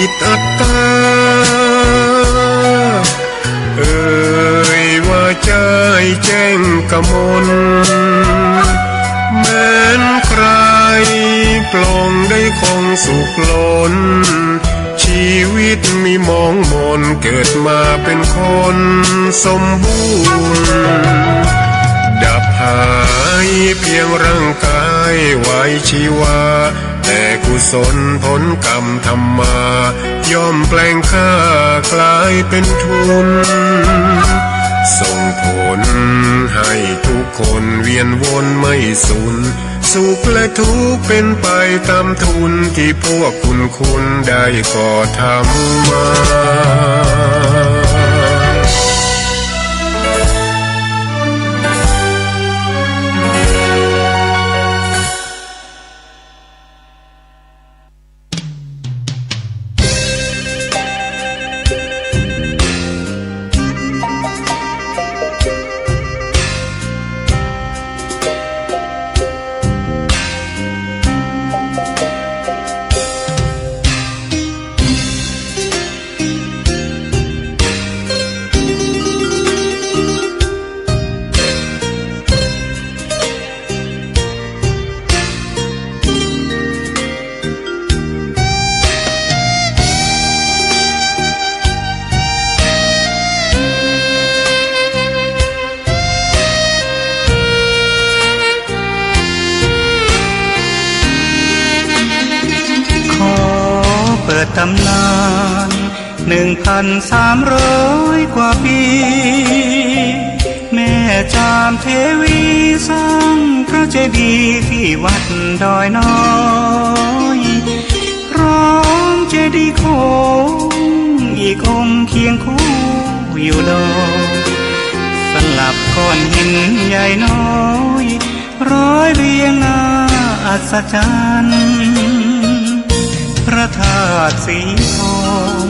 ติดอัตตาเอ่ยว่าใจแจ้งกมลแม้นใครปลงได้คงสุขล้นชีวิตมีมองมนเกิดมาเป็นคนสมบูรณ์ดับหายเพียงร่างกายไว้ชีวาแต่กุศลผลกรรมทำมาย่อมแปลงค่ากลายเป็นทุนส่งผลให้ทุกคนเวียนวนไม่สูญสุขและทุกข์เป็นไปตามทุนที่พวกคุณได้ก่อทำมาตำนาน1,300 กว่าปีแม่จามเทวีสร้างพระเจดีย์ที่วัดดอยน้อยพร้อมเจดีย์โค้งอีกองค์เคียงคู่อยู่ดอยสลับก้อนหินใหญ่น้อยร้อยเรียงน่าอัศจรรย์พระธาตุสีทอง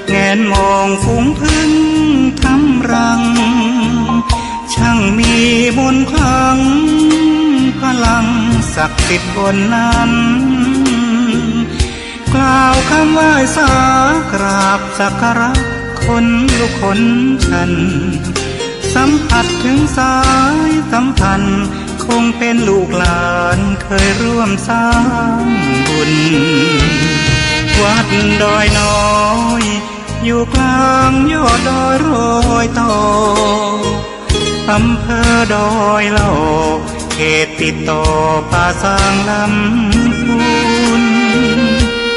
แงนมองฝูงพึ่งทำรังช่างมีมนต์ขลังพลังศักดิ์สิทธิ์บนนั้นกล่าวคำไหว้สากราบสักการะคนลุกคนชันสัมผัสถึงสายสัมพันธ์คงเป็นลูกหลานเคยร่วมสร้างบุญวัดดอยน้อยอยู่กลางยอดดอยโรยต่ออำเภอดอยเหล่าเขตติดต่อป่าสางลำพูน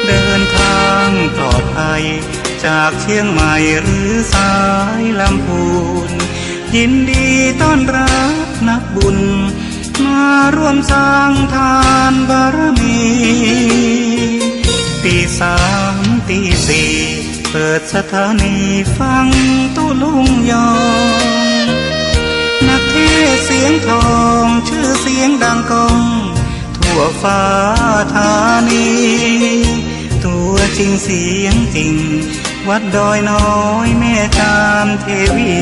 เดินทางปลอดภัยจากเชียงใหม่หรือสายลำพูนยินดีต้อนรับนักบุญมาร่วมสร้างทานบารมีตี3 ตี 4เปิดสถานีฟังตุลุงยองนักเทศเสียงทองชื่อเสียงดังก้องทั่วฟ้าธานีตัวจริงเสียงจริงวัดดอยน้อยแม่จามเทวี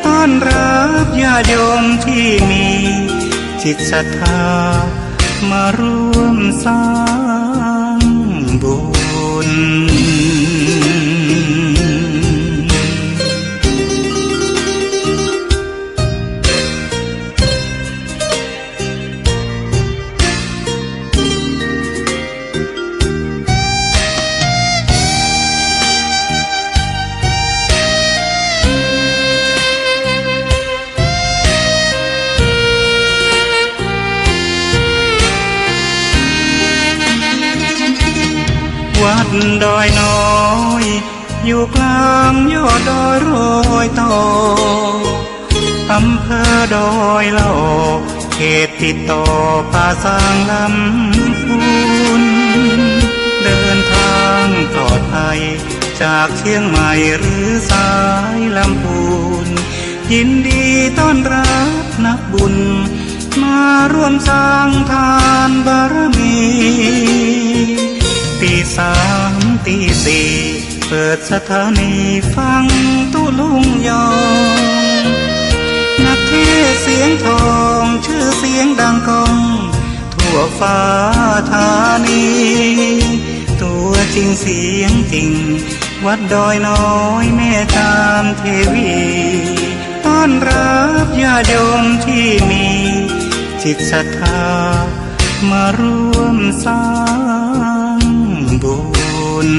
ต้อนรับญาติโยมที่มีจิตศรัทธามาร่วมสร้างบุญวัดดอยน้อยอยู่กลางยอดดอยโรยต่ออำเภอดอยเหล่าเขตติดต่อป่าสางลำพูนเดินทางปลอดภัยจากเชียงใหม่หรือสายลำพูนยินดีต้อนรับนักบุญมาร่วมสร้างทานบารมีตี3 ตี 4เปิดสถานีฟังตุลุงยองนักเทศเสียงทองชื่อเสียงดังก้องทั่วฟ้าธานีตัว จริงเสียงจริงวัดดอยน้อยแม่ตามเทวีต้อนรับญาติโยมที่มีจิตศรัทธามาร่วมสร้างบุญ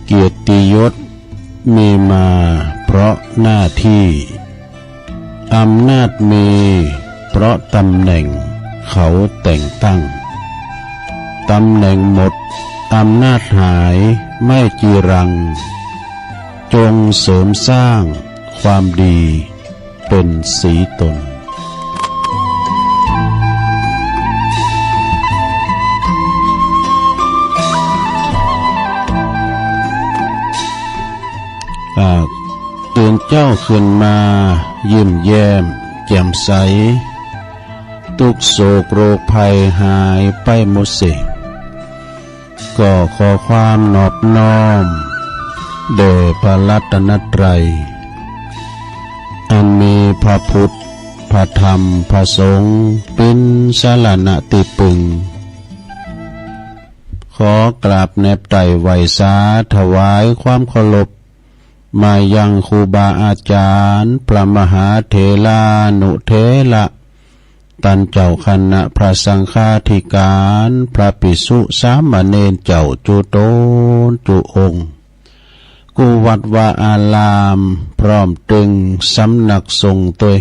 เกียรติยศมีมาเพราะหน้าที่อำนาจมีเพราะตำแหน่งเขาแต่งตั้งตำแหน่งหมดอำนาจหายไม่จีรังจงเสริมสร้างความดีเป็นสีตนตื่นเจ้าขึ้นมายิ้มแย้มแจ่มใสทุกโศกโรคภัยหายไปหมดสิ้นก็ขอความนอบน้อมแด่พระรัตนตรัยอันมีพระพุทธพระธรรมพระสงฆ์เป็นสรณะติปึงขอกราบแนบไต่ไหวสาถวายความเคารพมายังครูบาอาจารย์พระมหาเถรานุเถระตันเจ้าคณะพระสังฆาธิการพระภิกษุสามเณรเจ้าจุโตนจุองค์กุวัดวาอารามพร้อมตึงสำนักทรงตัว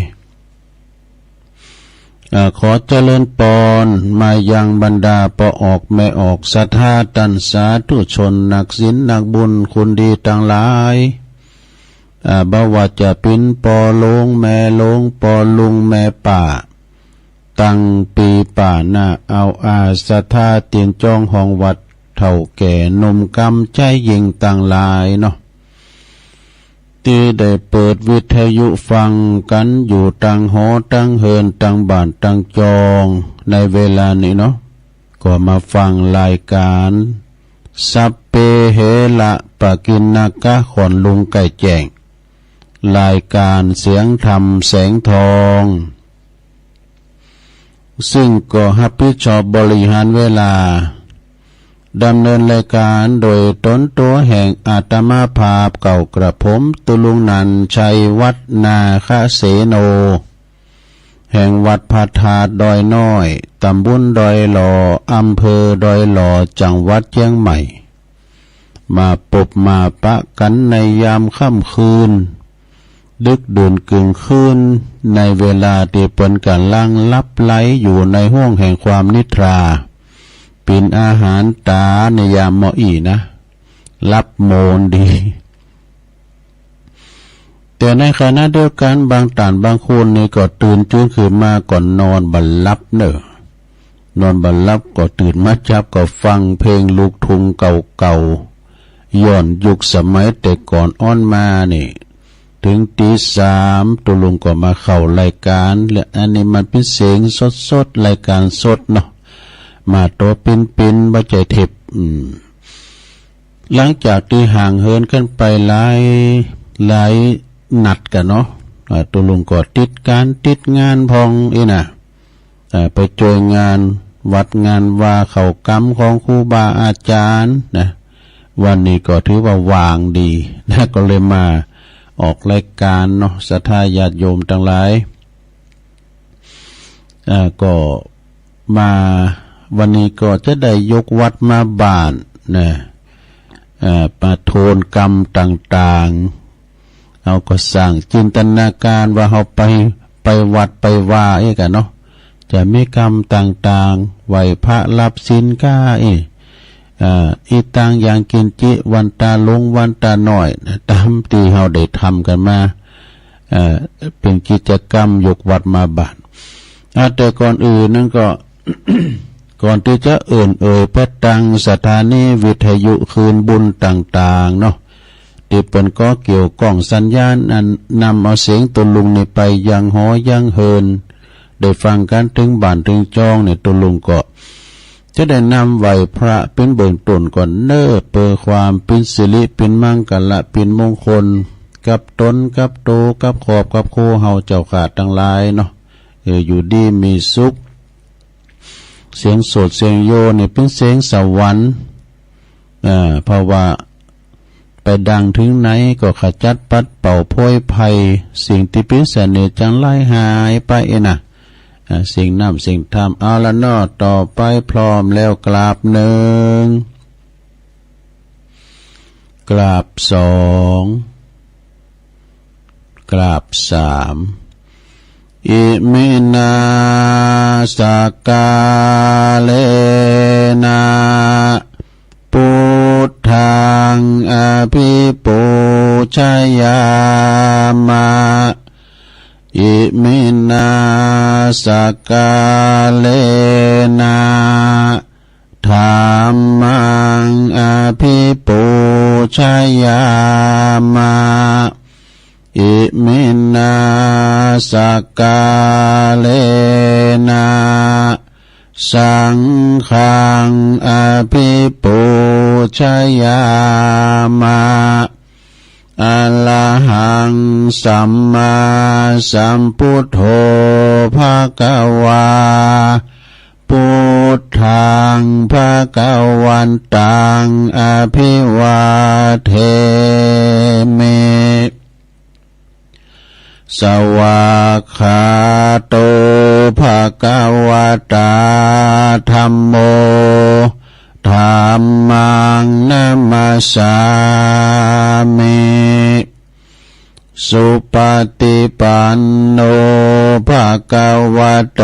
ขอเจริญปอนมายังบรรดาปออกแม่ออกศรัทธาตันสาธุชนนักศีลนักบุญคุณดีทั้งหลายบ่ว่าจะเป็นปอลงแม่ลงปอลุงแม่ป่าตั้งปีป่าหน้าเอาอาศรัทธาเตียนจองห้องวัดเท่าแก่นมกำใจยิงต่างหลายเนาะที่ได้เปิดวิทยุฟังกันอยู่ตั้งหอตั้งเฮินตั้งบ้านตั้งจองในเวลานี้เนาะก็มาฟังรายการสัพเพเหระปะกินนากะขอนลุงไก่แจ้งรายการเสียงธรรมแสงทองซึ่งก็รับผิดชอบบริหารเวลาดำเนินรายการโดยตนตัวแห่งอาตมาภาพเก่ากระผมตุลุงนันชัยวัดนาคเสโนแห่งวัดพระธาตุดอยน้อยตำบลดอยหล่ออำเภอดอยหล่อจังหวัดเชียงใหม่มาปบมาปะกันในยามค่ำคืนดึกดื่นกึ่งคืนในเวลาที่เปิ้นกันล่างลับไหลอยู่ในห้วงแห่งความนิทราเป็นอาหารตาในยามเหมาะอีนะรับโมนดีแต่ในขณะเดียวกันบางต่านบางคนนี่ก็ตื่นจุ้นขึ้นมาก่อนนอนบัลลับเนอะนอนบัลลับก็ตื่นมาจับก็ฟังเพลงลูกทุ่งเก่าๆย้อนยุคสมัยแต่ก่อนอ้อนมานี่ถึงตีสามตุลุงก็มาเข้ารายการและอันนี้มันเป็นเสียงสดๆรายการสดเนาะมาโตปินบ่ใจเทปหลังจากที่ห่างเหินกันไปหลายนัดกันเนาะตุลุงก็ติดงานพองอีน่ะไปเจองานวัดงานว่าเขากรรมของครูบาอาจารย์นะวันนี้ก็ถือว่าวางดีนะก็เลยมา ออกรายการเนาะศรัทธาญาติโยมทั้งหลายก็มาวันนี้ก็จะได้ยกวัดมาบ้านนะมาโทนกรรมต่างๆเอาก็สร้างจินตนาการว่าเราไปวัดไปว่ากันเนาะจะมีกรรมต่างๆไหวพระรับศีลก้าอีต่างอย่างกินจิวันตาลงวันตาหน่อยตามที่เราได้ทำกันมาเป็นกิจกรรมยกวัดมาบ้านแต่ก่อนอื่นนั่นก็ ก่อนที่จะเไปตั้งสถานีวิทยุคืนบุญต่างๆเนาะที่เป็นก็เกี่ยวกล้องสัญญาณอันนำเอาเสียงตุลุงนี่ไปยังหอยังเฮินได้ฟังกันถึงบ้านถึงจองเนี่ยตุลุงก็จะได้นำไหวพระเป็นเบื้องต้นก่อนเน้อเปิดความเป็นสิริเป็นมังกรเป็นมงคลกับตนกับโตกับขอบกับโคเฮาเจ้าขาดทั้งหลายเนาะอยู่ดีมีสุขเสียงโสดเสียงโยเนี่ยเป็นเสียงสวรรค์เพราะว่าไปดังถึงไหนก็ขจัดปัดเป่าโพยภัยสิ่งที่เป็นเสน่ห์จังไล่หายไปนะสิ่งน้ำสิ่งธรรมเอาละนอต่อไปพร้อมแล้วกราบหนึ่งกราบสองกราบสามอิมินาสกาเลนะพุทธังอภิปูชยามะอิมินาสกาเลนะธัมมังอภิปูชยามะอิมินาสกาเลนะสังฆังอภิปูชยามะอะระหังสัมมาสัมพุทโธภะคะวาพุทธังภะคะวันตังอภิวาเทมิสวากขาโตภะคะวะตาธัมโมธัมมังนัมมัสสามิสุปฏิปันโนภะคะวะโต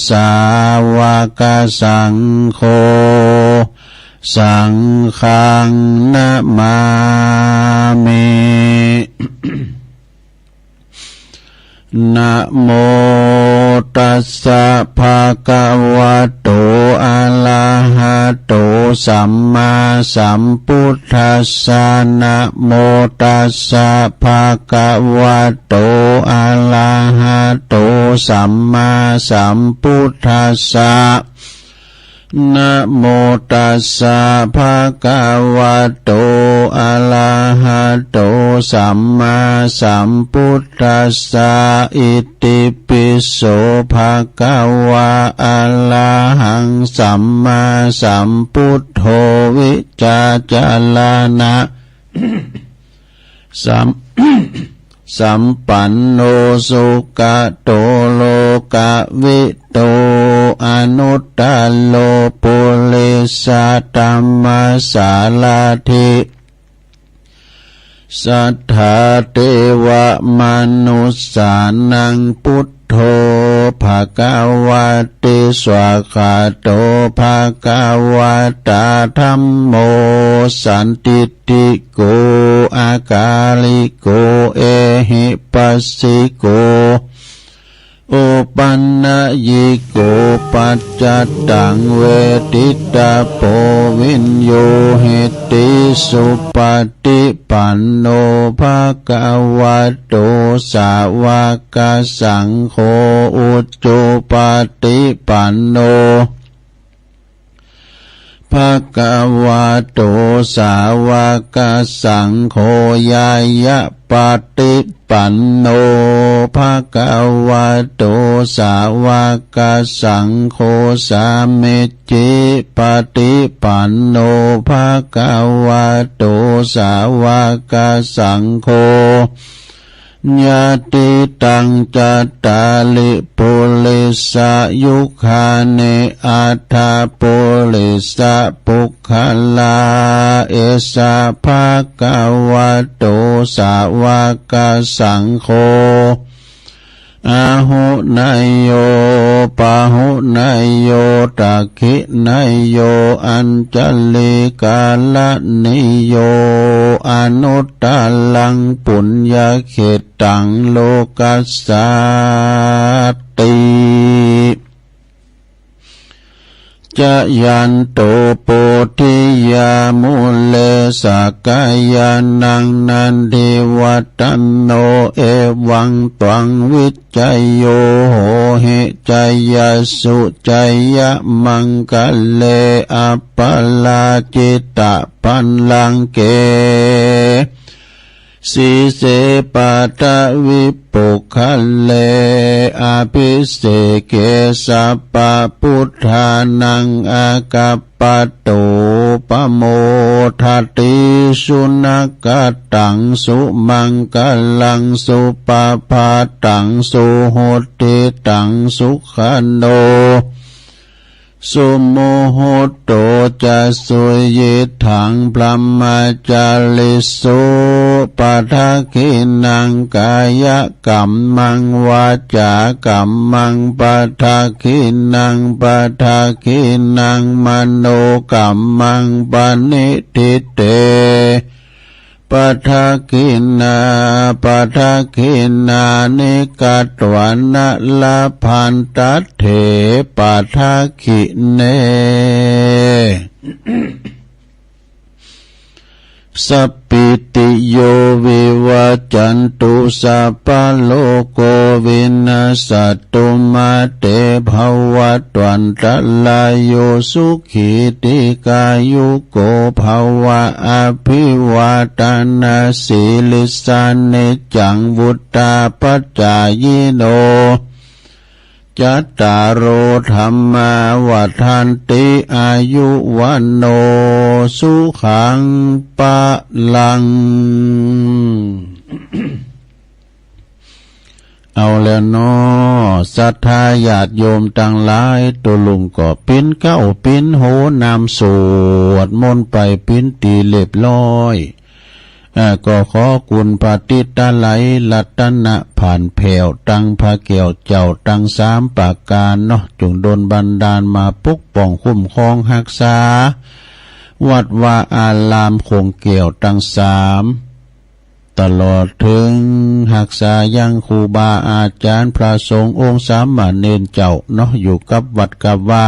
สาวกสังโฆสังฆังนะมามินะโมตัสสะภะคะวะโตอะระหะโตสัมมาสัมพุทธัสสะนะโมตัสสะภะคะวะโตอะระหะโตสัมมาสัมพุทธัสสะนะโมตัสสะภะคะวะโตอะระหะโตสัมมาสัมพุทธัสสะอิติปิโสภะคะวะอะระหังสัมมาสัมพุทโธวิจาจารณะ สัมปันโนสุขโตโลกวิโตอนุตตโลปุริสตัมมาสาลาธิสัทธาเทวมนุสสานังพุทโธภะคะวะติสวากขาโตภะคะวะตาธัมโมสันติติโกอากาลิโกเอหิปัสสิโกโอปันนะยิโกปัจจัตตังเวทิตาโพวินโยหิติสุปฏิปันโนภะคะวะโตสาวกสังโฆอุจจุปฏิปันโนภะคะวะโตสาวกสังโฆยายะปฏิ ปันโนภะคะวะโตสาวกสังโฆสามิจฉิปฏิปันโนภะคะวะโตสาวกสังโฆญาติตังจัตตาลิปุริสายุคาเนอัฏฐปุริสะปุคคลาเอสะภะคะวะโตสาวกสังโฆอาหุนายโยปะหุนายโยตักขินายโยอัญจลิกาลนิโยอนุตตลังปุญญเขตังโลกัสสติจะยันโตโปธิยามุเลสกายานังนันเทวตันโนเอวังตวังวิจัยโยโหหิจัยยสุจัยยะมังคะเลอัปปลาจิตตปันลังเกสีเสปะทะวิปุคเลอาภิเสเกสัพพะพุทธานังอากัปปะโตปะโมทัตติสุนักกตังสุมังคลังสุปภาตังสุโหติตังสุขันโนสุโมโหโตจะสุยิถังพรหมจาริสุปัฏฐคินังกายกัมมังวาจากัมมังปัฏฐคินังปัฏฐคินังมโนกัมมังปณิทิเตปัฏฐคินาปัฏฐคินานิกัตวันนะละพันตัตเถปัฏฐคิเน สัพพิติโยวิวัจจันตุสัพพะโลกวินาศตุมาเตภวัตวันตรายโยสุขีติกายุโกภวะอภิวาทนาสีลิสานิจังวุตตาปัจจายโนจัตตารโอธรรมาวัฏันติอายุวันโนสุขังปะลัง เอาแล้วเนาะศรัทธาญาติโยมต่างหลายตัวลุงก็ปิ้นเก้าปิ้นโหนำสวดมนต์ไปปิ้นตีเรียบร้อยก็ขอคุณปฏิตาไหลรัตนะผ่านแผ่วตั้งพระเกี่ยวเจ้าตั้งสามปากการเนาะจงโดนบันดาลมาปกป้องคุ้มครองรักษาวัดว่าอารามคงเกี่ยวตั้งสามตลอดถึงรักษายังครูบาอาจารย์พระสงฆ์องค์สามเณรเจ้าเนาะอยู่กับวัดกับว่า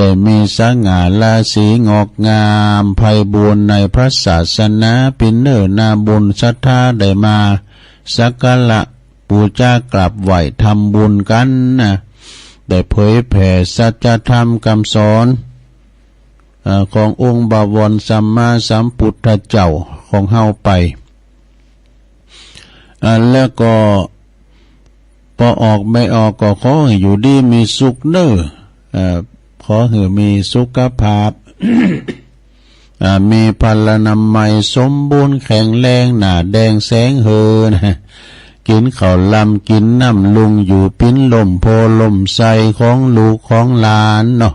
ได้มีสง่าราศีงอกงามไพบูรณ์ในพระศาสนาปินเนอร์นาบุญศรัทธาได้มาสักการะบูชากราบไหว้ทำบุญกันนะได้เผยแผ่สัจธรรมคำสอนขององค์บวรสัมมาสัมพุทธเจ้าของเฮาไปแล้วก็พอออกไม่ออกก็ขอให้อยู่ดีมีสุขเนอขอให้มีสุขภาพ มีพลานามัยสมบูรณ์แข็งแรงหน้าแดงแสงเฮนะกินข้าวลำกินน้ำลุงอยู่ปิ้นลมโพลมใสของลูกของหลานเนาะ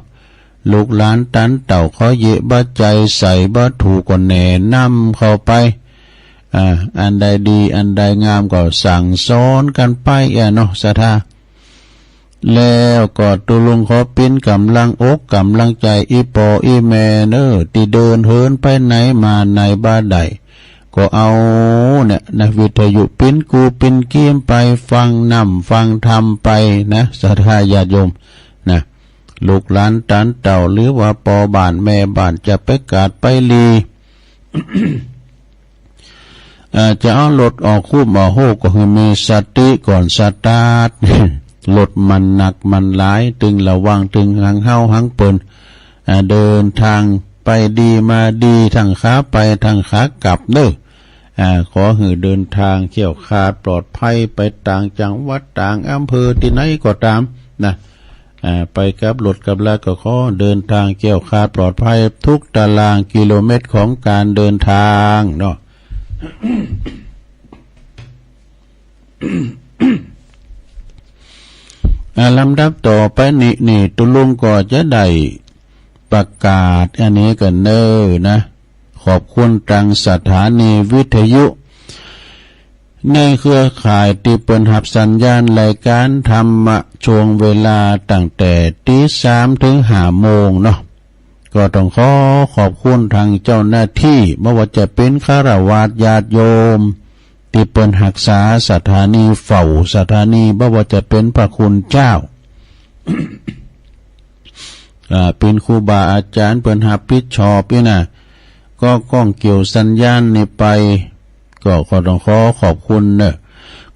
ลูกหลานตันเต่าขอเยะบะใจใส่บะถูกก็แหน่นำเข้าไปอันใดดีอันใดงามก็สั่งสอนกันไปเนาะศรัทธาแล้วก็ตุลุงขอปิ้นกำลังอกกำลังใจอีปออีแม่เนอที่เดินเหินไปไหนมาไหนบ้านใดก็เอาเนี่ยนะวิทยุปิ้นกูปิ้นเกียมไปฟังนำฟังธรรมไปนะศรัทธาญาติโยมนะลูกหลานตันเต่าหรือว่าปอบ้านแม่บ้านจะไปกาดไปลี จะเอารถออกคู่มาโหก็คือมีสติก่อนสตาร์ท รถมันหนักมันหลายตึงระวังตึงหางเฮ้าหางเปินเดินทางไปดีมาดีทางขาไปทางขากลับเด้อ ขอให้เดินทางเขี่ยวคาดปลอดภัยไปต่างจังหวัดต่างอำเภอที่ไหนก็ตามนะไปกับรถกับลาก็ขอเดินทางเขี่ยวคาดปลอดภัยทุกตารางกิโลเมตรของการเดินทางเนาะ ลำดับต่อไปนี่ตุลุงก็จะได้ประกาศอันนี้กันเนอนะขอบคุณทางสถานีวิทยุในเครือข่ายที่เปิดหับสัญญาณรายการธรรมะช่วงเวลาตั้งแต่ตี3 ถึง 5 โมงเนาะก็ต้องขอบคุณทางเจ้าหน้าที่ไม่ว่าจะเป็นฆราวาสญาติโยมที่เปิดหักษาสถานีเฝ้าสถานีไม่ว่าจะเป็นพระคุณเจ้า เป็นครูบาอาจารย์เปิดหับผิดชอบนี่นะก็ก้องเกี่ยวสัญญาณนี่ไปก็ต้องขอบคุณเนอะ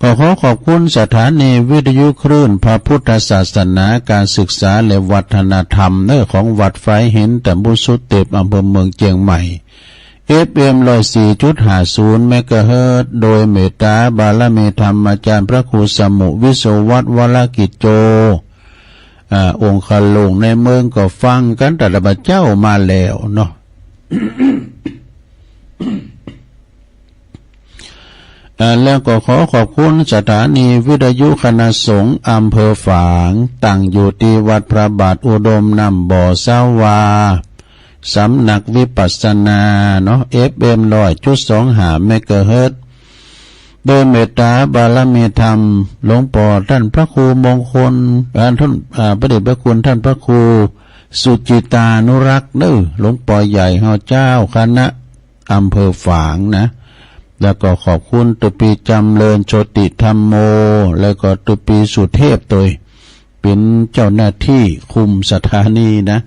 ก็ขอบคุณสถานีวิทยุคลื่นพระพุทธศาสนาการศึกษาและวัฒนธรรมเนอะของวัดไฟเห็นแต่บุสุเตปอำเภอเมืองเชียงใหม่ FM 104.50 เมกะเฮิรตซ์โดยเมตตาบารมีธรรมอาจารย์พระครูสมุวิโสวัตรวรกิจโจองค์คลงในเมืองก็ฟังกันแต่ละบัดเจ้ามาแล้วเนาะ แล้วก็ขอบคุณสถานีวิทยุคณะสงฆ์อำเภอฝางตั้งอยู่ที่วัดพระบาทอุดมนำบ่อสาวาสำนักวิปัสสนาเนาะ FM 100.25 เมกะเฮิรตซ์โดยเมตตาบารมีธรรมหลวงปู่ท่านพระครูมงคลท่านพระเดชพระคุณท่านพระครูสุจิตานุรักษ์หลวงปู่ใหญ่เฮาเจ้าคณะอำเภอฝางนะแล้วก็ขอบคุณตุปีจำเริญโชติธรรมโมแล้วก็ตุปีสุเทพตัวเป็นเจ้าหน้าที่คุมสถานีนะ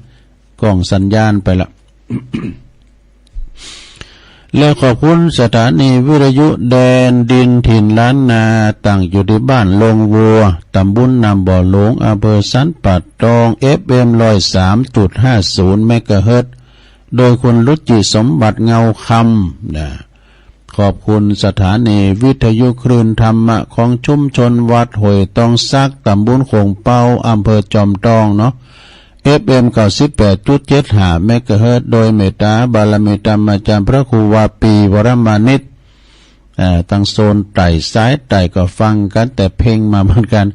กล้องสัญญาณไปละ และขอบคุณสถานีวิทยุแดนดินถิ่นล้านนาตั้งอยู่ที่บ้านลงวัวตำบลนำบ่อหลวงอำเภอสันปัดตอง FM 103.50 เมกะเฮิรตซ์โดยคุณรุจิสมบัติเงาคำนะขอบคุณสถานีวิทยุคลื่นธรรมะของชุมชนวัดห้วยตองซักตำบลโขงเปาอำเภอจอมทองเนาะ FM 98.75 เมกะเฮิรตซ์โดยเมตตาบารมีธรรมอาจารย์พระครูวาปีวรมานิตตั้งโซนไต่ซ้ายไต่ก็ฟังกันแต่เพลงมาเหมือนกัน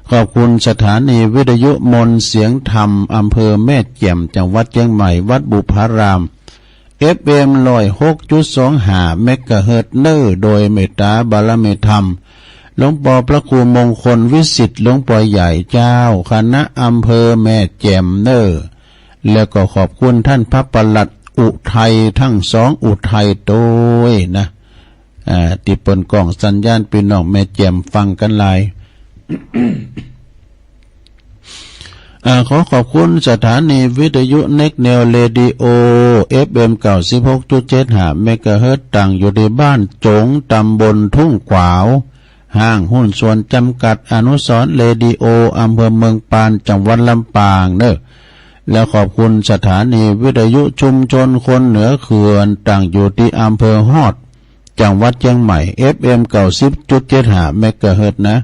ขอบคุณสถานีวิทยุมนเสียงธรรมอำเภอแม่แจ่มจังหวัดเชียงใหม่วัดบุพาราม FM 106.25 เมกะเฮิรตซ์โดยเมตตาบารมีธรรมหลวงปู่พระครูมงคลวิสิทธิ์หลวงปู่ใหญ่เจ้าคณะอำเภอแม่แจ่มแล้วก็ขอบคุณท่านพระปลัดอุทัยทั้งสองอุทัยโดยนะติเปิ่นกล้องสัญญาณพี่น้องแม่แจ่มฟังกันหลาย ขอบคุณสถานีวิทยุเน็กแนวเรดิโอ FM 96.75 เมกะเฮิรตซ์ตั้งอยู่ในบ้านจงตำบลทุ่งขวาวห้างหุ้นส่วนจำกัดอนุสรณ์เรดิโออำเภอเมืองปานจังหวัดลำปางแล้วขอบคุณสถานีวิทยุชุมชนคนเหนือเขื่อนตั้งอยู่ที่อำเภอฮอดจังหวัดเชียงใหม่ FM 90.75 เมกะเฮิรตซ์นะ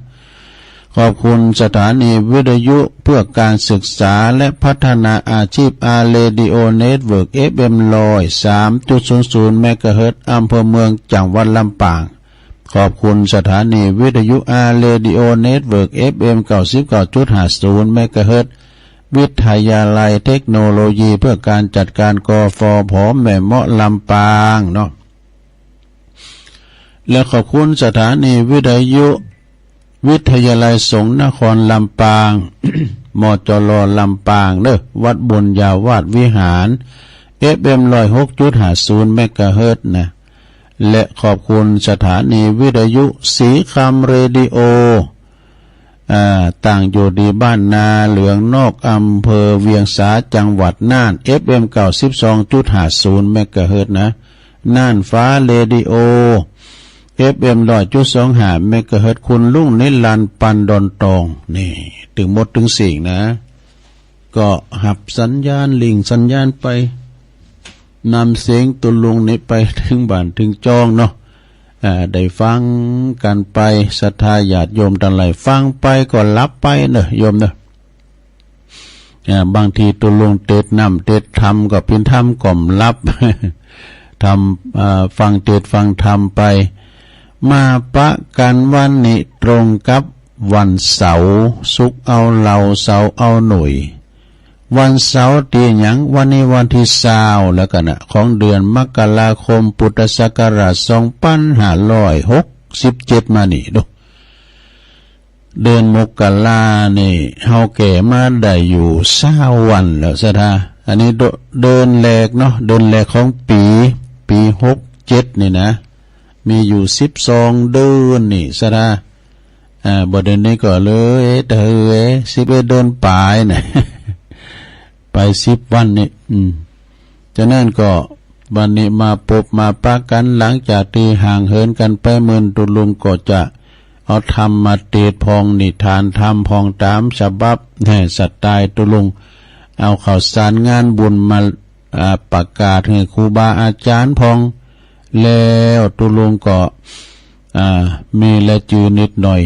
ขอบคุณสถานีวิทยุเพื่อการศึกษาและพัฒนาอาชีพอาเรดิโอเน็ตเวิร์ก FM 103.00 เมกะเฮิรตซ์อำเภอเมืองจังหวัดลำปางขอบคุณสถานีวิทยุอาเรดิโอเน็ตเวิร์ก FM 99.50 เมกะเฮิรตซ์วิทยาลัยเทคโนโลยีเพื่อการจัดการกฟผแม่เมาะลำปางเนาะและขอบคุณสถานีวิทยุวิทยาลัยสงฆ์นครลำปาง มจรลำปางวัดบุญญาวาสวิหาร FM 106.50 เมกะเฮิรตซ์นะและขอบคุณสถานีวิทยุสีคำเรดิโอต่างอยู่ดีบ้านนาเหลืองนอกอำเภอเวียงสาจังหวัดน่าน FM 92.50 เมกะเฮิรตซ์นะน่านฟ้าเรดิโอ FM 100.25 เมกะเฮิรตซ์คุณลุงนิรันดร์ปันดอนตองนี่ถึงหมดถึงสิ่งนะก็หับสัญญาณลิงสัญญาณไปนำเสียงตุลุงนี้ไปถึงบ้านถึงจองเนาะ ได้ฟังกันไปศรัทธาญาติโยมทั้งหลายฟังไปก็รับไปเนอะโยมเนอะบางทีตุลุงเทศนำเทศธรรมก็เป็นธรรมก่อมรับ ทำฟังเทศฟังธรรมไปมาปะกันวันนี้ตรงกับวันเสาร์ศุกร์เอาเหล่าเสาร์เอาหน่วยวันเสาร์ตีหยังวันนี้วันที่20แล้วกันนะของเดือนมกราคมพุทธศักราช2567มานี่ดูเดือนมกรานี่เฮาแก่มาได้อยู่20วันแล้วซะท่าอันนี้เดินแรกเนาะเดินแรกของปี67นี่นะมีอยู่12เดือนนี่ซะท่าบ่เดือนนี้ก็เลย11เดือนปลายน่ะ ไป10วันนี่ฉะนั้นก็วันนี้มาพบมาปะกันหลังจากที่ห่างเหินกันไปเหมือนตุลุงก็จะเอาธรรมมาเทศพองนิทานธรรมพองตามฉบับแห่สัตตายตุลุงเอาข่าวสารงานบุญมาประกาศให้ครูบาอาจารย์พองแล้วตุลุงก็มีละจือนิดหน่อย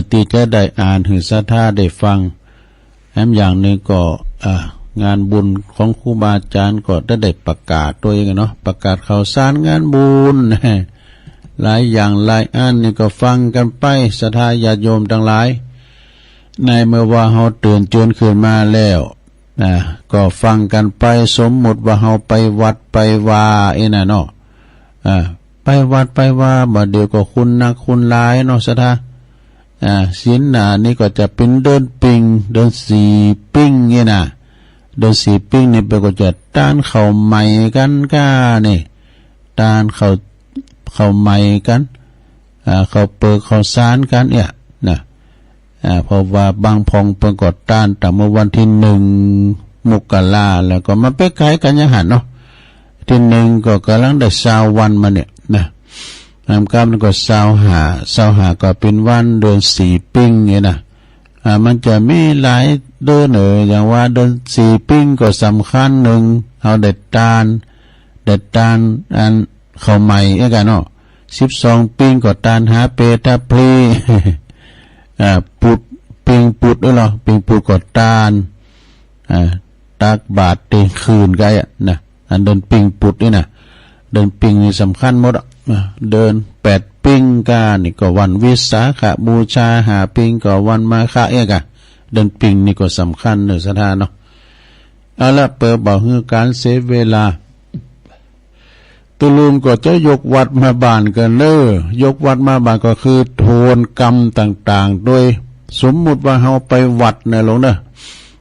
ที่จะได้อ่านให้ศรัทธาได้ฟังแถมอย่างหนึ่งก็งานบุญของครูบาอาจารย์ก็ได้ประกาศตัวเองเนาะประกาศข่าวสารงานบุญหลายอย่างหลายอันนี่ก็ฟังกันไปศรัทธาญาติโยมทั้งหลายในเมื่อว่าเฮาตื่นจนขึ้นมาแล้วก็ฟังกันไปสมมุติว่าเฮาไปวัดไปว่าน่ะเนาะไปวัดไปว่าบ่เดี๋ยวก็คุณนักคุณหลายเนาะศรัทธาศีลนี่ก็จะเป็นเดินปิงเดินสีปิ้งนี่นะเดินสีปิ้งนี่ไปก็จะต้านเข้าใหม่กันก้านี่ต้านเข้าใหม่กันเข้าเปิดเข้าสารกันเนี่ยนะเพราะว่าบางพองเปิดกดต้านแต่เมื่อวันที่1 มกราแล้วก็มาไปขายกันยังหันเนาะที่1ก็กำลังได้20วันมาเนี่ยนะกรรมก็25ก็เป็นวันเดือน4ปิ้งเนี่ยนะมันจะมีหลายเดือนอย่างว่าเดือน4ปิ้งก็สำคัญหนึ่งเอาเด็ดตาลอันเข้าใหม่กันเนาะ12ปิ้งก็ตาลหาเปตาพลีปุดปิงปุดด้วยเหรอปิงปุดก็ตาลตักบาทเตีคืนกันนะอันเดินปิงปุดนี่นะเดินปิงนี่สำคัญหมดเดิน8ปิ้งกานี่ก็วันวิสาขบูชาหาปิ้งก็วันมาฆะกะเดินปิงนี่ก็สำคัญเนอะสถานเนาะเอาละเปิดบอกคือการเซฟเวลาตุลุงก็จะยกวัดมาบานกันยกวัดมาบานก็คือโทนกรรมต่างๆโดยสมมุติว่าเฮาไปวัดนะหลวงเด้อ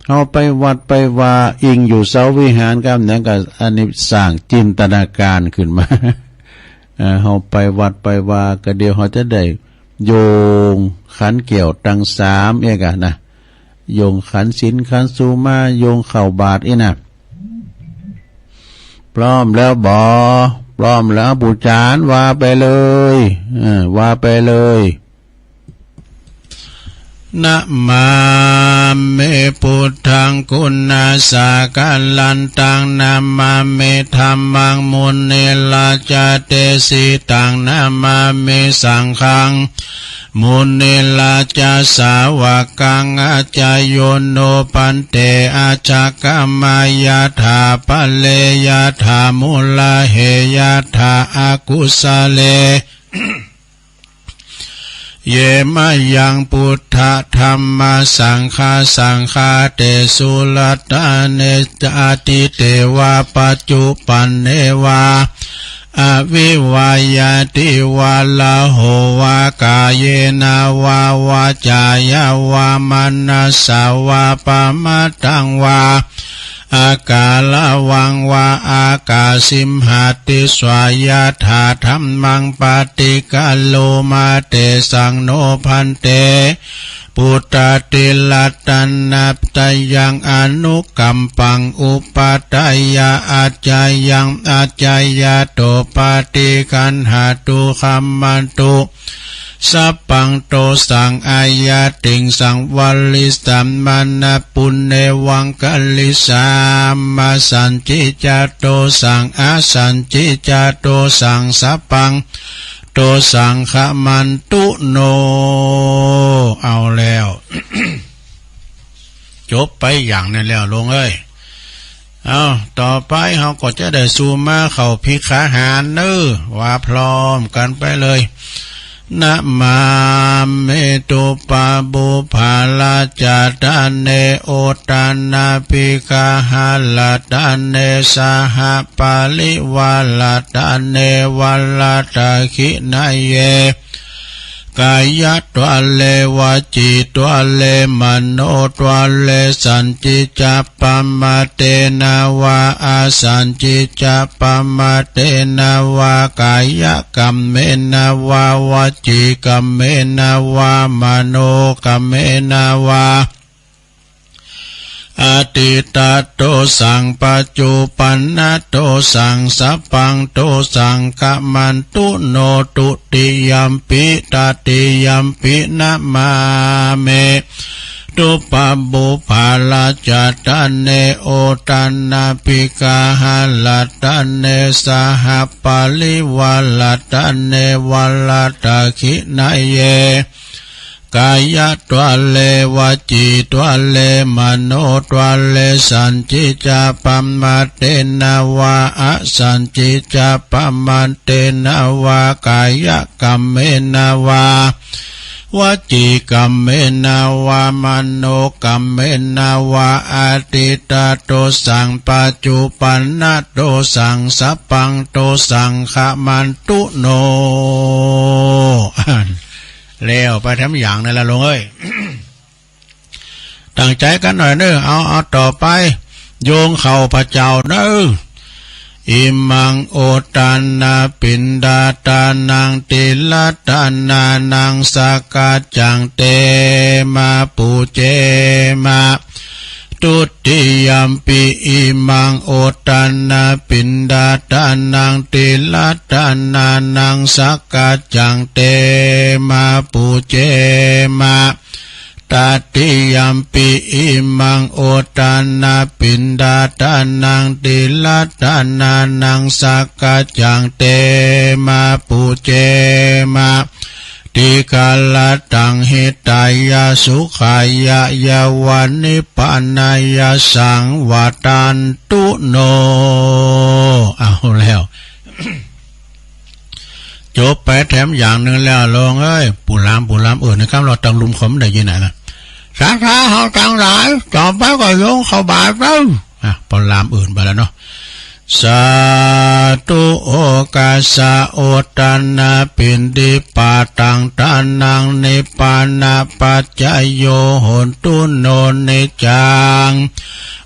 เฮาไปวัดไปว่าอิงอยู่เสาวิหารกันนั่นก็อันนี้สร้างจินตนาการขึ้นมาเฮาไปวัดไปว่าก็เดียวเฮาจะได้โยงขันเกี่ยวตั้ง3เอกนะโยงขันศีลขันสุมาโยงเข้าบาตรนะพร้อมแล้วบ่พร้อมแล้วบูชาว่าไปเลยว่าไปเลยนะมาเมพุทธังคุณาสากัลลันตังนะมาเมธัมมังมุนีลาจาเตสิตังนะมาเมสังฆังมุนีลาจาสาวกังอาจายโยโนปันเตอาจากามายาธาปะเลยาธามุลาเหยาธาอากุสะเล เยมายังพุทธธรรมสังฆาเตสุลตาเนจติเตวาปัจจุปันเนวาอวิวายาติวาลาโหวากายเยนาวาวาจายาวามนัสสาวาปะมะตังวาอากาลวังวาอากาสิมหาติสวายาธาธรรมังปฏิกัลโลมาเตสังโนพันเตปุตตติลัตตันนับตยังอนุกัมปังอุปตยาอาจายังอาจายาโตปฏิกันหาตุคัมมันตุ สัพพังโตสังอายาติงสังวัลลิสัมมานาปุณเนวังกัลลิสามาสันจิจาโตสังอาสันจิจาโตสังสัพพังโตสังขมันตุโนเอาแล้ว จบไปอย่างนั้นแล้วลงเอ้ยเอาต่อไปเขาก็จะได้ซูมาเข้าพิขาหารเนื้อว่าพร้อมกันไปเลยนะมาเมตุปาบุภาลาจาตาเนโอตานาปิกาหาลาตาเนสหปาลิวาลาตาเนวัลลาตาคินาเยกายะตัวเลวาจิตัวเลมโนตัวเลสันจิจัปปมาเตนาวาอาสันจิจัปปมาเตนาวากายะกัมเมนาวาวาจิกัมเมนาวามโนกัมเมนาวาอติตาโตสังปัจจุปันนโตสังสัพพังโตสังกมันตุโนตุติยัมปิตติยัมปินะมาเมตุปะบุภาลาจาตาเนโอตันนาปิกาหาลาตาเนสหปาลิวาลาตาเนวัลลาตาคินาเยกายะตัวเลวาจิตัวเลมโนตัวเลสันจิจาปัมมาเตนาวาอะสันจิจาปัมมาเตนาวากายะกัมเมนาวาวาจิกัมเมนาวามโนกัมเมนาวาอาติตาโตสังปัจจุปันนโตสังสัพพังโตสังขมันตุโนแล้วไปทำอย่างนั่นละลงเอ้ย ตั้งใจกันหน่อยเนอะเอาต่อไปโยงเข้าพระเจ้าเนอะอิมังโอตานาปินดาตานังติลตานานังสกาจังเตมาปูเจมาตุติยัมปิอิมังโอตานาปินดาตานังติลตานานังสกาจังเตมาปูเจมาตติยัมปิอิมังโอตานาปินดาตานังติลตานานังสกาจังเตมาปูเจมาติกาลตังหิตายาสุขายายาวานิปานายาสังวาตันตุโนเอาแล้ว จบไปแถมอย่างหนึ่งแล้วลงเอ้ยปุรามนะครับเราตังลุมขมได้ยินไหนล่ะสาขาเขาตังหลายต่อไปก็โยงเข้าบาทแล้วปลามอื่นไปแล้วเนาะสาธุโอกาสะโอตานาปินดิปาตังตานังนิปานาปัจจโยโหนตุโนนิจัง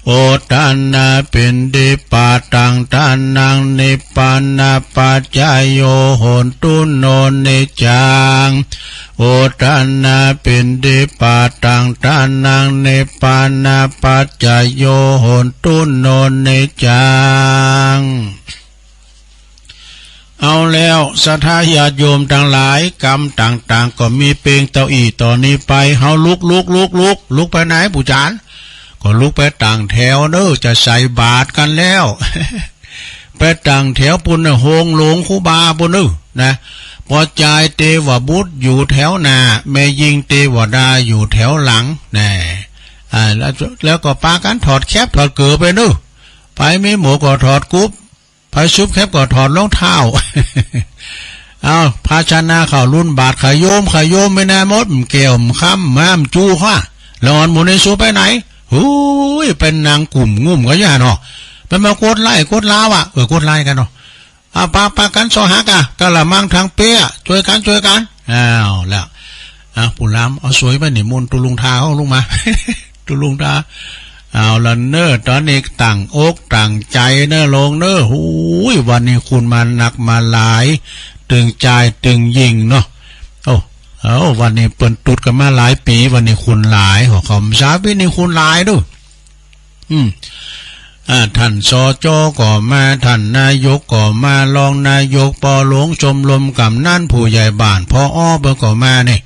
โอตานาปินดิปาตังตานังนิปานาปัจจโยโหนตุโนนิจังโอตานาปินดิปาตังตานังนิปานาปัจจโยโหนตุโนนิจังเอาแล้วสัทธาญาติโยมทั้งหลายกรรมต่างๆก็มีเปงเต้าอี้ต่อนนี้ไปเฮาลุกไปไหนปู่จานก็ลุกไปต่างแถวเด้อจะใส่บาตรกันแล้ว ไปต่างแถวปุ่นโฮงหลวงคูบาปุ่นนะพอใจเตวบุตรอยู่แถวหน้าแม่ยิงเตวดาอยู่แถวหลังแน่แล้วก็ปากันถอดแคบถอดเกือไปนู่ไปไม่หมูก็ถอดกุ๊บไปชุบแคบก็ถอดรองเท้า เอาภาชนะข่าวรุ่นบาทขยโยมไม่น่ามดเกี่ยวค้ำม้ามจูข้าหลอนหมูในสูไปไหนหูยเป็นนางกลุ่มงุ่มก็ย่าเนาะเป็นมากดไล่กดลาวกดไล่กันเนาะปากันสอหักกะละมังทางเปี้ยช่วยกันอ้าวแล้วปุรามเอาสวยไปหนิมนตุลุงทาเอาลุงมา ตุลุงทาเอาละเนอตอนนี้ต่างอกต่างใจเนอลงเนอหูยวันนี้คุณมาหนักมาหลายตึงใจตึงยิงเนาะวันนี้เปิ่นตุดกันมาหลายปีวันนี้คุณหลายหัวขอมสาปีนี้คุณหลายด้วย ท่านสจ.ก็มาท่านนายกก็มารองนายกปอหลวงชมรมกำนันผู้ใหญ่บ้านพออ้อเบอร์ก็มาเนี่ย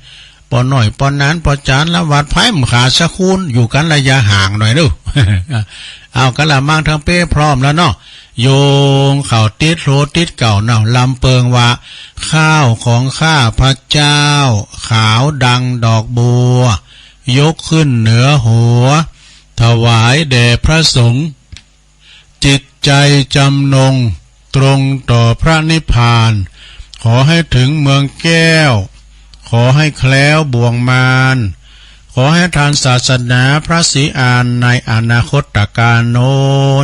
ปอหน่อยปอนั้นปอจานละวัดไผ่มขาสะคูนอยู่กันระยะห่างหน่อยดู เอากันละมั่งทั้งเป้พร้อมแล้วเนาะโยงเข่าติดโรติดเก่าเนาะลำเปิงว่าข้าวของข้าพระเจ้าขาวดังดอกบัวยกขึ้นเหนือหัวถวายแด่พระสงฆ์จิตใจจำนงตรงต่อพระนิพพานขอให้ถึงเมืองแก้วขอให้แคล้วบ่วงมารขอให้ทานศาสนาพระศรีอานในอนาคตการโน้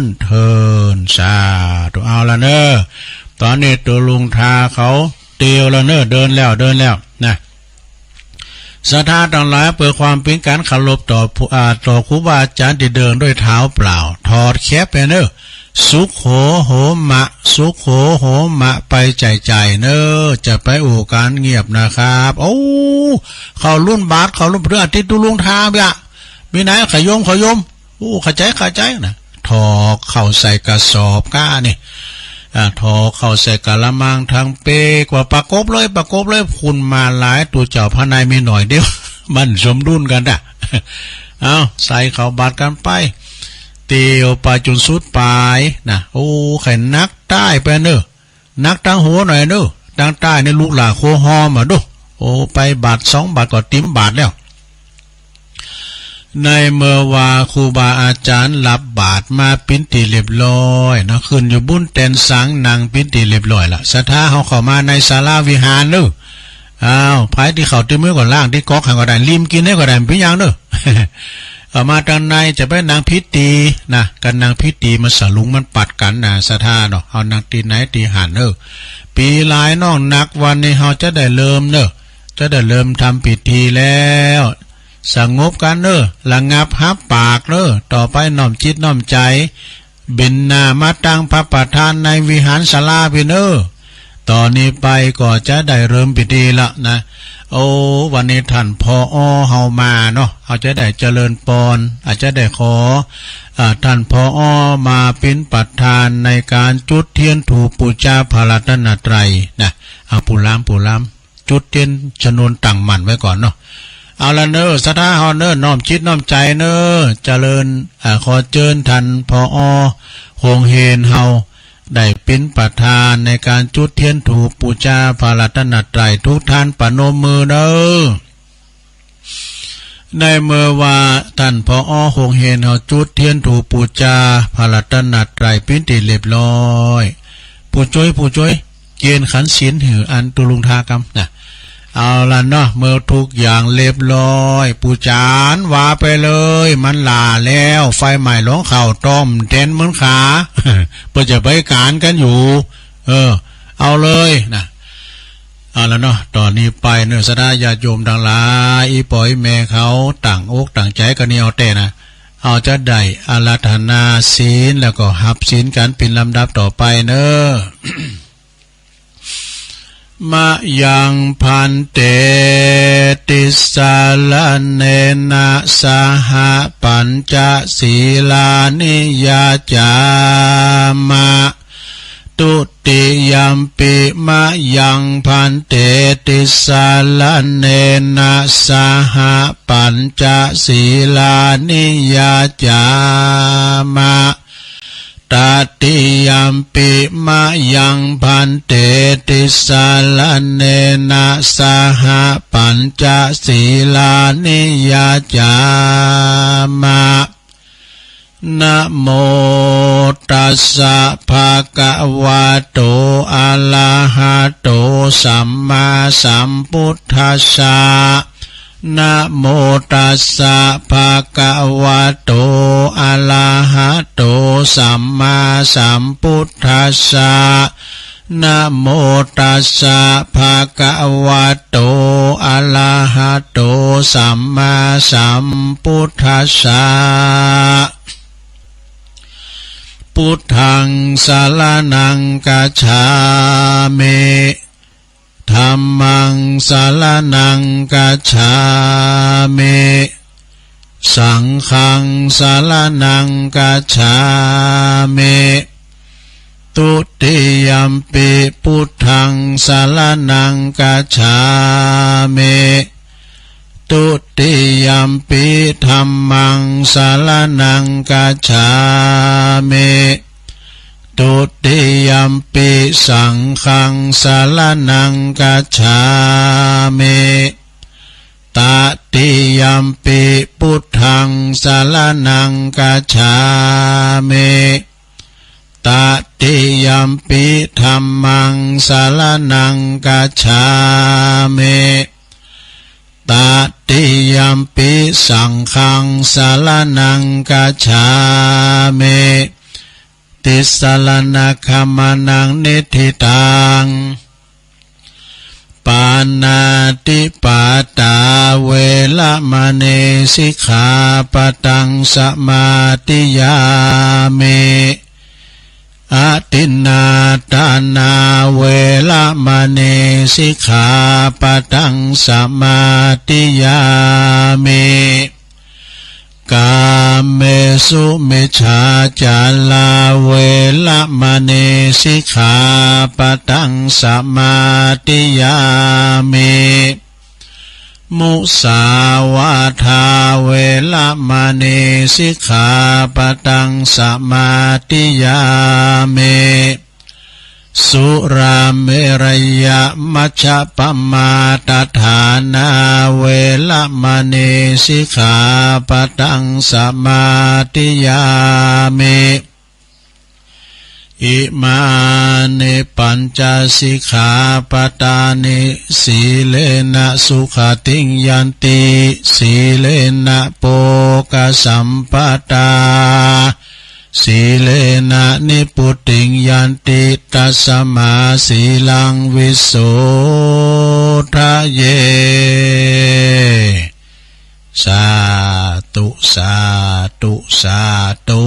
นเทินสาธุเอาละเนอตอนนี้ตัวลุงทาเขาเตียวละเนอเดินแล้วนะศรัทธาทั้งหลายเปิดความเป็นการเคารพต่อครูบาอาจารย์ที่เดินด้วยเท้าเปล่าถอดแคปไปเนอสุขโหมะสุขโหมะไปใจเนอจะไปอู่การเงียบนะครับโอ้เขารุ่นบาทเขารุ่นเรือติดตุลุงทาเบียมีไหนขยมโอ้ขใจนะถอเข้าใส่กระสอบก้านี่ถอเข้าใส่กะละมังทางเปกว่าประกบเลยคุณมาหลายตัวเจ้าพระนายมีหน่อยเดียวมันสมดุลกันอ่ะเอาใส่เข้าบาทกันไปเตียวไปจนสุดปลายนะโอ้ไข่นักใต้ไปเนอนักตั้งหัวหน่อยเนอตั้งใต้ในลูกหลาโคหอมาดูโอ้ไปบาท2 บาทก็ติ้มบาทแล้วในเมื่อว่าครูบาอาจารย์รับบาทมาปิ้นตีเรียบร้อยนะขึ้นอยู่บุ้นเต็นสังนางปิ้นตีเรียบร้อยละศรัทธาเขาเข้ามาในศาลาวิหารเนออ้าวไผที่เขาตีมือก่อนล่างที่ก๊อกให้ก็ได้ริมกินให้ก็ได้เป็นอย่างเนอ เอามาทางในจะไปนางพิธีนะกันนางพิธีมันสลุงมันปัดกันนะศรัทธาเนาะเอานางตีไหนตีหันเนอปีหลายน้องนักวันนี้เขาจะได้เริ่มเนอจะได้เริ่มทำพิธีแล้วสงบกันเนอระงับฮับปากเนอต่อไปน้อมจิตน้อมใจบินหน้ามาตั้งพระประธานในวิหารศาลาพี่เนอตอนนี้ไปก็จะได้เริ่มพิธีละนะโอ้วันนี้ท่านพอเฮามาเนาะเขาจะได้เจริญปอนอาจจะได้ขอท่านพอมาเป็นประธานในการจุดเทียนถูกปูชาพระรัตนตรัยนะเอาปูล้ำจุดเทียนชนวนตั้งมั่นไว้ก่อนเนาะเอาละเนอศรัทธาเฮาเนอน้อมจิตน้อมใจเนอเจริญขอเชิญท่านพอคงเฮนเฮาได้เป็นประธานในการจุดเทียนถูกปูชาพระรัตนตรัยทุกท่านปนมมือเนอในเมื่อว่าท่านพอคงเห็นเฮาจุดเทียนถูกปูชาพระรัตนตรัยเป็นที่เรียบร้อยผู้ช่วยเกณฑ์ขันศีลหืออันตุลุงทากรรมนะเอาล่ะเนาะเมื่อทุกอย่างเรียบร้อยปูจานว่าไปเลยมันลาแล้วไฟใหม่หลงเข่าต้มเต้นเหมือนขา เพื่อจะไปการกันอยู่เอาเลยนะเอาละเนาะตอนนี้ไปเนื้อสดาญาติโยมดังหลายอีปอยแม่เขาต่างอกต่างใจกันนี่เอาแต่นะเอาจะได้อาราธนาศีลแล้วก็หับศีลกันเป็นลำดับต่อไปเนอะ มะยังพันเตติสาลเนนะสหปัญจศีลานิยาจามะตุติยัมปิมะยังพันเตติสาลเนนะสหปัญจศีลานิยาจามะตติยัมปิมะยังพันเตติสาลเนนะสหปัญจศีลานิยาจามะนะโมตัสสะภะคะวะโตอะระหะโตสัมมาสัมพุทธัสสะนะโมตัสสะภะคะวะโตอะระหะโตสัมมาสัมพุทธัสสะนะโมตัสสะภะคะวะโตอะระหะโตสัมมาสัมพุทธัสสะพุทธังสรณังกัจฉามิธัมมังสรณังกัจฉามิ สังฆังสารนังกัจฉามิตุติยัมปิพุทธังสารนังกัจฉามิตุติยัมปิธัมมังสารนังกัจฉามิตุติยัมปิสังฆังสารนังกัจฉามิตติยัมปิพุทธังสารนังกัจฉามิตติยัมปิธัมมังสารนังกัจฉามิตติยัมปิสังฆังสารนังกัจฉามิติสรณคัมมนังนิธิตังปานาติปาตาเวละมะเนสิกขาปะตังสมาธิยามิอาทินนาทานาเวละมะเนสิกขาปะตังสมาธิยามิกาเมสุมิจฉาจาลาเวละมะเนสิกขาปะตังสมาธิยามิมุสาวาทาเวละมะเนสิกขาปะตังสมาธิยามิสุราเมรยะมัชฌะปมาตฐานาเวละมะเนสิกขาปะตังสมาธิยามิอิมานิปัญจสิกขาปทานิสีเลนะสุขติงยันติสีเลนะโภคสัมปทาสีเลนะนิพุตติงยันติตัสมาสีลังวิโสทะเยสาธุสาธุสาธุ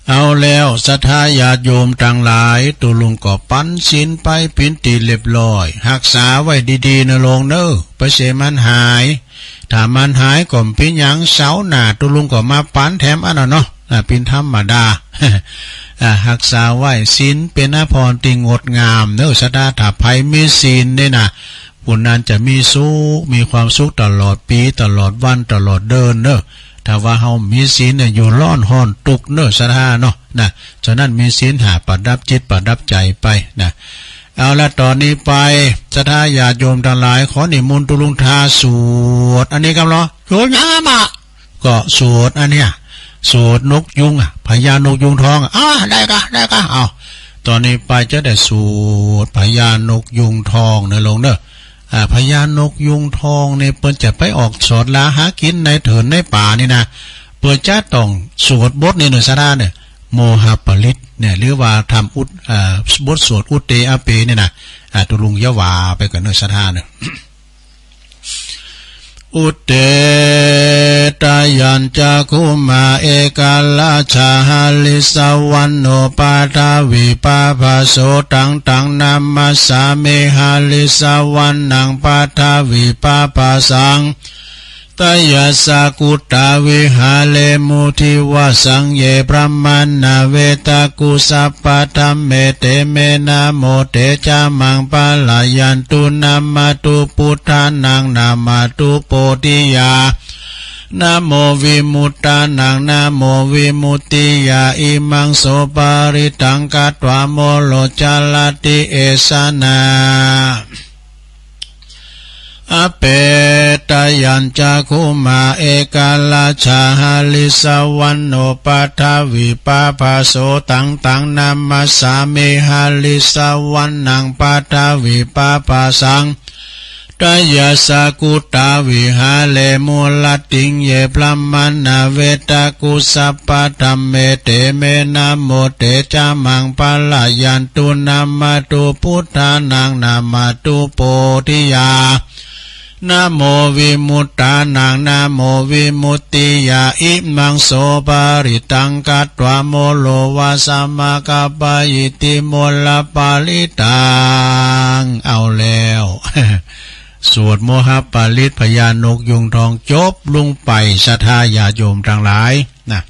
เอาแล้วศรัทธาญาติโยมต่างหลายตุลุงก็ปั้นศีลไปพินตีเรียบร้อยรักษาไว้ดีๆนะลงเน้อไปเสมันหายถ้ามันหายก็พิญญังเสาหน้าตุลุงก็มาปั้นแถมอันนั้นเนาะเป็นธรรมดารักษาไว้ศีลเป็นอภรณ์ติงดงามเน้อศรัทธาถ้าไผมีศีลเนี่ยนะผู้นั้นจะมีสุขมีความสุขตลอดปีตลอดวันตลอดเดินเน้อถ้าว่าเฮามีศีลเนี่ยอยู่ร้อนห้อนตุกเน้อศรัทธาเนาะนะฉะนั้นมีศีลหาประดับจิตประดับใจไปนะเอาละตอนนี้ไปศรัทธาญาติโยมทั้งหลายขอนิมนต์ตุลุงทาสวดอันนี้ครับเนาะสวดยามะก็สวดอันเนี้ยสวดนกยุงพญานกยุงทองได้ก็เอาตอนนี้ไปจะได้สวดพญานกยุงทองนะลงเด้อพญานกยุงทองเนี่ยเปิ้นจะไปออกสอดลาหากินในเถินในป่านี่นะเปิ้นจะต้องสวดบทในหนึ่งสราเนี่ยโมหะปริตเนี่ยหรือว่าทำบทสวดอุตเตอเปเนี่ยนะตุลุงยะวาไปกับเนื้อสราเนี่ยอุตเตตายัญจคุมาเอกาลาชาหลิสวันโนปาทาวิปาภาโสตังนามัสสาเมหาลิสวันนังปาทาวิปาภาสังตยาสากุตาวิหาเลมุทิวาสังเยพระมัณนาเวตากุสัพพะธัมเมเตเมนะโมเตจามังปะลายันตุนามาตุพุทธานังนามาตุโพธิยานะโมวิมุตตานังนะโมวิมุตติยาอิมังโสปาริตังกัตวะโมโลจาลติเอสนาอเปตยัญจคุมาเอกาลาชาหลิสวันโนปัทวิปาภาโสตังนามัสสาเมหาลิสวันนังปัทวิปาภาสังตยาสากุตาวิหาเลมุลติงเยพระมัณนาเวตากุสัพพะธัมเมเตเมนะโมเตจามังปะลายันตุนามาตุพุทธานังนามาตุโพธิยานะโมวิมุตตานังนะโมวิมุตติยาอิมังโสปาริตังกัตวะโมโลวาสัมมากัปปะยิติโมลปาลิตังเอาแล้ว สวดโมหปาลิตพญานกยุงทองจบลุงไปศรัทธาญาโยมทั้งหลายนะ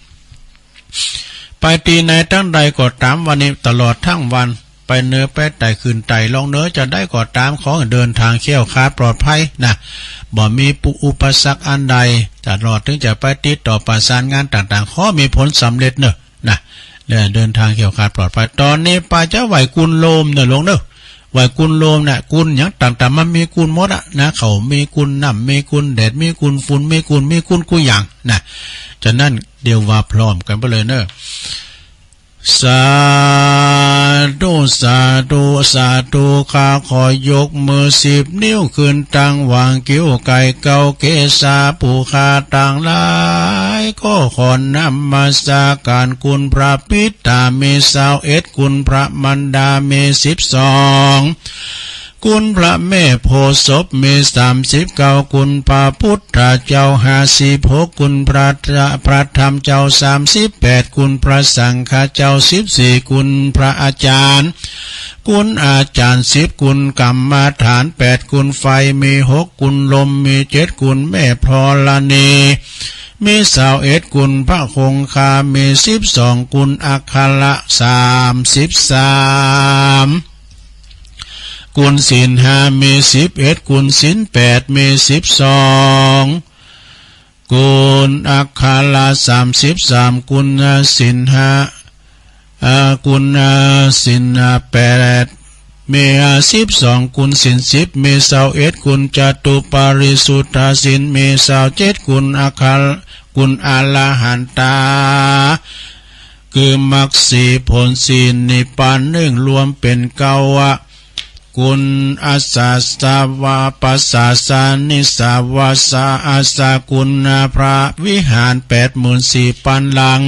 ไปตีในตั้งใดก็ตามวันนี้ตลอดทั้งวันไปเนื้อไปไต่คืนไต่ลองเนื้อจะได้ก็ตามขอเดินทางเขี้ยวคาดปลอดภัยนะบ่มีอุปสรรคอันใดตลอดถึงจะไปติดต่อประสานงานต่างๆขอมีผลสำเร็จเนอะนะเดินทางเขี้ยวคาดปลอดภัยตอนนี้ไปจะไหวกุลโลมเนอะลงเนอะไหวกุลโลมเนี่ยกุลอย่างต่างๆมันมีกุลหมดอะนะเขามีกุลน้ำมีกุลแดดมีกุลฝุ่นมีกุลกูอย่างนะฉะนั้นเดี๋ยวว่าพร้อมกันไปเลยเนอะสาธุสาธุสาธุข้าขอยกมือ10 นิ้วขึ้นตั้งวางกิ้วไก่เกาเกษาปูคาต่างหลายก็ขอนำมาสาการคุณพระปิตาเม21คุณพระมันดาเม12คุณพระแม่โพศพเม39คุณพระพุทธเจ้า56คุณพระธรรมเจ้า38คุณพระสังฆเจ้า14คุณพระอาจารย์คุณอาจารย์10คุณกรรมฐาน8คุณไฟมี6คุณลมมี7คุณแม่พรณีมี21คุณพระคงคามี12คุณอัคระ33กุลศีล5มี11กุลศีล8มี12กุลอัคคาละ33กุลศีล5กุลศีล8มี12กุลศีล10มี21กุลจตุปาริสุทธศีลมี27กุลอัคคากุลอรหันตาคือมรรค4ผล4นิพพาน1รวมเป็น9กุลอาสาสาวาปัสสาสานิสาวาสาอาสากุลพระวิหาร84,000 หลัง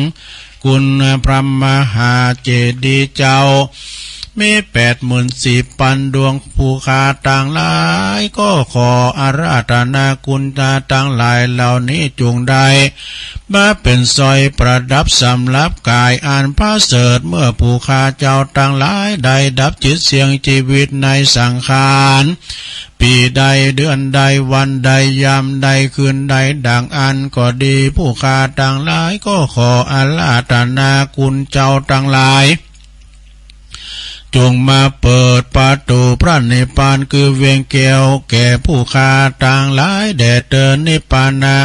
กุลพระมหาเจดีย์เจ้ามี84,000 ดวงภูคาต่างหลายก็ขออาราธนาคุณตาต่างหลายเหล่านี้จงได้มาเป็นสอยประดับสำหรับกายอันพระเสริฐเมื่อภูคาเจ้าต่างหลายได้ดับจิตเสียงชีวิตในสังขารปีใดเดือนใดวันใดยามใดคืนใดดังอันก็ดีผู้คาต่างหลายก็ขออาราธนาคุณเจ้าต่างหลายจงมาเปิดประตูพระนิพพานคือเวียงแก้วแก่ผู้คาต่างหลายแด่เดินนิพพานะ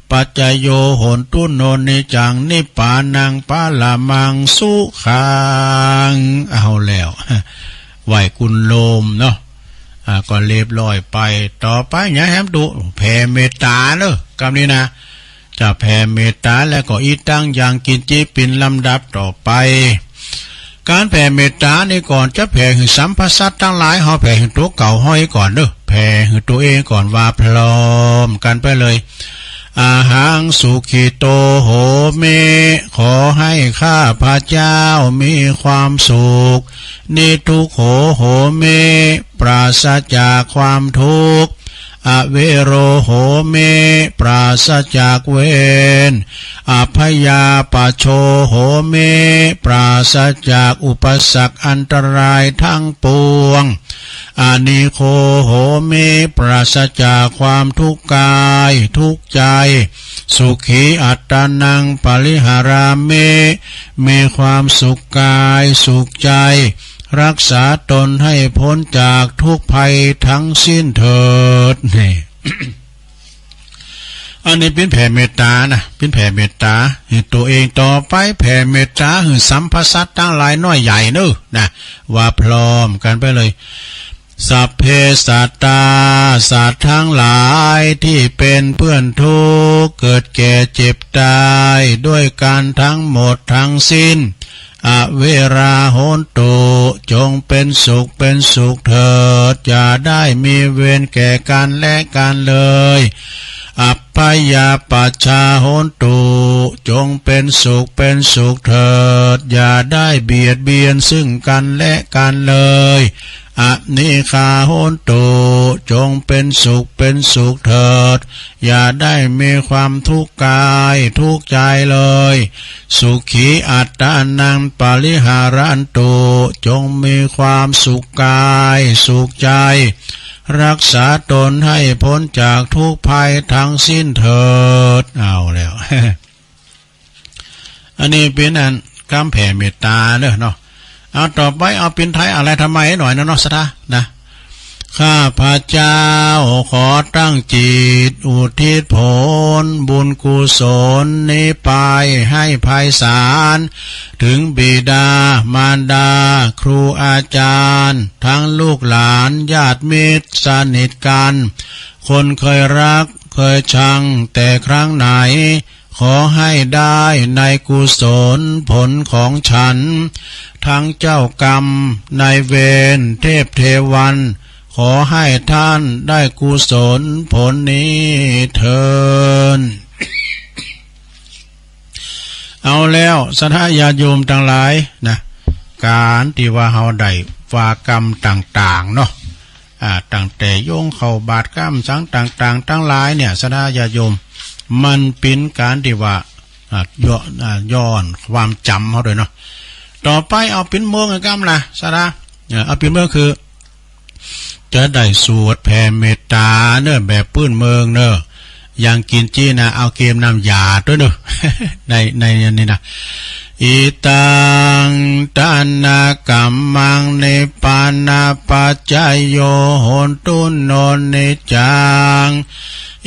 ปัจจโยโหนตุโนนิจังนิพพานังปาลามังสุขังเอาแล้วไหวกุลโลมเนาะก็เรียบร้อยไปต่อไปอย่าแฮมดูแผ่เมตตาเนอะคำนี้นะจะแผ่เมตตาแล้วก็อีตั้งอย่างกินจิปินลำดับต่อไปการแผ่เมตตานี่ก่อนจะแผ่ให้สัมภสัตทั้งหลายเฮาแผ่ให้ตัวเก่าห้อยก่อนเด้อแผ่ให้ตัวเองก่อนว่าพร้อมกันไปเลยอาหังสุขิโตโหเมขอให้ข้าพระเจ้ามีความสุขนิทุกโหเมปราศจากความทุกข์อเวโรโหเมปราศจากเวรอภยาปโชโหเมปราศจากอุปสรรคอันตรายทั้งปวงอานิโคโหเมปราศจากความทุกข์กายทุกข์ใจสุขีอัตตานังปริหาราเมมีความสุขกายสุขใจรักษาตนให้พ้นจากทุกภัยทั้งสิ้นเถิดนี่ อันนี้เป็นแผ่เมตตานะเป็นแผ่เมตตาให้ตัวเองต่อไปแผ่เมตตาให้สัมภสัตทั้งหลายน้อยใหญ่เนอะนะว่าพร้อมกันไปเลยสัพเพสัตตาสัตว์ทั้งหลายที่เป็นเพื่อนทุกข์เกิดแก่เจ็บตายด้วยการทั้งหมดทั้งสิ้นอเวราโหนตุจงเป็นสุขเถิดอย่าได้มีเวรแก่กันและกันเลยอัปปยาปัชชาโหนตุจงเป็นสุขเถิดอย่าได้เบียดเบียนซึ่งกันและกันเลยอนิคาโหนตุจงเป็นสุขเถิดอย่าได้มีความทุกข์กายทุกข์ใจเลยสุขีอัตตานังปริหารันตุจงมีความสุขกายสุขใจ รักษาตนให้พ้นจากทุกภัยทั้งสิ้นเถิดเอาแล้ว อันนี้เป็นอันคำแผ่เมตตาเด้อเนาะเอาต่อไปเอาเป็นไทยอะไรทำไมหน่อยนะเนาะสตานะข้าพระเจ้าขอตั้งจิตอุทิศผลบุญกุศลนี้ไปให้ไพศาลถึงบิดามารดาครูอาจารย์ทั้งลูกหลานญาติมิตรสนิทกันคนเคยรักเคยชังแต่ครั้งไหนขอให้ได้ในกุศลผลของฉันทั้งเจ้ากรรมนายเวรเทพเทวันขอให้ท่านได้กุศลผลนี้เถิด เอาแล้วศรัทธาญาติโยมทั้งหลายนะการที่ว่าเฮาได้วากรรมต่างๆเนาะตั้งแต่โยงเข้าบาตรกรรมสังต่างๆทั้งหลายเนี่ยศรัทธาญาติโยมมันเป็นการที่ว่าย้อนความจำเขาด้วยเนาะต่อไปเอาเป็นเมืองกรรมนะศรัทธาเอาเป็นเมืองคือจะได้สวดแผ่เมตตาเนอะแบบปื้นเมืองเนอะอย่างกินจี้นะเอาเกมน้ำยาด้วยเนอะ ในนี้นะอิตังทานกัมมังเนปานาปัจจายโยโหนตุโนเนจัง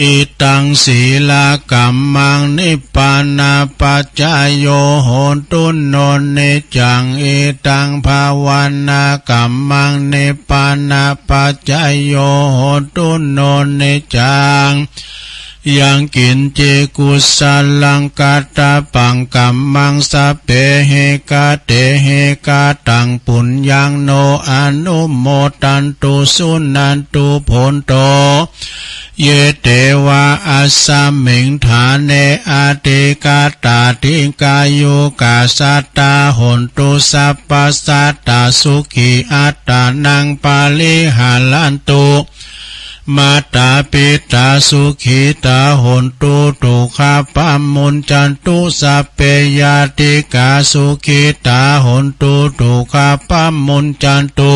อิตังศีลกัมมังนิปปานาปัจจายโยโหนตุโนเนจังอิตังภาวนากัมมังนิปปานาปัจจายโยโหนตุโนเนจังยังกินเจกุสลังกาตาปังกัมมังสัพเพเหกาเตเหกาตังปุญญังโนอนุโมตันตุสุนันตุโพนโตเยเตวะอัสสมิงฐานเนอาติกาตาติกายุกาสัตตาหนตุสัพพสัตตาสุขีอัตตานังปาลิหาลันตุมาตาปิตาสุขีตาหนตุตุขาปัมมุนจันตุสัพเพยาติกาสุขีตาหนตุตุขาปัมมุนจันตุ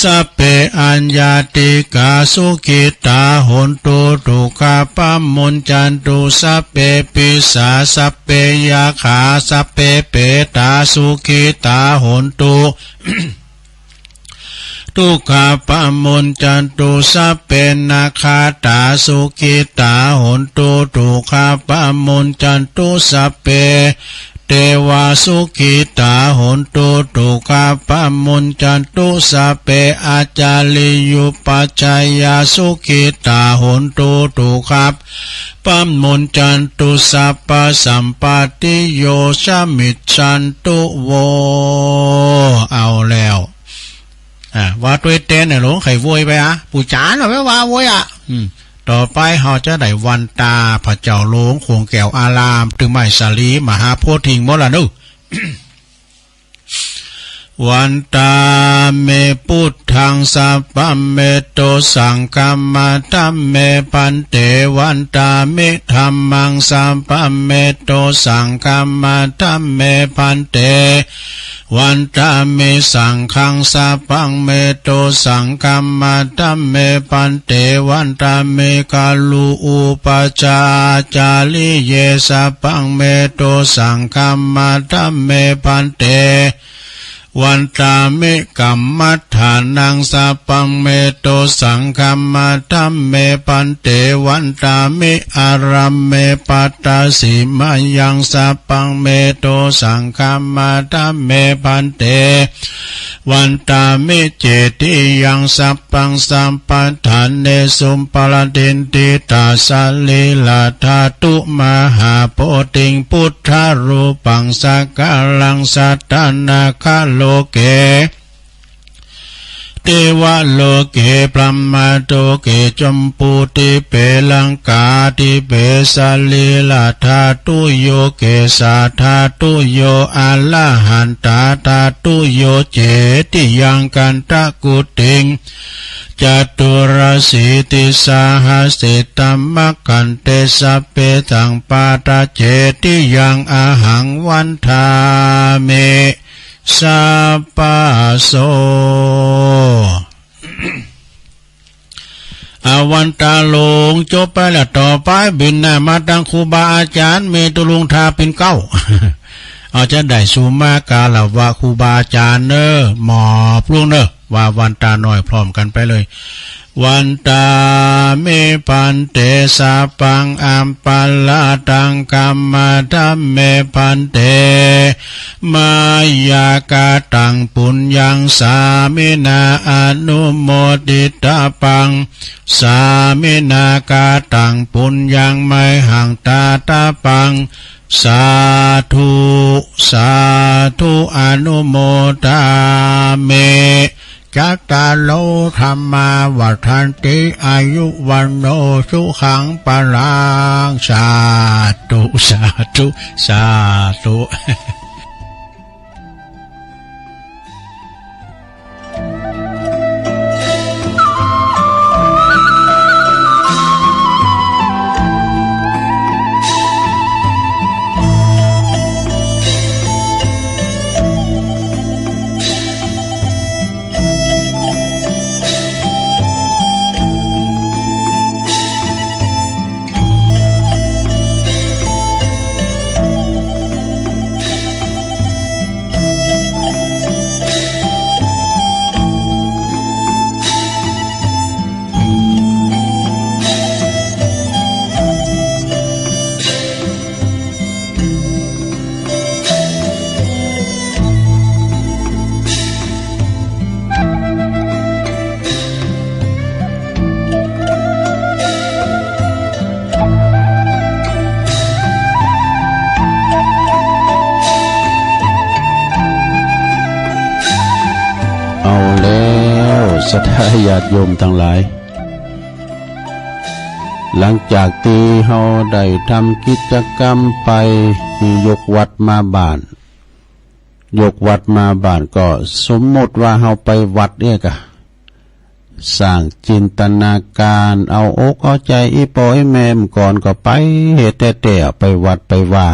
สัพเพอัญญาติกาสุขิตาหนตุตุขาปัมมุนจันตุสัพเพปิสาสัพเพยาขาสัพเพเปตาสุขิตาหนตุ ทุกขาปัมมุนจันตุสัพเพนาคาตาสุขิตาหนตุทุกขาปัมมุนจันตุสัพเพเทวาสุขิตาหนตุตุขาปัมมุนจันตุสัพเพอาจาริยุปัจจายาสุขิตาหนตุตุขาปัมมุนจันตุสัพพสัมปติโยชมิชันตุโวเอาแล้วว่าตัวเต้นเนี่ยหลวงไข่โวยไปปู่จ๋าหน่อยไม่ว่าโวยต่อไปเราจะได้วันตาพระเจ้าหลวงคงแก้วอารามถึงไม้สาลีมหาโพธิงมรณุ วันตาเมพุทธังสัพพเมโตสังคัมมาธัมเมปันเตวันตาเมธัมมังสัพพเมโตสังคัมมาธัมเมปันเตวันตาเมสังฆังสัพพังเมโตสังคัมมาธัมเมปันเตวันตาเมกาลูอุปจาจาริเยสัพพังเมโตสังคัมมาธัมเมปันเตวันตาเมกัมมัฏฐานังสัพพังเมโตสังคัมมาธัมเมปันเตวันตาเมอารัมเมปัตตาสิมายังสัพพังเมโตสังคัมมาธัมเมปันเตวันตาเมเจติยังสัพพังสัมปัฏฐานเนสุมปะละเดนติตาสาลีลาธาตุมหาโพธิงพุทธรูปังสักกาลังสัตตนาคาโลเกเทวะโลเกพรหมโตเกจมปูติเปลังกาติเปสาลีลาธาตุโยเกสาธาตุโยอะละหันตาธาตุโยเจติยังกันตะกุติงจตุรสีติสาหัสติตัมมะกันเตสัพเพตังปาตาเจติยังอาหังวันทาเมสัพพะโส วันตาหลงจบไปแล้วต่อไปบินหน้ามาตังครูบาอาจารย์เมตุลุงทาเป็นเก้า เอาจะได้สูมากาละว่าครูบาอาจารย์เนอหมอพลุงเนอว่าวันตาหน่อยพร้อมกันไปเลยวันตาเมปันเตสาปังอัมปัลลาตังกัมมาธัมเมปันเตมายากาตังปุญญังสามินาอนุโมติตาปังสามินากาตังปุญญังไมหังตาตาปังสาธุสาธุอนุโมทาเมจัตตาโลธรรมาวัฏันติอายุวันโนสุขังปรังสาธุสาธุสาธุ ศรัทธาญาติโยมทั้งหลายหลังจากที่เฮาได้ทำกิจกรรมไปยกวัดมาบ้านก็สมมติว่าเฮาไปวัดเนี่ยกะสร้างจินตนาการเอาอกเอาใจอีปอยแม่มก่อนก็ไปเหตุแต่ไปวัดไปว่า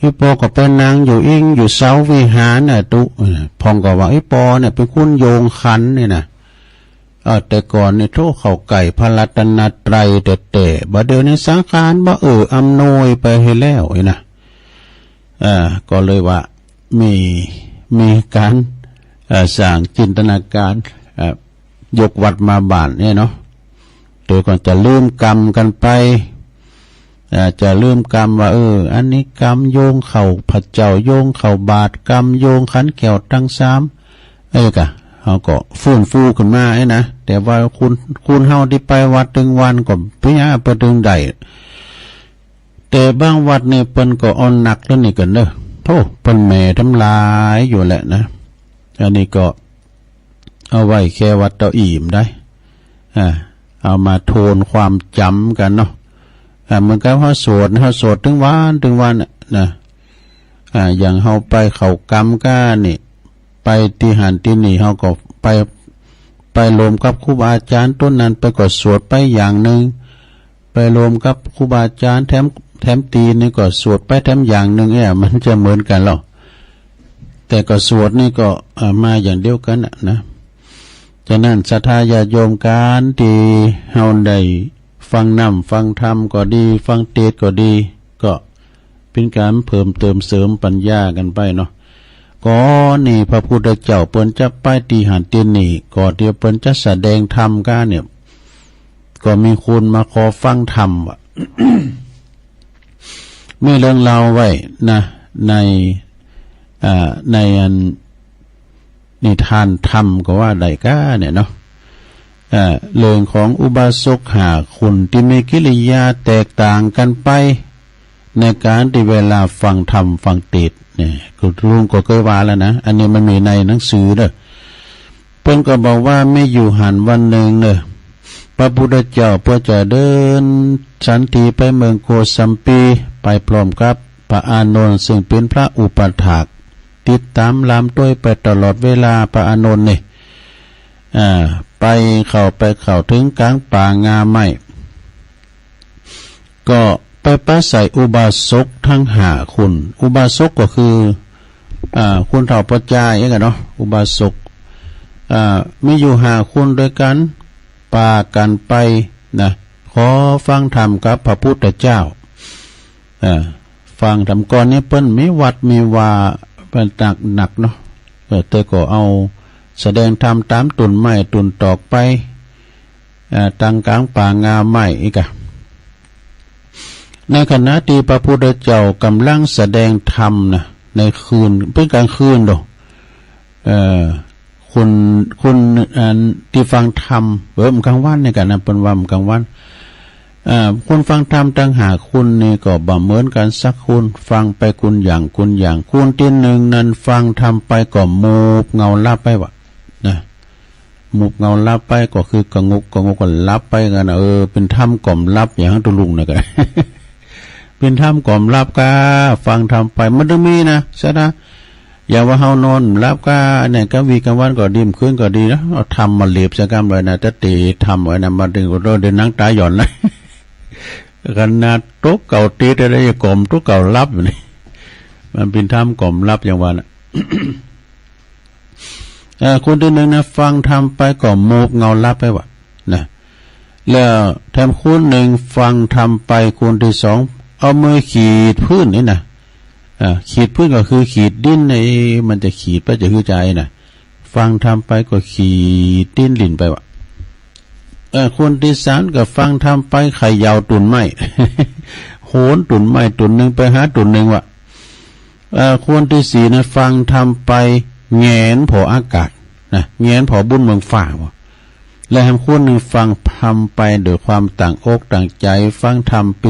อีปอก็เป็นนางอยู่อิงอยู่เสาวิหารน่ะตุพองก็ว่าอีปอเนี่ยเป็นคุณโยงขันนี่นะแต่ก่อนเนี่ยโทษเขาไก่พระรัตนตรัยแต่บ่เดี๋ยวนี้สังขารบ่อำนวยไปให้แล้วนะก็เลยว่ามีการสร้างจินตนาการยกวัดมาบ้านเนี่ยเนาะโดยก่อนจะลืมกรรมกันไปจะลืมกรรมว่าอันนี้กรรมโยงเข่าพระเจ้าโยงเข่าบาทกรรมโยงขันแก้วทั้งสามกะเขาก็ฟื้นฟูขึ้นมานะแต่ว่าคุณเฮาที่ไปวัดถึงวันก็พิจารณาไปถึงใดแต่บางวัดเนี่ยเปิ้นก็อ่อนหนักแล้วนี่กันเด้อโธ่เปิ้นแม่ทำลายอยู่แหละนะอันนี้ก็เอาไว้แค่วัดเตาอิ่มได้เอามาโทนความจำกันเนาะเหมือนกับเขาสวดถึงวันนะอย่างเขาไปเขากรรมก้านี่ไปที่หันที่นี่เขาก็ไปรวมกับครูบาอาจารย์ต้นนั้นไปก็สวดไปอย่างหนึ่งไปรวมกับครูบาอาจารย์แถมตีนี่ก็สวดไปแถมอย่างหนึ่งมันจะเหมือนกันหรอกแต่ก็สวดนี่ก็มาอย่างเดียวกันนะฉะนั้นศรัทธาญาติโยมการที่เฮาได้ฟังฟังธรรมก็ดีฟังเทศก็ดีก็เป็นการเพิ่มเติมเสริมปัญญากันไปเนาะก็นี่พระพุทธเจ้าเปิ้นจะไปตีหันตีนี่ก็เดี๋ยวเปิ้นจะแสดงธรรมกันเนี่ยก็มีคนมาขอฟังธรรมว่ะ มีเรื่องเล่าไว้นะในอันนิทานธรรมก็ว่าได้ก้าเนี่ยเนาะเรื่องของอุบาสกหาคุณที่มีกิริยาแตกต่างกันไปในการที่เวลาฟังธรรมฟังเทศเนี่ยคุณลุงก็เคยว่าแล้วนะอันนี้มันมีในหนังสือเด้อเพิ่นก็บอกว่าไม่อยู่หันวันหนึ่งเด้อพระพุทธเจ้าเพื่อจะเดินสันติไปเมืองโกสัมปีไปพร้อมกับพระอานนท์ซึ่งเป็นพระอุปถากติดตามลามด้วยไปตลอดเวลาพระอานนท์นี่ไปเข้าถึงกลางป่างาไม้ก็ไปประสัยอุบาสกทั้ง5คนอุบาสกก็คือคุณเฒ่าปัจจายกันเนาะอุบาสกมีอยู่5คนด้วยกัน ปากันไปนะขอฟังธรรมกับพระพุทธเจ้าฟังธรรมก่อนนี้เปิ้นมีวัดมีว่าเป็นหนักเนาะแต่ก็เอาแสดงธรรมตามตุนไม้ตุนตอกไปตังกลางป่างาไม้อีกในขณะที่พระพุทธเจ้ากำลังแสดงธรรมนะในคืนเป็นกลางคืนดอกคุณที่ฟังธรรมมกลางวันในกันนะเป็นวันกลางวันคุณฟังธรรมต่างหากคุณนี่ก็บ่เหมือนกันสักคุณฟังไปคุณอย่างคุณที่หนึ่งนั้นฟังธรรมไปก็มูบเงาลับไปวะนะมูบเงาลับไปก็คือกระงกก็ลับไปกันเป็นธรรมกล่อมลับอย่างตุลุงนะกัน เป็นธรรมกล่อมลับก็ฟังธรรมไปมันต้องมีนะใช่ไหมอย่าว่าเฮานอนลับก็เนี่ยกวีกลางวันก็ดิ่มขึ้นก็ดีนะเอาทำมาเหลียบสักกรรมเลยนะจะตีทำไว้นะมาดึงก็เดินนั่งตาหย่อนเลยกันนาตุกเก่าตีได้เลยกล่อมตุกเก่าลับอยู่นี่มันเป็นธรรมกล่อมลับอย่างว่านะ คนที่หนึ่งนะฟังธรรมไปก็โมบเงาลับไปวะนะแล้วแถมคนหนึ่งฟังธรรมไปคนที่สองเอามือขีดพื้นนี่นะขีดพื้นก็คือขีดดิ้นในมันจะขีดไปจะคือใจนะฟังธรรมไปก็ขีดดิ้นลิ่นไปวะคนที่สามก็ฟังธรรมไปไข่ยาวตุนไม้ โหนตุนไม้ตุนหนึ่งไปหาตุนหนึ่งวะคนที่สี่นะฟังธรรมไปแงนพออากาศนะแงนพอบุญเมืองฝ่าวะและทำคนหนึ่งฟังธรรมไปโดยความต่างอกต่างใจฟังธรรมเ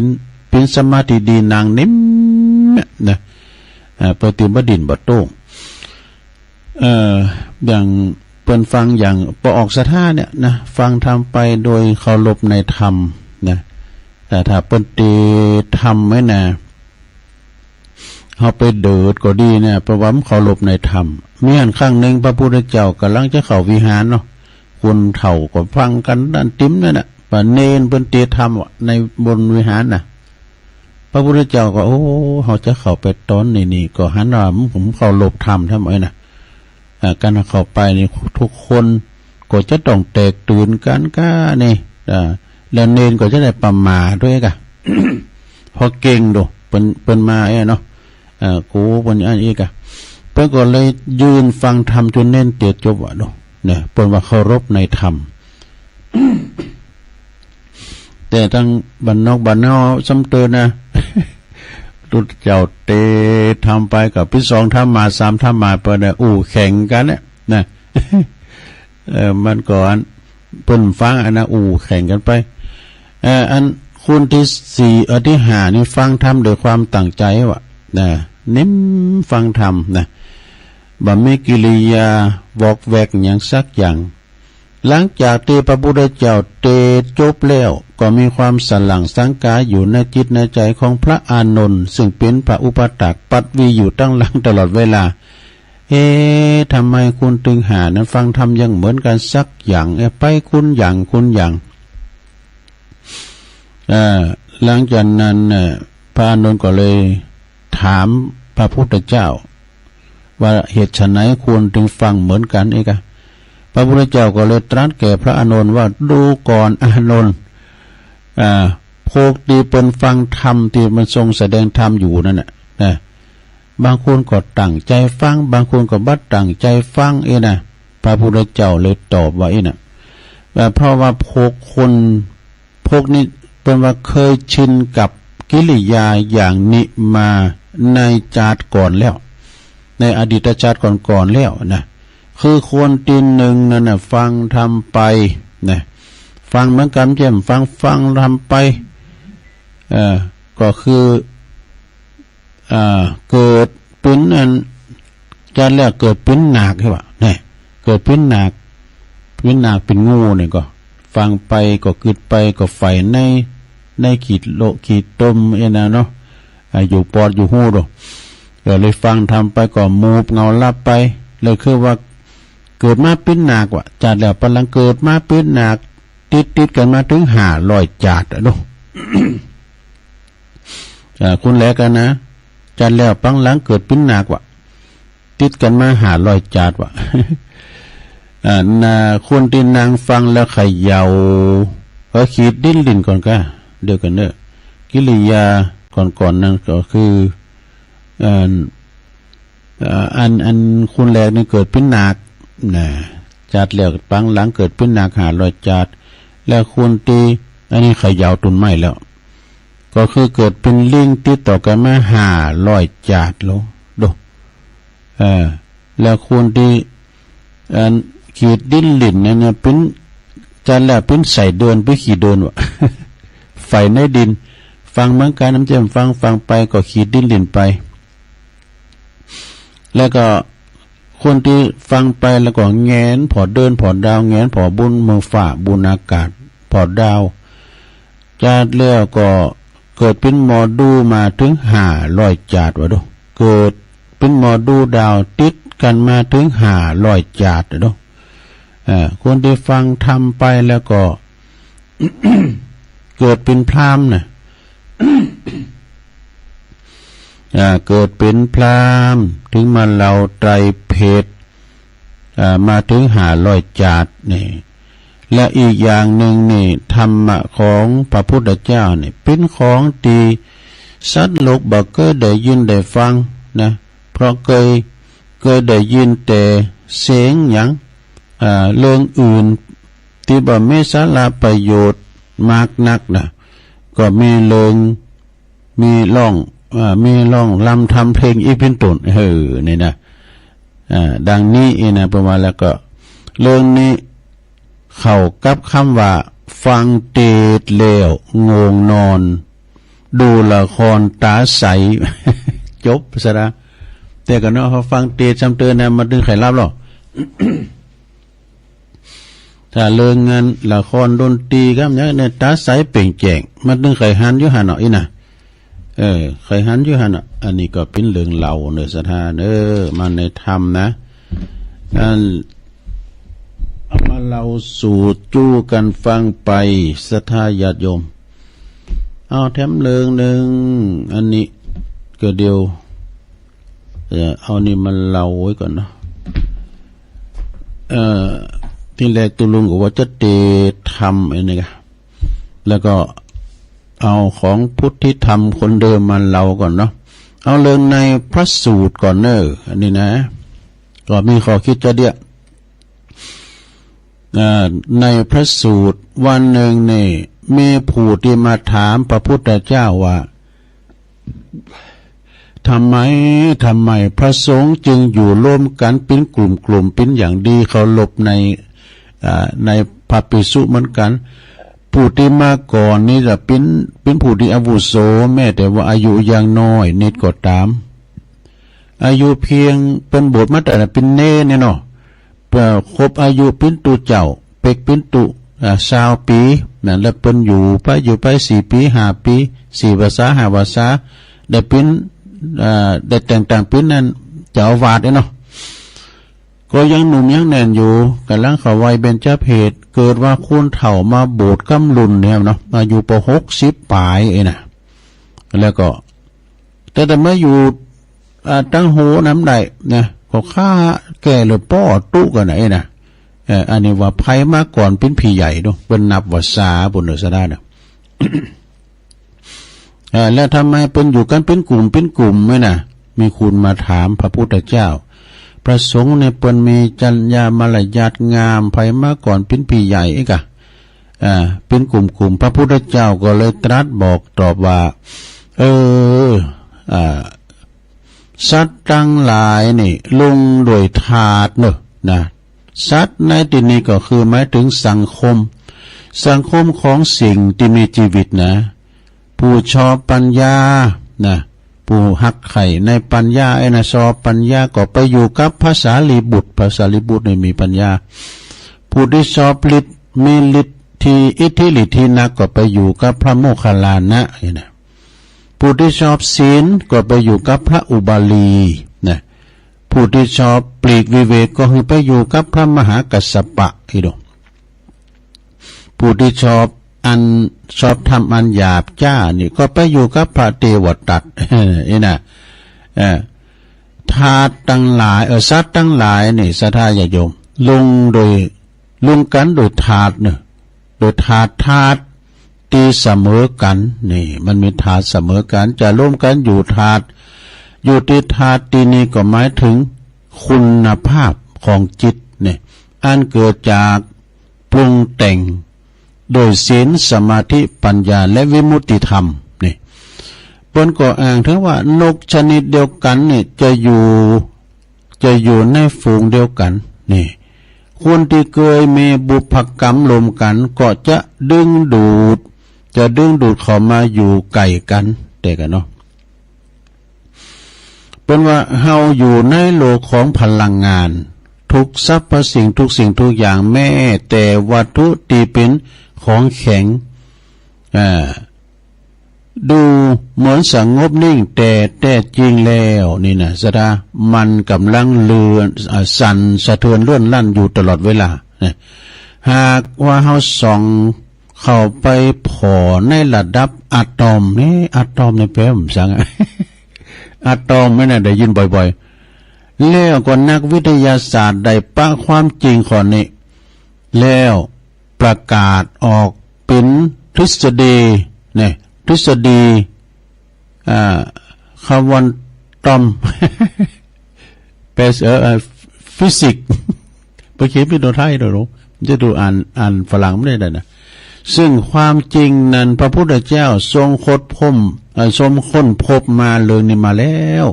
ป็นสมาธิดีนางนิ่มนะปฏิบัติดินบัดโต้งอย่างเปิ่นฟังอย่างปออกสถาเนี่ยนะฟังธรรมไปโดยเคารพในธรรมนะแต่ถ้าเปิ่นตีธรรมไว้นะเขาไปเดิดก็ดีเนี่ยเพราะว่าเคารพในธรรมมีอันข้างหนึ่งพระพุทธเจ้ากำลังจะเข้าวิหารเนาะคนเฒ่าก็ฟังกันด้านติ้มนั่นน่ะปะเนนเปิ่นตีธรรมในบนวิหารน่ะพระพุทธเจ้าก็โอ้เขาจะเข้าไปตอนนี่ก็หันว่าผมเคารพธรรมทำไมน่ะการเข้าไปนี่ทุกคนก็จะต้องแตกตื่นกันก้านี่แล้วเนนก็จะได้ประมาด้วยกัน พอเก่งดูเป็นมาเนาะกูเป็นอันอีกเพิ่นก็เลยยืนฟังธรรมจนเน้นเตียจบว่ะดูเนี่ยเพิ่นว่าเคารพในธรรม แต่ทั้งบ้านนอกซ้ำเตือนนะ ตุเจ้าเตทำไปกับพี่สองทำมาสามทำมาเปิดแข่งกันเนี่ยนะ มันก่อนเพิ่นฟังอันนะแข่งกันไปอันคุณที่สี่ที่ห้านี่ฟังธรรมโดยความตั้งใจว่ะนะนิ่มฟังธรรมนะบ่มีกิริยาวอกแวกอย่างสักอย่างหลังจากที่พระพุทธเจ้าเตจบแล้วก็มีความสลั่งสังกาอยู่ในจิตในใจของพระอานนท์ซึ่งเป็นพระอุปถากปัดวีอยู่ตั้งหลังตลอดเวลาทำไมคุณตึงหานั้นฟังธรรมยังเหมือนกันสักอย่างไปคุณอย่างหลังจากนั้นพระอานนท์ก็เลยถามพระพุทธเจ้าว่าเหตุไฉนควรถึงฟังเหมือนกันพระพุทธเจ้าก็เลยตรัสแก่พระอานนท์ว่าดูก่อนอานนท์พวกที่เป็นฟังธรรมที่มันทรงแสดงธรรมอยู่นั่นนะบางคนก็ตั้งใจฟังบางคนก็บัดตั้งใจฟังนะพระพุทธเจ้าเลยตอบว่านะเพราะว่าพวกนี้เป็นว่าเคยชินกับกิริยาอย่างนี้มาในชาติก่อนแล้วในอดีตชาติก่อนแล้วนะคือคนตีนหนึ่งนั่นนะฟังทำไปนะฟังเหมือนกันเช่นฟังทำไปก็คือเกิดเป็นอันจะแรกเกิดเป็นหนักใช่ป่ะเนี่ยเกิดเป็นหนักเป็นงูเนี่ยก็ฟังไปก็กึดไปก็ไฟในขีดโลขีดต้มนะเนาะอยู่ปอดอยู่หูดก็เลยฟังทำไปก็มูบเงาลับไปเลยคือว่าเกิดมาเป็นหนักว่ะจัดแล้วพลังเกิดมาเป็นหนักติดกันมาถึง500จาดอ่ะดู คุณแล้วกันนะจัดแล้วปังหลังเกิดเป็นหนักว่ะติดกันมา500จาดว่ะ คนที่นางฟังแล้วเขย่าก็ขีดดิ้นลิ้นก่อนก็เดียวกันเนอะกิริยาก่อนนั้นก็คืออันคุณแรกนี่เกิดเป็นนาคนะจัดแล้วปังหลังเกิดเป็นนาค500จัดแล้วคุณตีอันนี้เขย่าตุนไม้แล้วก็คือเกิดเป็นลิงติดต่อกันมา500จัดแล้วดูแล้วคุณที่ขีดดิ้นลิ้นเนี่ยเป็นจัดแล้วเป็นใส่เดินไปขี่เดินวะ ไฟในดินฟังเหมือนกันน้ำเจมฟังไปก็ขีดดิ้นลิ้นไปแล้วก็คนที่ฟังไปแล้วก็แงนพอเดินพอดาวแงนพอบุญเมืองฝ่าบุญอากาศพอดาวจัดแล้วก็เกิดเป็นหมอดูมาถึง500จัดวะดูเกิดเป็นหมอดูดาวติดกันมาถึง500จัดวะดูคนที่ฟังทำไปแล้วก็ เกิดเป็นพราหมณ์นะ เกิดเป็นพราหมณ์ถึงมาเล่าไตรเพศมาถึง500จัดนี่และอีกอย่างหนึ่งนี่ธรรมะของพระพุทธเจ้านี่เป็นของที่สัตว์โลกบ่เคยได้ยินได้ฟังนะเพราะเคยได้ยินแต่เสียงหยังเรื่องอื่นที่บ่มีสาระประโยชน์มากนักนะก็มีเรื่องมีร้องลำทำเพลงอีเป็นต้นนี่นะดังนี้นะประมาณแล้วก็เรื่องนี้เข้ากับคำว่าฟังเตดแล้วงงนอนดูละครตาใส จบซะนะแต่ก็เนาะเขาฟังเตดจำเตือนนะมันดึงไขลับหรอ ถ้าเรื่องงานละครดนตรีครับเนี่ยตาใสเปล่งแจ้งมันดึงไขหันอยู่หันเนาะอีน่ะไขหันอยู่หันเนาะอันนี้ก็เป็นเรื่องเล่าเนื้อสถานมันในธรรมนะเอามาเล่าสู่จู้กันฟังไปศรัทธาญาติโยมเอาแถมเรื่องหนึ่งอันนี้ก็เดียวเอานี่มันเล่าไว้ก่อนเนาะที่แรกตุลุงบอกว่าจะเตทำอันนี้กันแล้วก็เอาของพุทธิธรรมคนเดิมมาเล่าก่อนเนาะเอาเรื่องในพระสูตรก่อนเนอะอันนี้นะก็มีข้อคิดจะเดียวในพระสูตรวันหนึ่งนี่มีผู้ที่มาถามพระพุทธเจ้าว่าทำไมพระสงฆ์จึงอยู่ร่วมกันเป็นกลุ่มเป็นอย่างดีเขาหลบในพระภิกษุเหมือนกันผู้ที่มาก่อนนี่จะเป็นผู้ที่อาวุโสแม้แต่ว่าอายุยังน้อยนิดก็ตามอายุเพียงเป็นบทมาแต่เป็นเน่เนี่ยเนาะครบอายุเป็นตุเจ้าเป็กเป็นตุ20 ปีนั่นแล้วเป็นอยู่ไป4 ปี5 ปี4 ภาษา5 ภาษาได้เป็นได้แต่งต่างเป็นนั้นเจ้าอาวาสเนาะก็ยังหนุ่มยังแน่นอยู่กำลังเข้าวัยเบญจเพสเกิดว่าคุณเฒ่ามาโบสถ์กำลุนเนี่ยเนาะอายุประมาณ60 ปลายนะแล้วก็แต่เมื่ออยู่ตั้งโหน้ำได้นะก็ฆ่าแก่หรือป้อตู้กันไหนนะอันนี้ว่าภัยมาก่อนเป็นพี่ใหญ่ด้วยเป็นนับว่าสาบุญเดชได้เนี่ย แล้วทำไมเป็นอยู่กันเป็นกลุ่มไหมนะมีคุณมาถามพระพุทธเจ้าพระสงฆ์ในเปิ้นมีจรรยามารยาทงามภัยมาก่อนเป็นพี่ใหญ่อีกเป็นกลุ่มพระพุทธเจ้าก็เลยตรัสบอกตอบว่าสัตว์ทั้งหลายนี่ลงโดยธาตุเนอะนะสัตว์ในที่นี้ก็คือหมายถึงสังคมของสิ่งที่มีชีวิตนะผู้ชอบปัญญานะผู้หักไข่ในปัญญาชอบปัญญาก็ไปอยู่กับภาษาลีบุตรนี่มีปัญญาผู้ที่ชอบฤทธิ์มีฤทธิ์ที่อิทธิฤทธินักก็ไปอยู่กับพระโมคคัลลานะนะผู้ที่ชอบศีลก็ไปอยู่กับพระอุบาลีนะผู้ที่ชอบปลีกวิเวกก็คือไปอยู่กับพระมหากัสสปะอีกผู้ที่ชอบทำอันหยาบจ้านี่ก็ไปอยู่กับพระเทวทัตนะธาตุทั้งหลายสัตว์ทั้งหลายนี่ศรัทธาญาติโยม ลงกันโดยธาตุเนี่ยโดยธาตุตีเสมอกันนี่มันมีธาตุเสมอกันจะร่วมกันอยู่ธาตุอยู่ที่ธาตุตีนี้ก็หมายถึงคุณภาพของจิตเนี่ยอันเกิดจากปรุงแต่งโดยศีลสมาธิปัญญาและวิมุตติธรรมนี่เปิ้นก็อ้างถึงว่านกชนิดเดียวกันนี่จะอยู่ในฝูงเดียวกันนี่คนที่เคยมีบุพกรรมรวมกันก็จะดึงดูดเข้ามาอยู่ใกล้กันแต่กันเนาะเป็นว่าเฮาอยู่ในโลกของพลังงานทุกสรรพสิ่งทุกอย่างแม้แต่วัตถุที่เป็นของแข็งดูเหมือนสงบนิ่งแต่จริงแล้วนี่นะสดามันกำลังเลือนสั่นสะเทือนเลื่อนลั่นอยู่ตลอดเวลาหากว่าเฮาส่องเข้าไปพอในระดับอะตอมนี่อะตอมในแปลว่าสังอะตอมไม่น่าได้ยินบ่อยๆแล้วก็นักวิทยาศาสตร์ได้ปะความจริงข้อนี้แล้วประกาศออกเป็นทฤษฎีเนี่ยทฤษฎีคำวันตอม เป็นฟิสิกส์ไปเขียนเป็นตัวไทยด้วยหรอจะดูอ่านฝรั่งไม่ได้นะซึ่งความจริงนั้นพระพุทธเจ้าทรงค้นพบมาเลยนี่มาแล้ว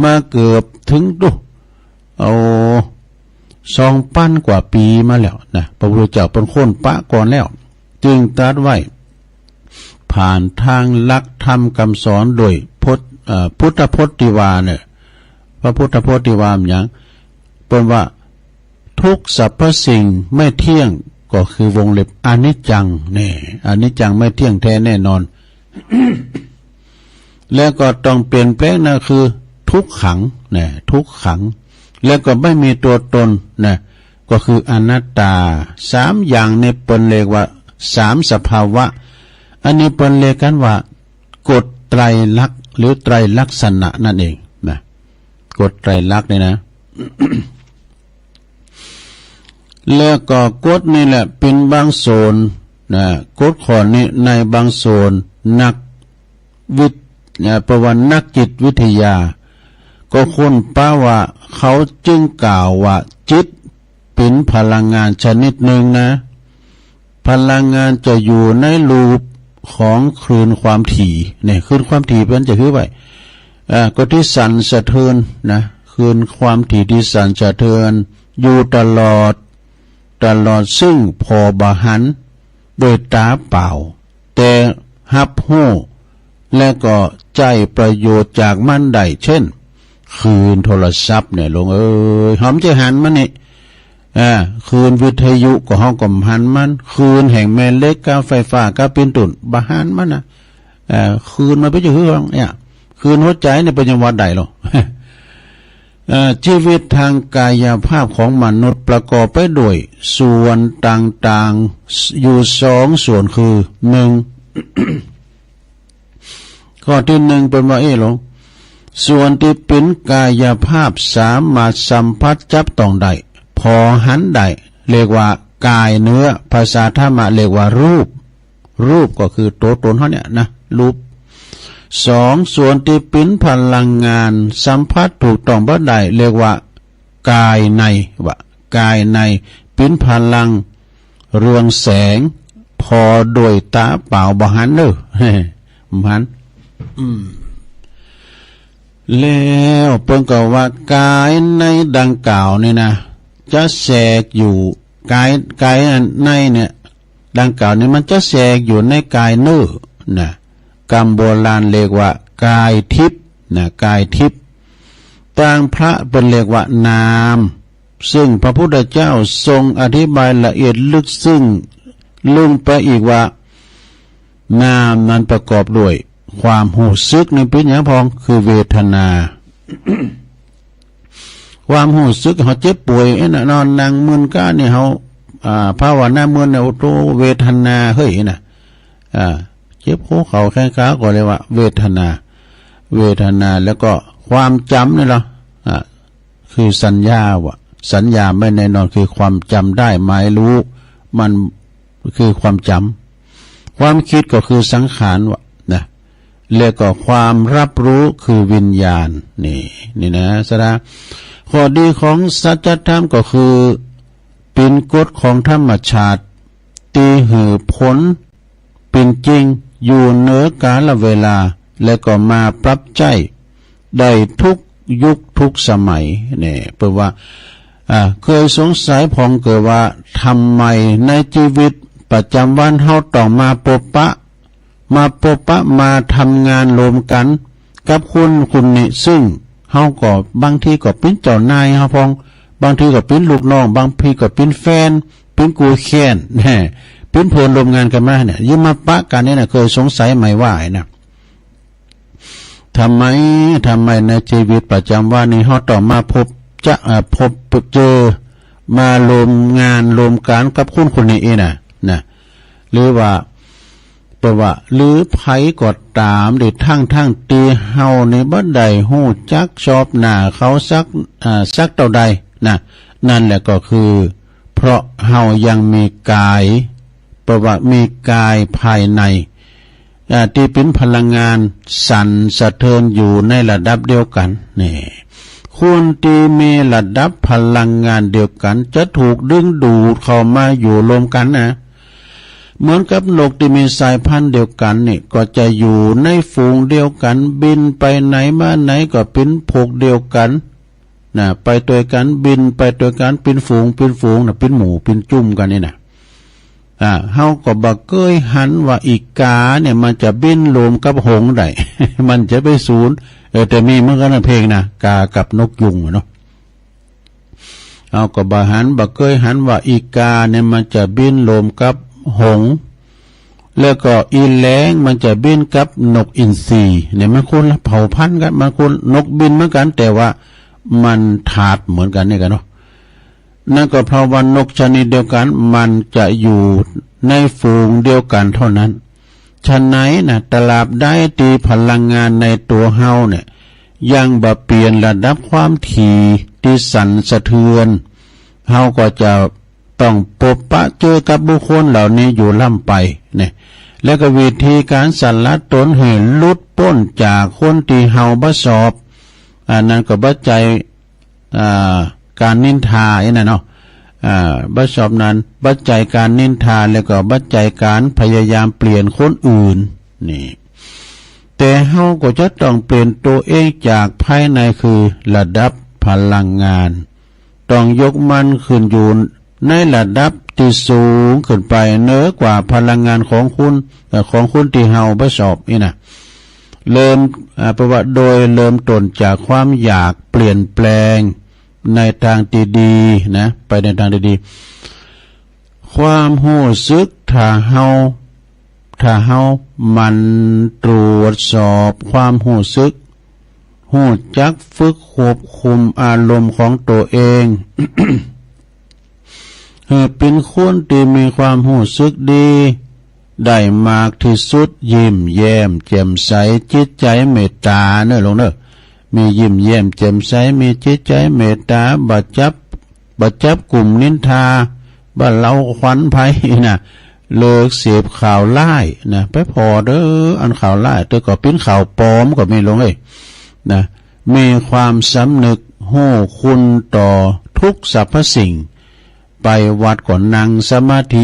มาเกือบถึง2,000 กว่าปีมาแล้วนะพระพุทธเจ้าเป็นค้นปะก่อนแล้วจึงตรัสไว้ผ่านทางหลักธรรมคำสอนโดยพุทธพจน์ติวาเนี่ยพระพุทธพจน์ติวามอย่างเป็นว่าทุกสรรพสิ่งไม่เที่ยงก็คือวงเล็บอนิจจังเนี่ยอนิจจังไม่เที่ยงแท้แน่นอน แล้วก็ต้องเปลี่ยนแปลงนะคือทุกขังเนี่ยทุกขังแล้วก็ไม่มีตัวตนนะก็คืออนัตตา3อย่างในเป็นเรียกว่า3สภาวะอันนี้เป็นเรียกกันว่ากฎไตรลักษณ์หรือไตรลักษณะนั่นเองนะกฎไตรลักษณ์นี่นะ แล้วก็กฎนี่แหละเป็นบางโซนนะกฎข้อนี้ในบางโซนนักประวัตินักจิตวิทยาก็ค้นพบว่าเขาจึงกล่าวว่าจิตเป็นพลังงานชนิดหนึ่งนะพลังงานจะอยู่ในรูปของคลื่นความถี่เนี่ยคลื่นความถี่เป็นจะคือไว้ก็ที่สั่นสะเทือนนะคลื่นความถี่ที่สั่นสะเทือนอยู่ตลอดซึ่งพอบาหันโดยตาเปล่าแต่หับหู้และก็ใจประโยชน์จากมันได้เช่นคืนโทรศัพท์เนี่ยลงหอมจะหันมันนี่คืนวิทยุก็ห้องก็หันมันคืนแห่งแม่เหล็กกาไฟฟ้ากาเป็นตุ่นบาหันมันนะคืนมันไปจะคือเนี่ยคืนหัวใจเนี่ยเป็นยังวัดใดหรอ ชีวิตทางกายภาพของมนุษย์ประกอบไปด้วยส่วนต่างๆอยู่2ส่วนคือ1 ข้อที่1เป็นว่าหลงส่วนที่เป็นกายภาพสามารถสัมผัสจับต้องได้พอหันได้เรียกว่ากายเนื้อภาษาธรรมะเรียกว่ารูปก็คือตัวตนเขาเนี่ยนะรูป2ส่วนที่เป็นพลังงานสัมผัสถูกต้องบ่ได้เรียกว่ากายในกายในเป็นพลังเรืองแสงพอโดยตาเปล่าบ่หันเด้อหันแล้วเพิ่นก็ว่ากายในดังกล่าวนี่นะจะแทรกอยู่กายในเนี่ยดังกล่าวนี่มันจะแทรกอยู่ในกายเนื้อนะกรรมโบราณเรียกว่ากายทิพย์นะกายทิพย์ต่างพระเป็นเรียกว่านามซึ่งพระพุทธเจ้าทรงอธิบายละเอียดลึกซึ้งลงไปอีกว่านามนั้นประกอบด้วยความหูซึกในปัญญาพองคือเวทนา ความหูซึกเขาเจ็บป่วยนอนนั่งมึนก้าเนี่ยเขาภาวนามึนเนี่ยโตเวทนาเฮ้ยนะเจ็บหัวเข่าแข้งขาก็เลยว่าเวทนาแล้วก็ความจำนี่เหรอคือสัญญา สัญญาไม่แน่นอนคือความจำได้หมายรู้มันคือความจำความคิดก็คือสังขารนะแล้วก็ความรับรู้คือวิญญาณนี่นะสระข้อดีของสัจธรรมก็คือเป็นกฎของธรรมชาติตีหือผลเป็นจริงอยู่เหนือกาลเวลาและก็มาปรับใจได้ทุกยุคทุกสมัยเนี่ยเพราะว่าเคยสงสัยพองเกิดว่าทำไมในชีวิตประจำวันเฮาต้องมาพบปะมาทำงานรวมกันกับคุณนี่ซึ่งเฮาก็บางทีก็เป็นเจ้านายเฮาพองบางทีก็เป็นลูกน้องบางทีก็เป็นแฟนเป็นกูแค้นเป็นเพื่อนร่วมงานกันมาเนี่ยยิ่งมาปะกันเนี่ยนะเคยสงสัยไหมว่านะทำไมในชีวิตประจำวันนี้เฮาต้องมาพบเจอมารวมงานรวมการกับคนนี้เองนะหรือว่าเพราะว่าหรือไผก็ตามได้ทั้งตีเฮาในบ่ได้ฮู้จักชอบหน้าเขาสักเท่าใดนะนั่นแหละก็คือเพราะเฮายังมีกายเพราะว่ามีกายภายในที่เป็นพลังงานสั่นสะเทือนอยู่ในระดับเดียวกันนี่คนที่มีระดับพลังงานเดียวกันจะถูกดึงดูดเข้ามาอยู่รวมกันนะเหมือนกับนกที่มีสายพันธุ์เดียวกันนี่ก็จะอยู่ในฝูงเดียวกันบินไปไหนมาไหนก็เป็นพวกเดียวกันนะไปตัวกันบินไปตัวกันเป็นฝูงนะเป็นหมู่เป็นจุ่มกันนี่นะเฮาก็บ่เคยหันว่าอีกาเนี่ยมันจะบินรวมกับหงส์ได้ มันจะไปศูนย์แต่มีเหมือนกันเพลงนะกากับนกยุงเนาะเฮาก็บ่เคยหันว่าอีกาเนี่ยมันจะบินรวมกับหงส์แล้วก็อีแล้งมันจะบินกับนกอินทรีเนี่ยมันคนละเผ่าพันธุ์กันมันคนนกบินเหมือนกันแต่ว่ามันถาดเหมือนกันนี่กันเนาะนั่นก็เพราะว่านกชนิดเดียวกันมันจะอยู่ในฝูงเดียวกันเท่านั้นฉะนั้นนะตราบได้ตีพลังงานในตัวเฮาเนี่ยยังบ่เปลี่ยนระดับความถี่ที่สั่นสะเทือนเฮาก็จะต้องพบปะเจอกับบุคคลเหล่านี้อยู่ล่ำไปเนี่ยแล้วก็วิธีการสลัดตนให้หลุดพ้นจากคนที่เฮาบ่ชอบนั้นก็บ่ใจการนินทาอย่างนั้นเนาะบ่ชอบนั้นบ่ใจการนินทาแล้วก็บ่ใจการพยายามเปลี่ยนคนอื่นนี่แต่เฮาก็จะต้องเปลี่ยนตัวเองจากภายในคือระดับพลังงานต้องยกมันขึ้นอยู่ในระดับที่สูงขึ้นไปเหนือกว่าพลังงานของคุณที่เฮาบ่ชอบนี่นะเริ่มเพราะว่าโดยเริ่มต้นจากความอยากเปลี่ยนแปลงในทางที่ดีนะไปในทางที่ดีความรู้สึกถ้าเฮามันตรวจสอบความรู้สึกรู้จักฝึกควบคุมอารมณ์ของตัวเอง เป็นคนที่มีความรู้สึกดีได้มากที่สุดยิ้มแย้มแจ่มใสจิตใจเมตตาเนอะลงเนอะมียิ้มแย้มแจ่มใสมีจิตใจเมตตาบ่จับกลุ่มนินทาบ่เล่าขวัญภัยนะเลิกเสพข่าวร้ายนะไปพอเด้ออันข่าวร้ายแต่ก็เป็นข่าวปลอมก็ไม่ลงนะมีความสำนึกฮู้คุณต่อทุกสรรพสิ่งไปวัดก่อนนั่งสมาธิ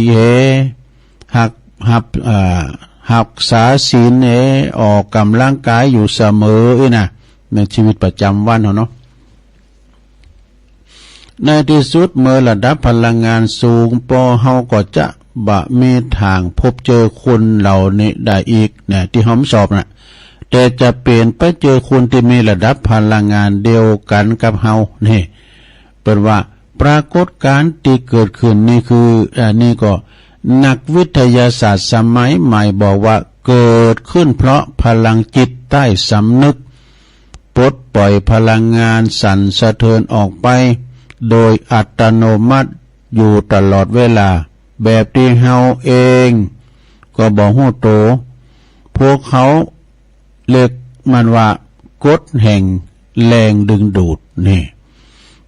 หักษาศีลออกกำลังกายอยู่เสมอนะในชีวิตประจำวันเนาะในที่สุดเมื่อระดับพลังงานสูงพอเฮาก็จะบะมีทางพบเจอคนเหล่านี้ได้อีกเนี่ยที่เฮาสอบนะแต่จะเปลี่ยนไปเจอคนที่มีระดับพลังงานเดียวกันกับเฮานี่เป็นว่าปรากฏการณ์ที่เกิดขึ้นนี่คือนี่ก็นักวิทยาศาสตร์สมัยใหม่บอกว่าเกิดขึ้นเพราะพลังจิตใต้สำนึกปลดปล่อยพลังงานสั่นสะเทือนออกไปโดยอัตโนมัติอยู่ตลอดเวลาแบบที่เฮาเองก็บ่ฮู้โตพวกเขาเรียกมันว่ากฎแห่งแรงดึงดูดนี่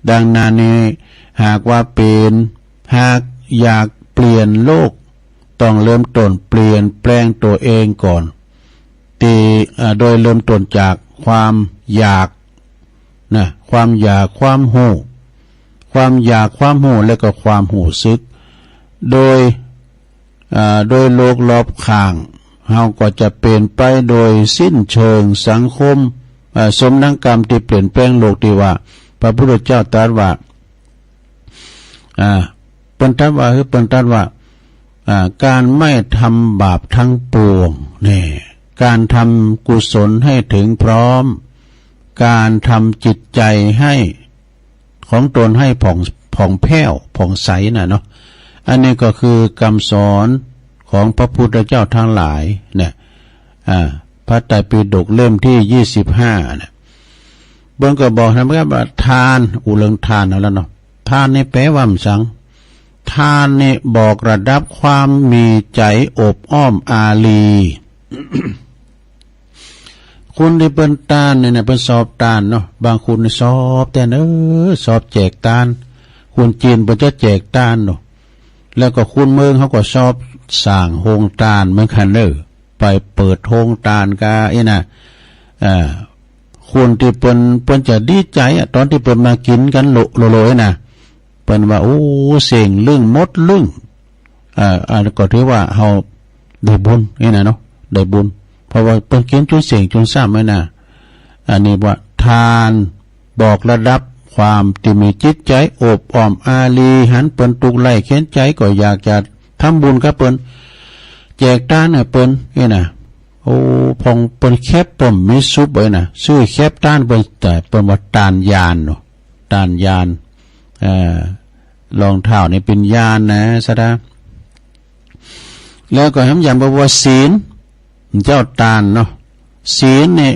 ดังนั้นนี้ หากว่าเป็นหากอยากเปลี่ยนโลกต้องเริ่มต้นเปลี่ยนแปลงตัวเองก่อนโดยเริ่มต้นจากความอยากนะความอยากความหูแล้วก็ความหูซึกโดยโลกรอบข้างเฮาก็จะเป็นไปโดยสิ้นเชิงสังคมสมนังกรรมที่เปลี่ยนแปลงโลกที่ว่าพระพุทธเจ้าตรัสว่าเปิ้นตรัสว่าการไม่ทำบาปทั้งปวงนี่การทำกุศลให้ถึงพร้อมการทำจิตใจให้ของตนให้ผ่องแผ้วผ่องใสน่ะเนาะอันนี้ก็คือคำสอนของพระพุทธเจ้าทั้งหลายเนี่ยพระไตรปิฎกเล่มที่25เนี่ยเบิ่งก็บอกนะครับว่าทานเรื่องทานแล้วเนาะทานนี่แปลว่าสังทานนี่บอกระดับความมีใจอบอ้อมอารี คุณที่เป็นตานเนี่ยเป็นสอบตานเนาะบางคนสอบแต่สอบแจกตานคุณจีนเป็นจะแจกตานเนาะแล้วก็คุณเมืองเขาก็สอบสั่งโฮงตานเหมือนกันไปเปิดโฮงตานกานะคุณที่เป็นจะดีใจตอนที่เป็นมากินกันโลนะเป็นว่าโอ้เสียงลึ่งมดลึ่งก็ถือว่าเฮาได้บุญนะเนาะได้บุญเพราะว่าเป็นกินจุนเสียงจุนซ้ำไว้นะอันนี้ว่าทานบอกระดับความที่มีจิตใจอบอ้อมอารีหันเปิ้นตุกไล่เข็นใจก็อยากจะทำบุญกับเปิ้นแจกทานน่ะเปิ้นนะโอ้พองเปิ้นแคบป่มมีซุปไว้นะซื้อแคบทานเปิ้นแต่เปิ้นว่าทานยานเนาะทานยานรองเท้านี่เป็นยานนะซะดาแล้วก็ย้ำย้ำว่าศีลเจ้าตานเนาะศีลเนี่ย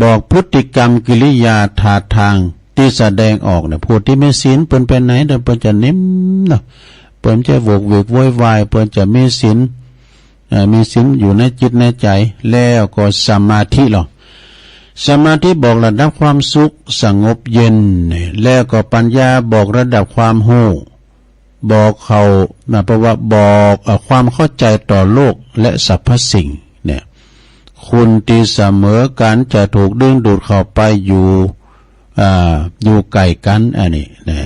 บอกพฤติกรรมกิริยาท่าทางที่แสดงออกเนี่ยผู้ที่ไม่ศีลเปิ้นไปไหนเดี๋ยวเปิ้นจะนิ่มเนาะเปิ้นจะโวกเวกโวยวายเปิ้นจะมีศีลอยู่ในจิตในใจแล้วก็สมาธิหรอสมาธิบอกระดับความสุขสงบเย็นแล้วก็ปัญญาบอกระดับความรู้บอกเขาแปลว่าบอกความเข้าใจต่อโลกและสรรพสิ่งเนี่ยคุณที่เสมอกันจะถูกดึงดูดเข้าไปอยู่ไกลกันอันนี้นะ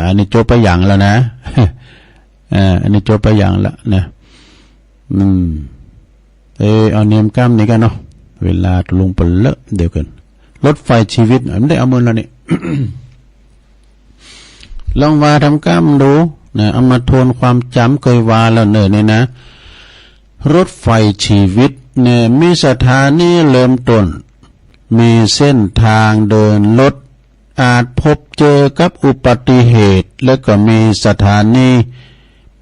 อันนี้จบไปอย่างแล้วนะ อันนี้จบไปอย่างแล้วนะเอาเนียมกล้ามนี่กันเนาะเวลาลงไปเลอะเดี๋ยวกันรถไฟชีวิตไม่ได้เอามือแล้วนี่ ลองว่าทำกล้ามดูนะเอามาทวนความจำเคยว่าแล้วเนี่ยนะรถไฟชีวิตเนี่ยมีสถานีเริ่มต้นมีเส้นทางเดินรถอาจพบเจอกับอุบัติเหตุแล้วก็มีสถานี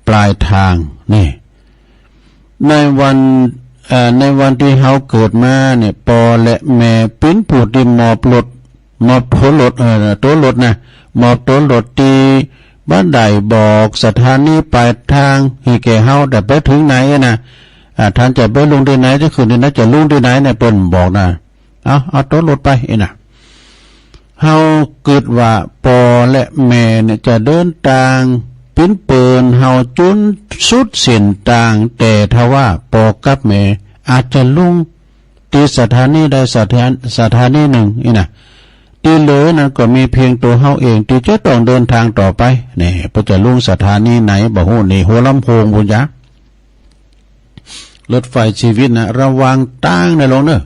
ปลายทางนี่ในวันที่เฮาเกิดมาเนี่ยปอและแม่ปิ้นผู้ที่มอบรถตัวรถนะมอบตัวรถตีบ้านใดบอกสถานีปลายทางให้แก่เฮาแต่ไปถึงไหนนะท่านจะไปลงที่ไหนจะขึ้นที่ไหนจะลงที่ไหนเนี่ยเปิ้นบอกนะเอาตัวรถไปนะเฮาเกิดว่าปอและแม่เนี่ยจะเดินทางปิ้นเปินเฮาจุนสุดเส้นทางแต่ถ้าว่าปอกับแม่อาจจะลุ่งที่สถานีใดสถานีหนึ่งนะที่เหลือนั้นก็มีเพียงตัวเฮาเองที่จะต้องเดินทางต่อไปนี่พอจะลุ่งสถานีไหนบ่ฮู้นี่หัวลำโพงบุญยะรถไฟชีวิตนะระวังตั้งในลงเนอะ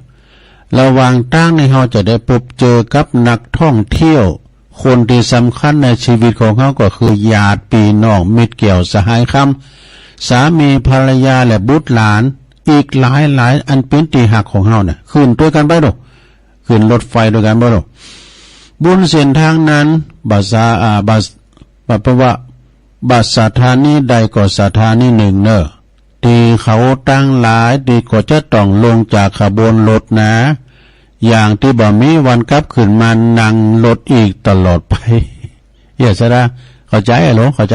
ระวังตั้งในเฮาจะได้พบเจอกับนักท่องเที่ยวคนที่สำคัญในชีวิตของเขาก็คือญาติพี่น้องมิตรเกี่ยวสหายคำสามีภรรยาและบุตรหลานอีกหลายอันเป็นที่หักของเฮาน่ะขึ้นด้วยกันไปดอกขึ้นรถไฟด้วยกันบ่ดอกบุญเส้นทางนั้นบัสสถานีใดก็สถานีหนึ่งเนอะที่เขาตั้งหลายดีก็จะต้องลงจากขบวนรถนะอย่างที่บ่มีวันกลับขึ้นมานั่งรถอีกตลอดไปอย่าซะนะเข้าใจเหรอเข้าใจ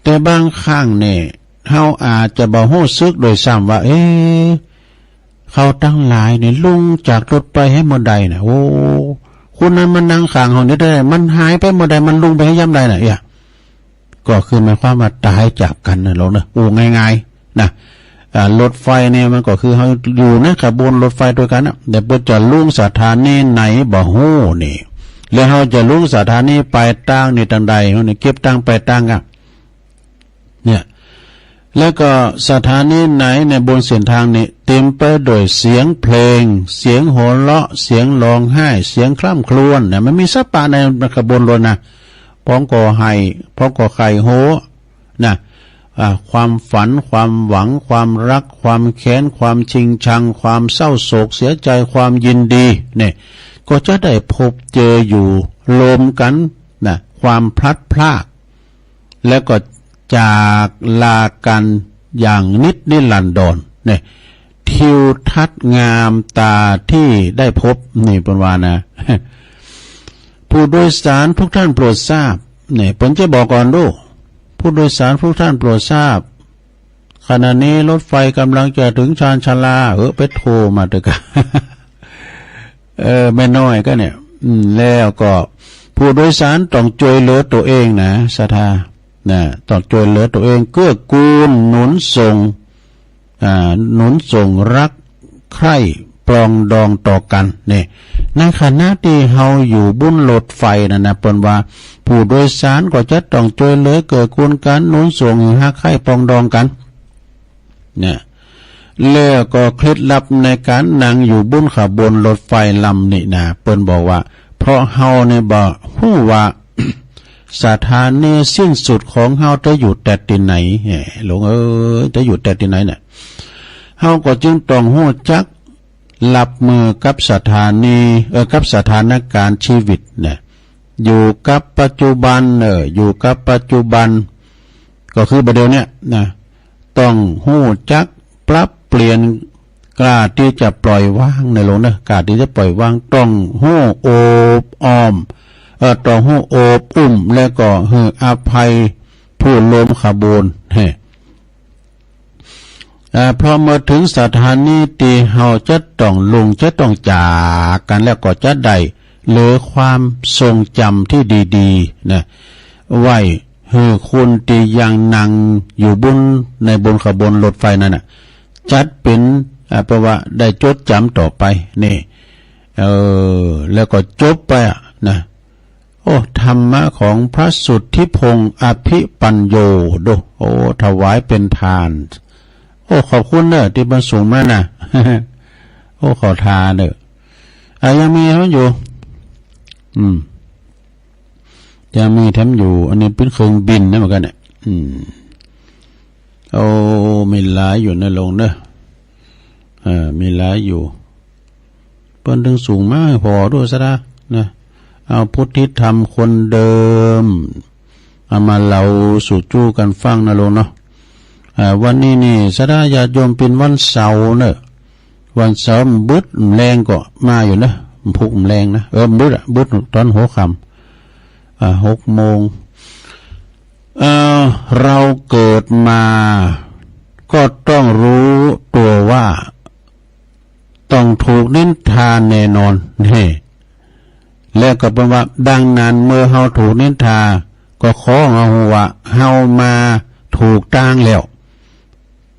แต่บางครั้งเนี่ยเฮาอาจจะบ่ฮู้สึกโดยซ้ำว่าเขาตั้งหลายนี่ลงจากรถไปให้หมดใดนะโอ้ คนนั้นมันนั่งข้างห้องนี้ได้มันหายไปเมื่อใดมันลุงไปให้ย่ำใดน่ะก็คือหมายความว่าตายจากกันนะเราเนอะโอ้ง่ายๆนะรถไฟเนี่ยมันก็คือเขาอยู่นะขบวนรถไฟด้วยกันนะแต่พอจะลุ่งสถานีไหนบ่ฮู้นี่แล้วเขาจะลุ่งสถานีปลายทางนี่ตังใดเขาเนี่ยเก็บตังปลายทางอ่ะเนี่ยแล้วก็สถานีไหนในบนเส้นทางนี้เต็มไปด้วยเสียงเพลงเสียงโห่ร้องเสียงร้องไห้เสียงคร่ำครวญเนี่ยมันมีสัปปะในขบวนรถนะพ้องก่อไห้พ้องก่อไข่โหนะความฝันความหวังความรักความแค้นความชิงชังความเศร้าโศกเสียใจความยินดีเนี่ยก็จะได้พบเจออยู่รวมกันนะความพลัดพรากแล้วก็จากลากันอย่างนิรันดรเนี่ยทิวทัศน์งามตาที่ได้พบนี่เป็นว่านะ ผู้โดยสารทุกท่านโปรดทราบเนี่ยผมจะบอกก่อนดูผู้โดยสารทุกท่านโปรดทราบขณะนี้รถไฟกำลังจะถึงชานชาลาไปโทรมาเถอะกัน ไม่น้อยก็เนี่ยแล้วก็ผู้โดยสารต้องช่วยเหลือตัวเองนะศรัทธาต้องช่วยเหลือตัวเองเกื้อกูลหนุนส่งรักใคร่ปรองดองต่อกันเนี่ยในขณะที่เฮาอยู่บุ้นรถไฟนะเปิ้นว่าผู้โดยสารก็จะต้องช่วยเหลือเกื้อกูลกันหนุนส่งรักใคร่ปรองดองกันเนี่ยแล้วก็เคล็ดลับในการนั่งอยู่บุ้นขบวนรถไฟลำนี่นะเปิ้นบอกว่าเพราะเฮาเนี่ยบ่ฮู้ว่า สถานีสิ้นสุดของเฮาจะอยู่แต่ที่ไหนหลวงจะอยู่แต่ที่ไหนเนี่ยเฮาก็จึงต้องฮู้จักรับมือกับสถานีกับสถานการณ์ชีวิตเนี่ยอยู่กับปัจจุบันอยู่กับปัจจุบันก็คือประเดี๋ยวเนี้ยนะต้องฮู้จักปรับเปลี่ยนกล้าที่จะปล่อยวางในหลวงนะกล้าที่จะปล่อยวางต้องฮู้โอบอ้อมต้องฮู้โอบอุ้มแล้วก็ให้อภัยผู้ล้มขบวนพอมาถึงสถานีที่เฮาจะต้องลงจะต้องจากกันแล้วก็จะได้เหลือความทรงจำที่ดีๆนะไว้ให้คุณที่ยังนั่งอยู่ในบนขบวนรถไฟนั่นน่ะจัดเป็นแปลว่าได้จดจำต่อไปนี่แล้วก็จบไปนะโอ้ธรรมะของพระสุทธิพงษ์อภิปัญโยดูโอ้ถวายเป็นทานโอ้ขอบคุณเนอะที่บรรส่งมานะ โอ้ขอทานเนอะยังมีมันอยู่ยังมีแถมอยู่อันนี้เป็นเครื่องบินนะเหมือนกันเนี่ยโอ้มีหลายอยู่ในโรงเนอะมีหลายอยู่เปิ้นถึงสูงมากพอด้วยซะนะเอาพุทธิธรรมคนเดิมเอามาเล่าสู่จู้กันฟังนะโลงเนาะวันนี้นี่สดาญาติโยมเป็นวันเสาร์เนอะวันเสาร์บึดแรงก็มาอยู่นะพุกแรงนะบึดตอนหัวค่ำ6 โมงเราเกิดมาก็ต้องรู้ตัวว่าต้องถูกนินทาแน่นอนนี่แล้วก็เป็นว่าดังนั้นเมื่อเฮาถูกนินทาก็ขอเอาว่าเฮามาถูกตั้งแล้ว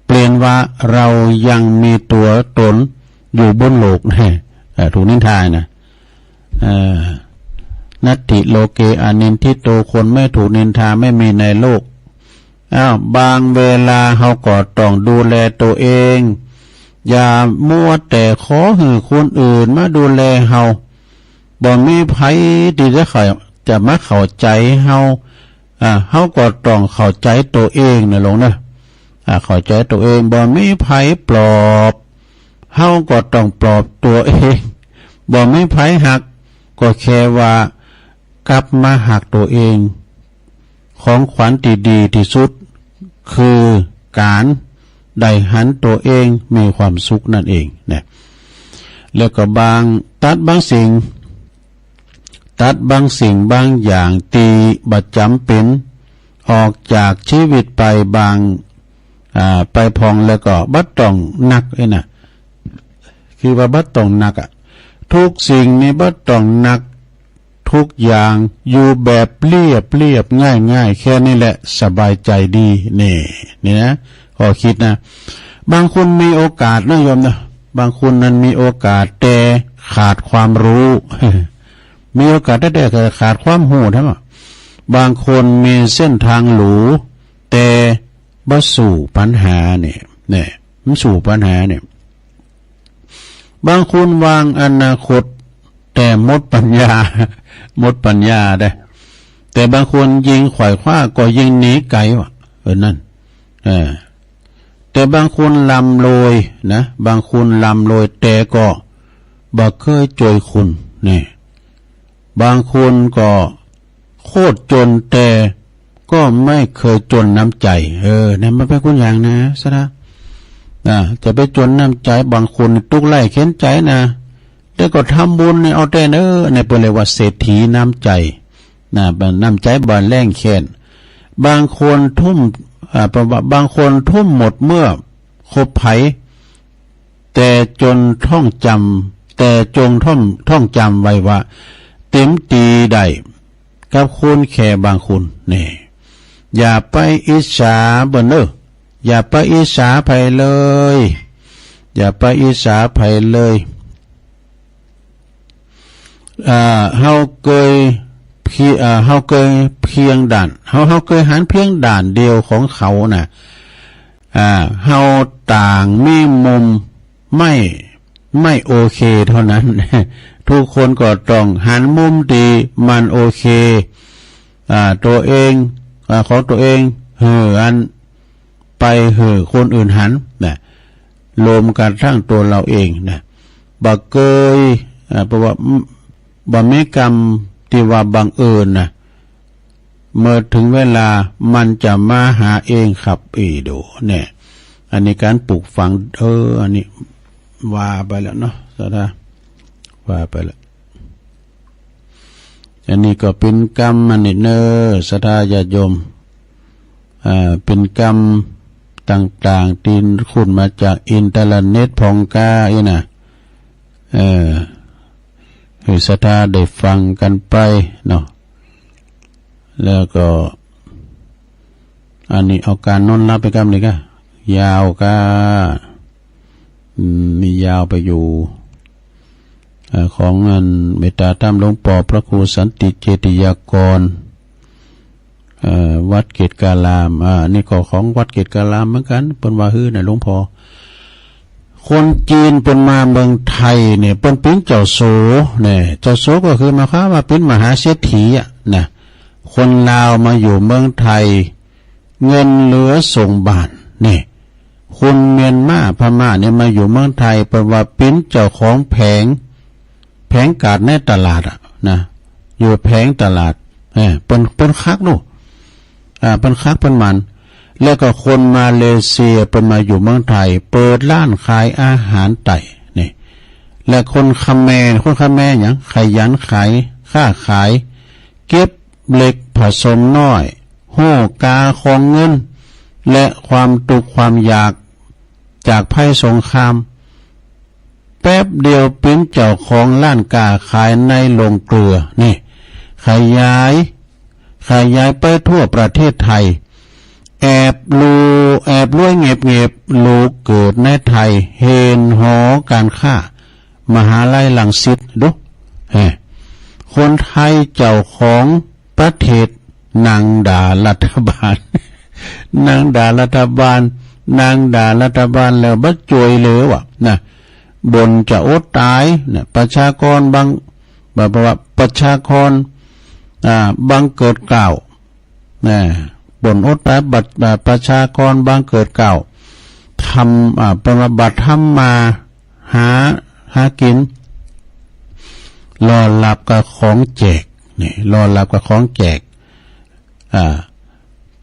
เปลี่ยนว่าเรายังมีตัวตนอยู่บนโลกนี่ถูกนินทานะนัตติโลเกอนินทิโตคนไม่ถูกนินทาไม่มีในโลกบางเวลาเฮาก็ต้องดูแลตัวเองอย่ามัวแต่ขอให้คนอื่นมาดูแลเฮาบ่มีไผที่จะมาเข้าใจเฮาเฮาก็ต้องเข้าใจตัวเองนะลงนะเข้าใจตัวเองบ่มีไผปลอบเฮาก็ต้องปลอบตัวเองบ่มีไผหักก็แค่ว่ากลับมาหักตัวเองของขวัญที่ดีที่สุดคือการได้หันตัวเองมีความสุขนั่นเองนะแล้วก็ตัดบางสิ่งบางอย่างตีบัดจำเป็นออกจากชีวิตไปไปพองแล้วก็บัดต้องหนักไอ้น่ะคือว่าบัดต้องหนักทุกสิ่งนี้บัดต้องหนัก ทุกอย่างอยู่แบบเรียบง่ายแค่นี้แหละสบายใจดีนี่นะขอคิดนะบางคนมีโอกาสนะโยมนะบางคนนั้นมีโอกาสแต่ขาดความรู้ มีโอกาสแต่ขาดความรู้ทั้งหมดบางคนมีเส้นทางหรูแต่บ่สู่ปัญหาเนี่ยมันสู่ปัญหาเนี่ยบางคนวางอนาคตแต่หมดปัญญาได้แต่บางคนยิงขวายคว้าก็ยิงหนีไกลว่ะนั่นแต่บางคนลำโรยนะบางคนลำโรยแต่ก็บ่เคยจวยคุณนี่บางคนก็โคตรจนแต่ก็ไม่เคยจนน้ำใจนั่นมันเป็นคนอย่างนะซะนะจะไปจนน้ำใจบางคนตุกไล่เข็นใจนะแล้วก็ทำบุญเอาแต่ในเป็นเรียกว่าเศรษฐีน้ำใจน้ำใจบานแรงแค้นบางคนทุ่มบางคนทุ่มหมดเมื่อคบไผแต่จนท่องจำไว้ว่าเต็มตีได้กับคนแค่บางคนนี่อย่าไปอิจฉาอย่าไปอิจฉาไผเลยอย่าไปอิจฉาไผเลยเฮาเคยเพียงด่านเฮาเคยหันเพียงด่านเดียวของเขาน่ะเฮาต่างมีมุมไม่โอเคเท่านั้น ทุกคนก็ต้องหันมุมดีมันโอเคตัวเองของตัวเองอันไปคนอื่นหันรวมกันทั้งตัวเราเองบ่เคยเพราะว่าบ่มีกรรมที่ว่าบังเอิญเมื่อถึงเวลามันจะมาหาเองครับดูอันนี้การปลูกฝังอันนี้ว่าไปแล้วเนาะสาธุว่าไปแล้วอันนี้ก็เป็นกรรมอันนี้ศรัทธาญาติโยมเป็นกรรมต่างๆที่ขุดมาจากอินเทอร์เน็ตพองกาให้ศรัทธาได้ฟังกันไปเนาะแล้วก็อันนี้เอาการนอนรับไปกรรมนี่ก็ยาวก็มียาวไปอยู่ของเงินเมตตาธรรมหลวงปู่พระครูสันติเจติยากรวัดเกตกาลามนี่ก็ของวัดเกตกาลามเหมือนกันเป็นว่านะหลวงพ่อคนจีนเป็นมาเมืองไทยเนี่ยเป็นเจ้าโสเจ้าโสก็คือมาค้ามาเป็นมหาเศรษฐีนะคนลาวมาอยู่เมืองไทยเงินเหลือส่งบ้านคนเมียนมาพม่าเนี่ยมาอยู่เมืองไทยเป็นว่าเป็นเจ้าของแผงกาดในตลาดนะอยู่แผงตลาดเป็นคักนู่เป็นคักเป็นมันแล้วก็คนมาเลเซียเป็นมาอยู่เมืองไทยเปิดร้านขายอาหารไต่และคนคเมรอย่างขยันขายค้าขายเก็บเหล็กผสมน้อยโห่กาของเงินและความตุกความอยากจากภัยสงครามแป๊บเดียวเป็นเจ้าของร้านกาขายในโรงเกลือขยายไปทั่วประเทศไทยแอบรวยเงียบลูกเกิดในไทยเห็นหอการค้ามหาลัยรังสิตดูคนไทยเจ้าของประเทศนางด่ารัฐบาล นางด่ารัฐบาลแล้วบัดจวยเหลวบนจะอดตายประชากรบางประชากรบางเกิดเก่าบนอดตายประชากรบางเกิดเก่าทำปฏิบัติทำมาหากินรอหลับกับของแจกรอหลับกับของแจก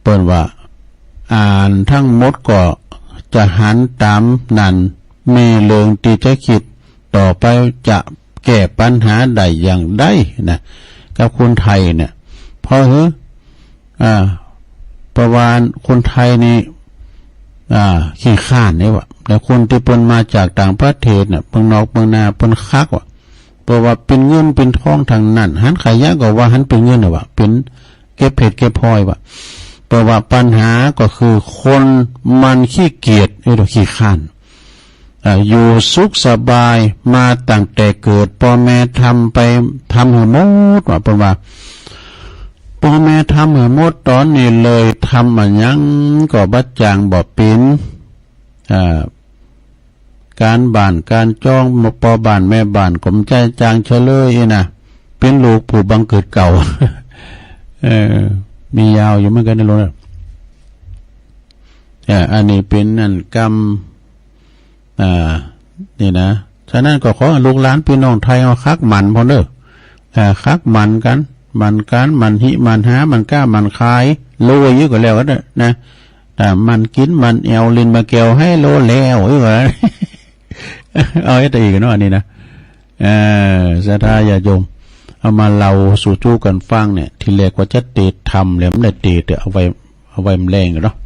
เปิ้นว่าอ่านทั้งหมดก็จะหันตามนั้นมีเรื่องที่จะคิดต่อไปจะแก้ปัญหาใดอย่างใดกับคนไทยเพราะประวานคนไทยนี่ขี้ข้านนี่วะแต่คนที่เปิ้นมาจากต่างประเทศเปิ้นนอกเมืองนาเปิ้นคักวะ เพราะว่าเป็นเงินเป็นทองทางนั้นหันขายยะก็ว่าหันเป็นเงินน่ะว่าเป็นเก็บเพชรเก็บพลอยว่าเพราะว่าปัญหาก็คือคนมันขี้เกียจหรือขี้ข้านอยู่สุขสบายมาตั้งแต่เกิดพ่อแม่ทำไปทำให้หมดว่าเพราะว่าพ่อแม่ทำให้หมดตอนนี้เลยทำมันยังก็บัดจางบ่เป็นการบ้านการจ้องปอบ้านแม่บ้านกลมใจจางเฉลยนะเป็นลูกผู้บังเกิดเก่า มียาวอยู่เหมือนกันในโลกอันนี้เป็นนั่นกรรมนี่นะฉะนั้นก็ขอลูกหลานพี่น้องไทยเอาคักมันพอเด้อคักมันกันมันหิมันหามันกล้ามันคายโลเยอะก็แล้วกันนะแต่มันกินมันแอวลินมาแก้วให้โลแล้วอีกเหรอ เอาให้ตัวอีกเนาะอันนี้นะศรัทธาญาโยมเอามาเล่าสู่จู้กันฟังเนี่ยที่แรกว่าจะเตะทำแล้วไม่ได้เตะเอาไว้มันแรงเนาะ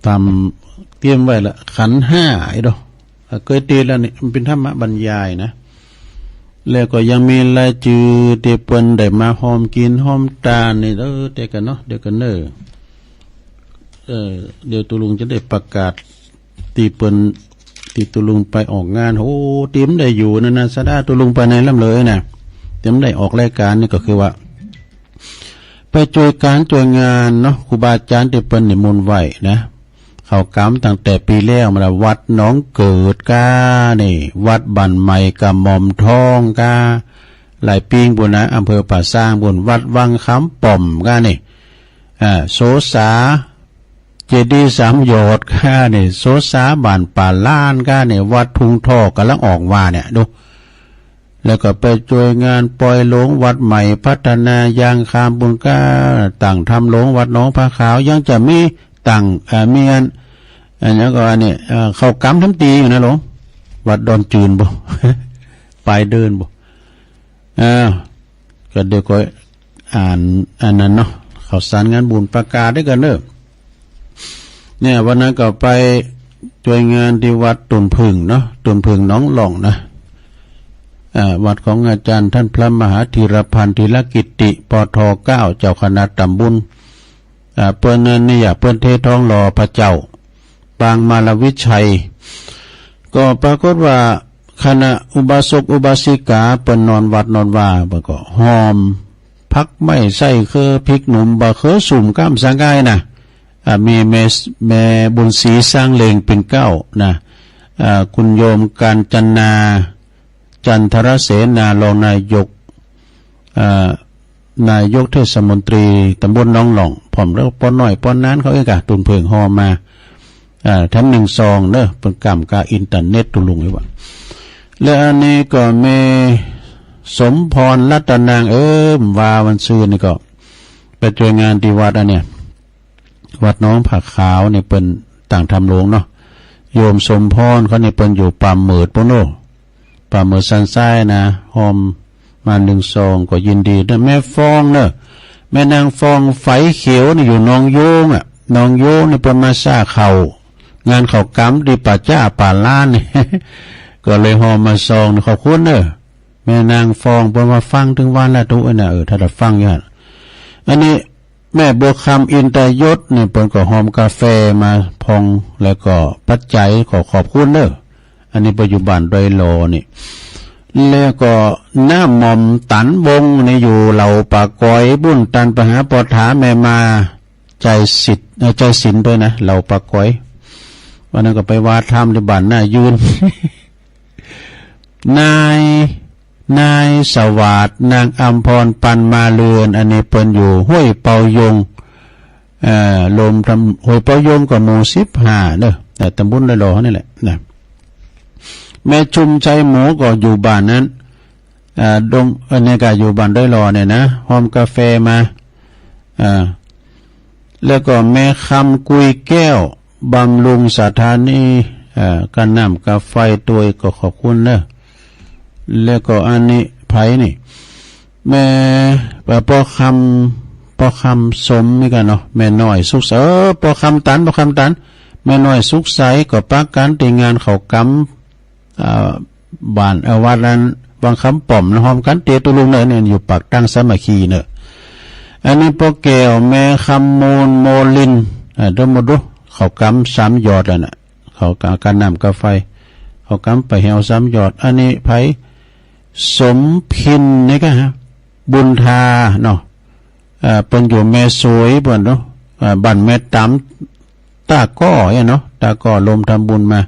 ทำเตรียมไว้ละขันห้าไอ้ดอกเคยเตะแล้วนี่มันเป็นธรรมบรรยายนะแล้วก็ยังมีรายจือเตเปิ้นได้มาหอมกินหอมตานี่เตกันเนาะเดี๋ยวกันเดี๋ยวตุลุงจะได้ประกาศตีเปิ้นตีตุลุงไปออกงานโอ้เตรียมได้อยู่นั่นนะสะดาตุลุงไปไหนล่ำเลยนะเตรียมได้ออกรายการนี่ก็คือว่าไปช่วยการช่วยงานเนาะครูบาอาจารย์ที่เปิ้นนิมนต์ไว้นะเขากำตั้งแต่ปีแล้วมาวัดน้องเกิดกานี่วัดบันใหม่กะหม่อมทองกาหลายปีบุญนะอำเภอป่าสร้างบุญวัดวังคำป่อมกานี่โสสาเจดีย์สามโยชน์กานี่โสสาบ้านป่าล้านกานี่วัดทุงทอกำลังออกว่าเนี่ยดูแล้วก็ไปช่วยงานปล่อยหลงวัดใหม่พัฒนายางคามบุญกาต่างทำหลงวัดหนองพระขาวยังจะมีต่างมีอันนี้ก็อันนี้เขากำทั้งตีอยู่นะหลงวัดดอนจืนบ่ ไปเดินบ่ก็เดี๋ยวก็อ่านอันนั้นเนาะเขาสารงานบุญประกาศได้กันเนอะเนี่ยวันนั้นก็ไปช่วยงานที่วัดตุนพึ่งเนาะตุนพึ่งน้องหล่องนะวัดของอาจารย์ท่านพระมหาธีรพันธ์ธีรกิติปท.9 เจ้าคณะตำบลเปิ้นนั่นนี่อย่าเปิ้นเททองหล่อพระเจ้าปางมารวิชัยก็ปรากฏว่าคณะอุบาสกอุบาสิกาเปิ้นนอนวัดนอนว่าบ่ก็หอมพักไม่ใส่คือพริกหนุ่มบ่เคอสุ่มก้ามสังกายนะมีแม่บุญศรีสร้างเลงเป็นเก้านะคุณโยมการจันนาจันทรเสนารองนายกนายกเทศมนตรีตำบลน้องหล่องผอมแล้วป้อนน้อยป้อนนั้นเขาเองกะตุนเพิงหอมาทั้ง1 ซองเนอะเป็นกรรมกาอินเทอร์เน็ตตุลุงไว้ว่าและอันนี้ก็มีสมพรรัตนางว่าวันซื่อนี่ก็ไปช่วยงานที่วัดอันเนี้ยวัดน้องผักขาวเนี่ยเป็นต่างทำหลวงเนาะโยมสมพรเขาเนี่ยเป็นอยู่ป่าเหมิดปโนป่าเหมิดสันทรายนะหอมมา1 ซองก็ยินดีนะแม่ฟองเนอะแม่นางฟองไฟเขียวนี่อยู่นองโยงนองโยงนี่เป็นมาซ่าเขางานเขากำดีป่าจ้าป่าล้านนี่ ก็เลยหอมมาซองขอบคุณเนอะแม่นางฟองเป็นมาฟังถึงวันละทุกนะถ้าได้ฟังอย่างอันนี้แม่บัวคำอินตยศนี่เป็นก็หอมกาแฟมาพองแล้วก็ปัจจัยขอบคุณเนอะอันนี้ปัจจุบันโดยโลนี่แล้วก็หน้าหม่อมตันวงในอยู่เหล่าปากก้อยบุญตันปหาปถาแม่มาใจสินด้วยนะเหล่าปากก้อยวันนั้นก็ไปวาดธรรมที่บ้านหน้ายืน นายสวัสดนางอัมพรปันมาเลือนอันนี้เปิ้นอยู่ห้วยเปายงลมทำห้วยเปายงก็หมู่15เด้อแต่ตำบลละโลนี่แหละนะแม่ชุมใจหมูก็อยู่บ้านนั้นดงอันนี้ก็อยู่บ้านด้วยรอเนี่ยนะหอมกาแฟมาแล้วก็แม่คำกุยแก้วบำรุงสถานีกันน้ำกาไฟตัวก็ขอบคุณเนอะแล้วก็อันนี้ไผนี่แม่ปอคำสมนี่กันเนาะแม่น้อยสุขใสปอคำตันแม่น้อยสุขใสก็ปักกันตีงานเขากำ บ้านวัดนั้นบางคำป่อมนะหอมกันเตตุลุงเนี่ยอยู่ปากตั้งสามัคคีเนอะอันนี้พวกแก้วแม่คำมูลโมลินเดิมหมดดูเขากำ3 ยอดแล้วน่ะเขาการน้ำกาไฟเขากำไปแหว3 ยอดอันนี้ไผสมพินนี่ก็ฮะบุญทาเนาะเปิ้นอยู่แม่สวยเปิ้นเนาะบ้านแม่ตำตาก้อเนาะตาก้อลมทำบุญมา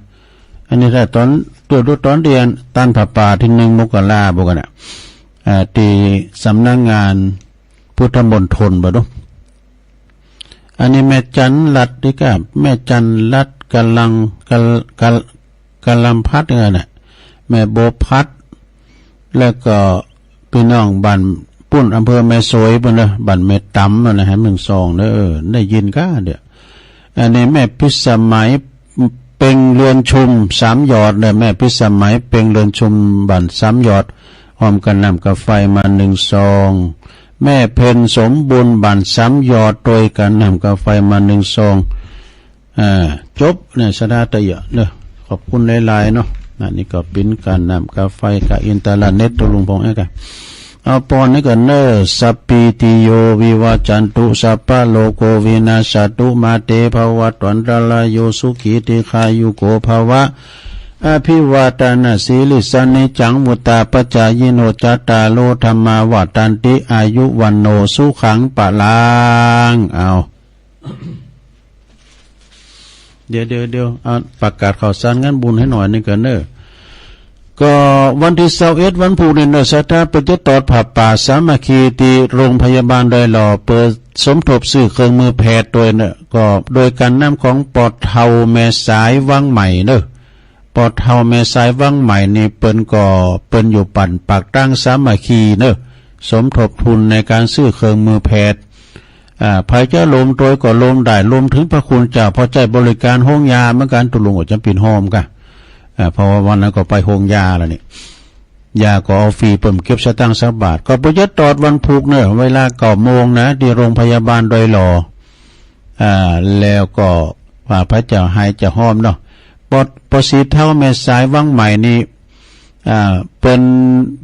อันนี้ถ้าตอนตัวดูตอนเดือนตันผาป่าที่1 มกราบ่กันน่ะที่สำนักงานพุทธมณฑลบ่เนาะอันนี้แม่จันลัดนี่ก็แม่จันลัดกำลังพัดเนี่ยน่ะแม่โบพัดแล้วก็พี่น้องบ้านปุ้นอำเภอแม่สวยปุ่นนะบ้านแม่ตำนะฮะ12เด้อได้ยินก้าเด้ออันนี้แม่พิสมัยเป่งเรือนชุม3 ยอดเด้อแม่พิสมัยเป่งเรือนชุมบ้าน3 ยอดพร้อมกันน้ำกาไฟมา1 ซองแม่เพ็ญสมบุญบ้าน3 ยอดโดยกันน้ำกาไฟมา1 ซองจบเนี่ยสดาตะเยอะเด้อขอบคุณหลายๆเนาะนี่ก็เป็นการนำกาไฟกับอินเทอร์เน็ตตัวลุงพงษ์เองกันเอาปอนนี่ก็เนอสัพพิติโยวิวัจจันตุสัพพะโลโกวินาศตุมาเตภวัตวันตรายโยสุขีติขายุโกภวะอภิวาทนาสีลิสนิจังมุตตาปจายโนจัตตาโลธรรมาวัตันติอายุวันโนสุขังปะลังเอาเดี๋ยวประกาศข่าวสารงานบุญให้หน่อยนึงกันเนอะก็วันที่21วันพุธนี่เนอะสถาปัตยตอดผับป่าสามัคคีที่โรงพยาบาลดอยหล่อเปิดสมทบซื้อเครื่องมือแพทย์โดยเนอะก็โดยการนำของปอดเทาแม่สายวังใหม่เนอะปอดเทาแม่สายวังใหม่นี่เปิ้นอยู่ปั่นปากตั้งสามัคคีเนอะสมทบทุนในการซื้อเครื่องมือแพทย์ภายจะลมโดยก็ลมได้ลมถึงพระคุณเจ้าพอใจบริการห้องยาเหมือนกันตุลุงจำเป็นหอมกันเพราะว่าวันนั้นก็ไปห้องยาแล้วนี่ยาก็เอาฟรีเปิ่มเก็บสตางค์สักบาทก็ประยัดตอดวันพุกเนอะเวลา9 โมงนะที่โรงพยาบาลดอยหล่อแล้วก็ว่าพระเจ้าให้จะหอมเนาะปอสีเท่าแม่สายวังใหม่นี่เป็น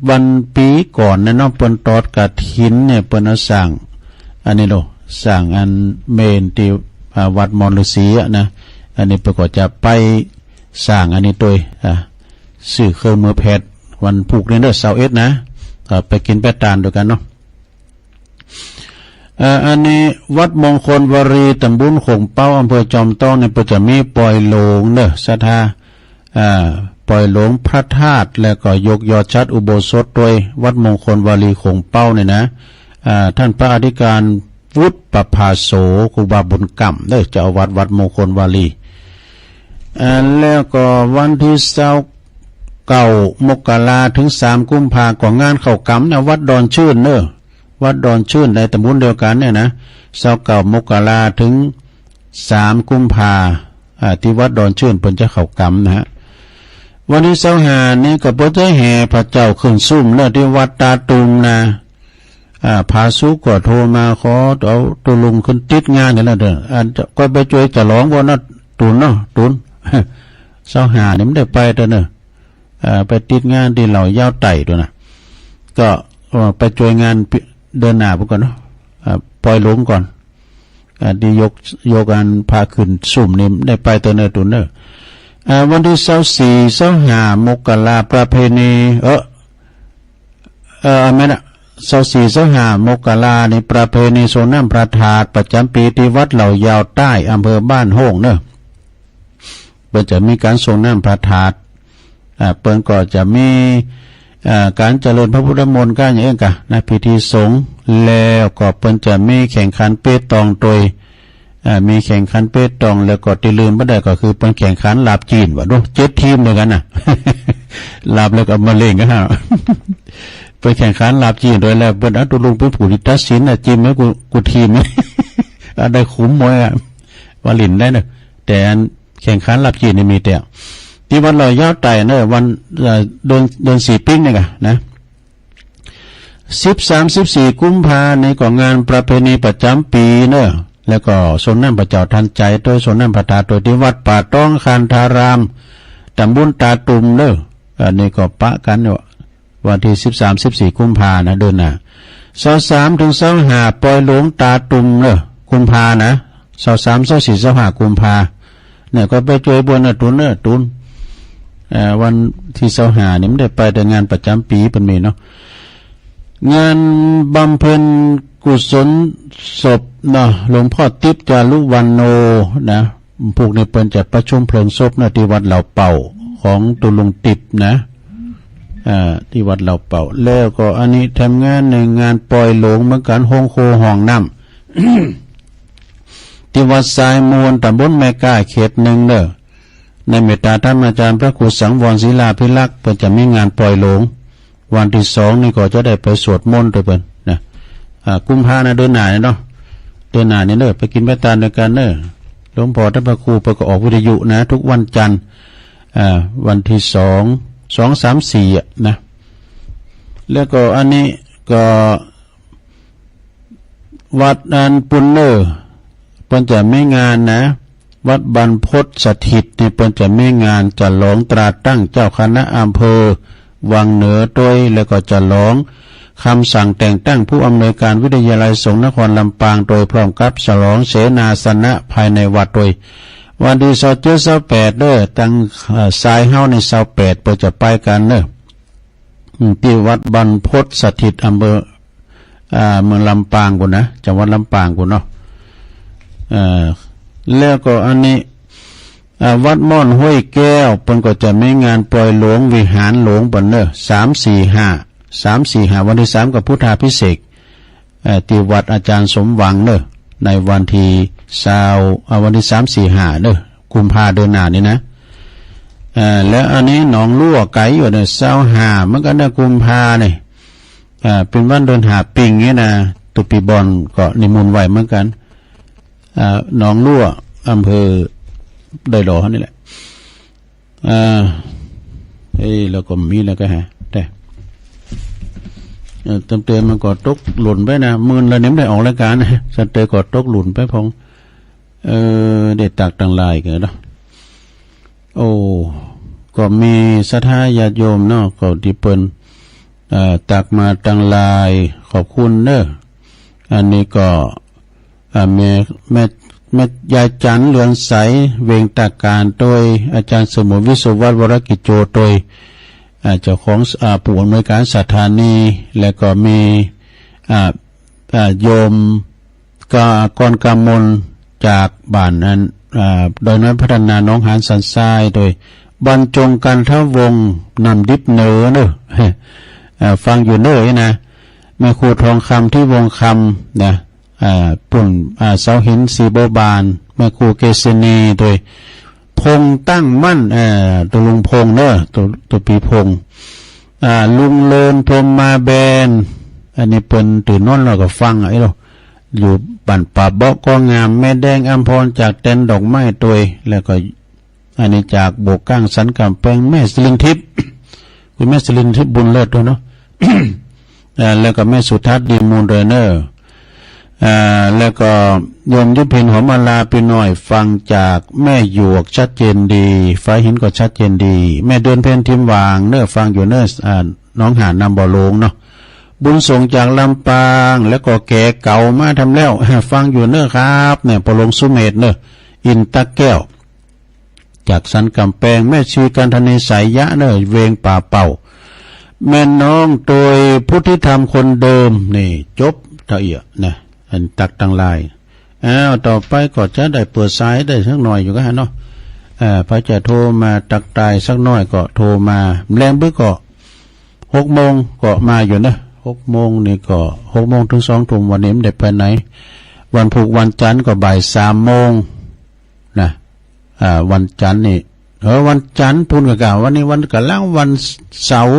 วันปีก่อนนะเนาะเปิ้นตอดกฐินเนี่ยเปิ้นสั่งอันนี้โลสั่งอันเมนที่วัดมอญฤาษีนะอันนี้ประกอบจะไปสร้างอันนี้โดยซื้อเครื่องมือแพทย์วันพุกเนอ21นะไปกินแปะตานด้วยกันเนาะอันนี้วัดมงคลวรีตำบลขงเป้าอำเภอจอมต้องเนี่ยจะมีปล่อยโลงเนอะศรัทธาปล่อยโลงพระธาตุแล้วก็ยกยอดชัดอุโบสถโดยวัดมงคลวรีขงเป้าเนี่ยนะท่านพระอธิการวุฒิประภาโสครูบาบุญกรรมเด้อเจ้าวัดมงคลวลีแล้วก็วันที่29 มกราถึง3 กุมภาพันธ์ของงานเข้ากรรมนะวัดดอนชื่นเด้อวัดดอนชื่นในตำบลเดียวกันเนี่ยนะ29 มกราถึง3 กุมภาพันธ์ที่วัดดอนชื่นเพิ่นจะเข้ากรรมนะฮะวันที่25นี้ก็เพิ่นจะแห่พระเจ้าขึ้นซุ่มเด้อที่วัดตาตุงนะพาสุก็โทรมาขอเอาตุลุงขึ้นติดงานนี่แล้วเด้อก็ไปช่วยจะร้องบ่นะตุนเนาะตุน25นี่มันได้ไปเด้อเนอะไปติดงานที่เหล่ายาวไต่ตัวนะก็ไปช่วยงานเดินหน้าไปก่อนเนาะปล่อยลงก่อนที่ยกการพาขึ้นสุ่มนี่ได้ไปตัวเนอะตุนเนอะวันที่24 25 มกราประเพณีไม่นะ24 25 มกราในประเพณีส่งน้ำพระธาตุประจำปีที่วัดเหล่ายาวใต้อำเภอบ้านโฮ่งเนอะเปิดจะมีการส่งน้ำพระธาตุเปิดก็จะมีการเจริญพระพุทธมนต์กันอย่างเองกะในพิธีสงฆ์แล้วก็เปิดจะมีแข่งขันเปตองโดยมีแข่งขันเปตองแล้วก็ที่ลืมไม่ได้ก็คือเป็นแข่งขันลาบจีนว่าดู7 ทีมด้วยกันนะลาบแล้วก็มาเล่นกันฮะไปแข่งขันลาบจีนโดยแล้วเปิ้นตุลุงเป็นผู้ที่ตัดสินจิ้มให้กูทีมได้คุ้มมวยว่าลิ้นได้เนอะแต่แข่งขันลาบจีนนี่มีแต่ที่วันลอยยอดไต่เนอะวันเดิน4 ปิ้งเนี่ยนะ13-14 กุมภาพันธ์ในของงานประเพณีประจำปีเนอะแล้วก็สนน้ำพระเจ้าทันใจโดยสนน้ำพระธาตุโดยที่วัดป่าต้องคันธารามตำบลตาตุ่มเนอะ อันนี้ก็ปะกันอยู่วันที่13-14กุมภานะเดือนหน้า23ถึง25ปล่อยหลงตาตุ่มเด้อกุมภานะ23-24-25กุมภาเนี่ยก็ไปช่วยบวนตุนตุนวันที่25นี่ไม่ได้ไปแต่งานประจำปีเป็นมีเนาะงานบำเพ็ญกุศลศพเนาะหลวงพ่อติ๊บจารุวันโนนะพวกนี้เปิ้นจัดประชุมเพลิงศพนะที่วัดเหล่าเป่าของตุลุงติ๊บนะที่วัดเหล่าเป่าแล้วก็อันนี้ทำงานในงานปล่อยหลงเหมือนกันห้องโคห้องน้ำ ที่วัดสายมูลตำบลแม่กล้าเขตหนึ่งเด้อในเมตตาท่านอาจารย์พระครูสังวรศิลาภิลักษ์เพิ่นจะมีงานปล่อยหลงวันที่2นี่ก็จะได้ไปสวดมนต์ด้วยเพิ่นนะกุมภานะเดือนหน้าเนาะเดือนหน้านี่เด้อไปกินไปทานด้วยกันเด้อหลวงพ่อท่านพระครูเพิ่นก็ออกวิทยุนะทุกวันจันทร์วันที่2 3 4นะแล้วก็อันนี้ก็วัดอันปุณเนอร์เพิ่นจะมีงานนะวัดบรรพตสถิตนี่เพิ่นจะมีงานจะหลองตราตั้งเจ้าคณะอำเภอวังเหนือด้วยแล้วก็จะหลองคำสั่งแต่งตั้งผู้อำนวยการวิทยาลัยสงฆ์นครลำปางโดยพร้อมกับฉลองเสนาสนะภายในวัดโดยวันที่27-28เด้อตั้งสายเฮาใน28เพิ่นจะไปกันเด้อที่วัดบรรพตสถิตอำเภอเมืองลำปางพุ่นนะจังหวัดลำปางพุ่นเนาะแล้วก็อันนี้วัดม่อนห้วยแก้วเพิ่นก็จะมีงานปล่อยหลวงวิหารหลวงเปิ้นเด้อ3-4-5วันที่3กับพุทธาภิเษกที่วัดอาจารย์สมหวังเด้อในวันที่วันที่3-4-5เด้อกุมภาเดือนหน้านี่นะแล้วอันนี้หนองลั่วไก่อยู่เนี่ย25มันก็เดือนกุมภาเนี่ยเป็นวันเดือนหาปิงเนี่ยนะตุปีบอนก็นิมนต์ไว้เหมือนกันหนองลั่วอำเภอได้หล่อนี่แหละแล้วก็มีแล้วก็ฮะแต่เต็มมันก็ตกหล่นไปนะมื่นแล้วเนี่ยไม่ได้ออกรายการนะสันเตยก็ตกหล่นไปพงเด็ดตักต่างลายกันเนาะโอ้ก็มีศรัทธาญาติโยมเนาะก็ที่เปิ้นตักมาต่างลายขอบคุณเด้ออันนี้ก็แม่ยายจันเรือนใสเวงตาการโดยอาจารย์สมุทรวิศวัตรวรกิจโจโดยเจ้าของผู้อำนวยการสถานีและก็มีโยมกรกำมลจากบ้านนั้นโดยนั้นพัฒนาน้องหานสันทรายโดยบรรจงกันทวงนำดิบเนอเนอะฟังอยู่เนอนะแม่ครูทองคำที่วงคำนะปุ่นเสาหินสีโบบานแม่ครูเกษณีโดยพงตั้งมั่นตัวลุงพงเนอะตัวปีพงลุงเลินพรมมาแบนอันนี้เป็นตื่นนอนเราก็ฟังไอ้เราอยู่บ้านป่าเบาะก็งามแม่แดงอัมพรจากเต็นดอกไม้ตัวแล้วก็อันนี้จากโบกก้างสันกำแพงแม่สลินทิพย์คุณแม่สลินทิพย์บุญเลิศด้วยเนาะ แล้วก็แม่สุทัศน์ดีมูลเรเนอร์แล้วก็โยมยุพินหอมมาลาไปหน่อยฟังจากแม่หยวกชัดเจนดีฟ้าหินก็ชัดเจนดีแม่เดินเพนทิมวางเนอฟังอยู่เนอน้องหานำบ่อลงเนาะบุญส่งจากลำปางแล้วก็แก่เก่ามาทำแล้วฟังอยู่เนอครับเนี่ยปลงสุเมธเนออินตะแก้วจากสันกำแพงแม่ชีกันทนีสายยะเนอเวงป่าเป่าแม่น้องโดยพุทธิธรรมคนเดิมนี่จบเท่าเอียนะอันตักตังลายต่อไปก็จะได้เปิดสายได้สักหน่อยอยู่ก็ฮะเนาะพระจะโทรมาตักตายสักหน่อยก็โทรมาแรงบึ้ก็6 โมงก็มาอยู่นะ6 โมงนี่ก็6 โมงถึง2 ทุ่มวันนี้ไม่ได้ไปไหนวันพุธวันจันทร์ก็บ่าย3 โมงนะวันจันทร์นี่วันจันทร์พูดกับวันนี้วันกะล่างวันเสาร์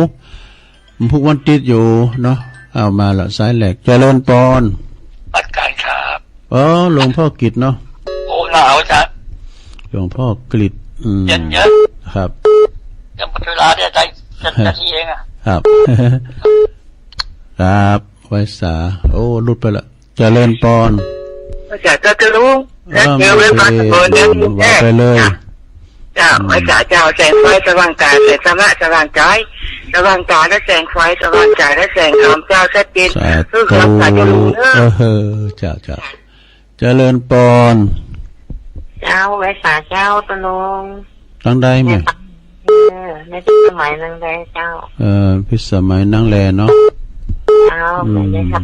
พุธวันติดอยู่เนาะเอามาละสายแหลกเจริญปอนปัดการครับหลวงพ่อกิจเนาะโอ้หนาวจังหลวงพ่อกฤษเย็นเยอะครับยังเวลาเนี่ยได้นาทีเองอ่ะครับครับไว้สาหลุดไปละเจริญปอนจะรู้แล้วเจอเวลาเปิดเนี่ยว่าไปเลย เจ้าไว้จ่าเจ้าแสงไฟสว่างกายแสงธรรมะสว่างใจสว่างกายและแสงไฟสว่างใจและแสงธรรมเจ้าชัดเจน สา คือ ธุ คำสัจจะรู้เนอะ เจ้าเจริญปอน เจ้าไว้สาเจ้าตะลง ตั้งได้ไหม ในสมัยนั้นเลยเจ้า พิสมัยนั่งแลเนาะ เจ้าไม่ได้ท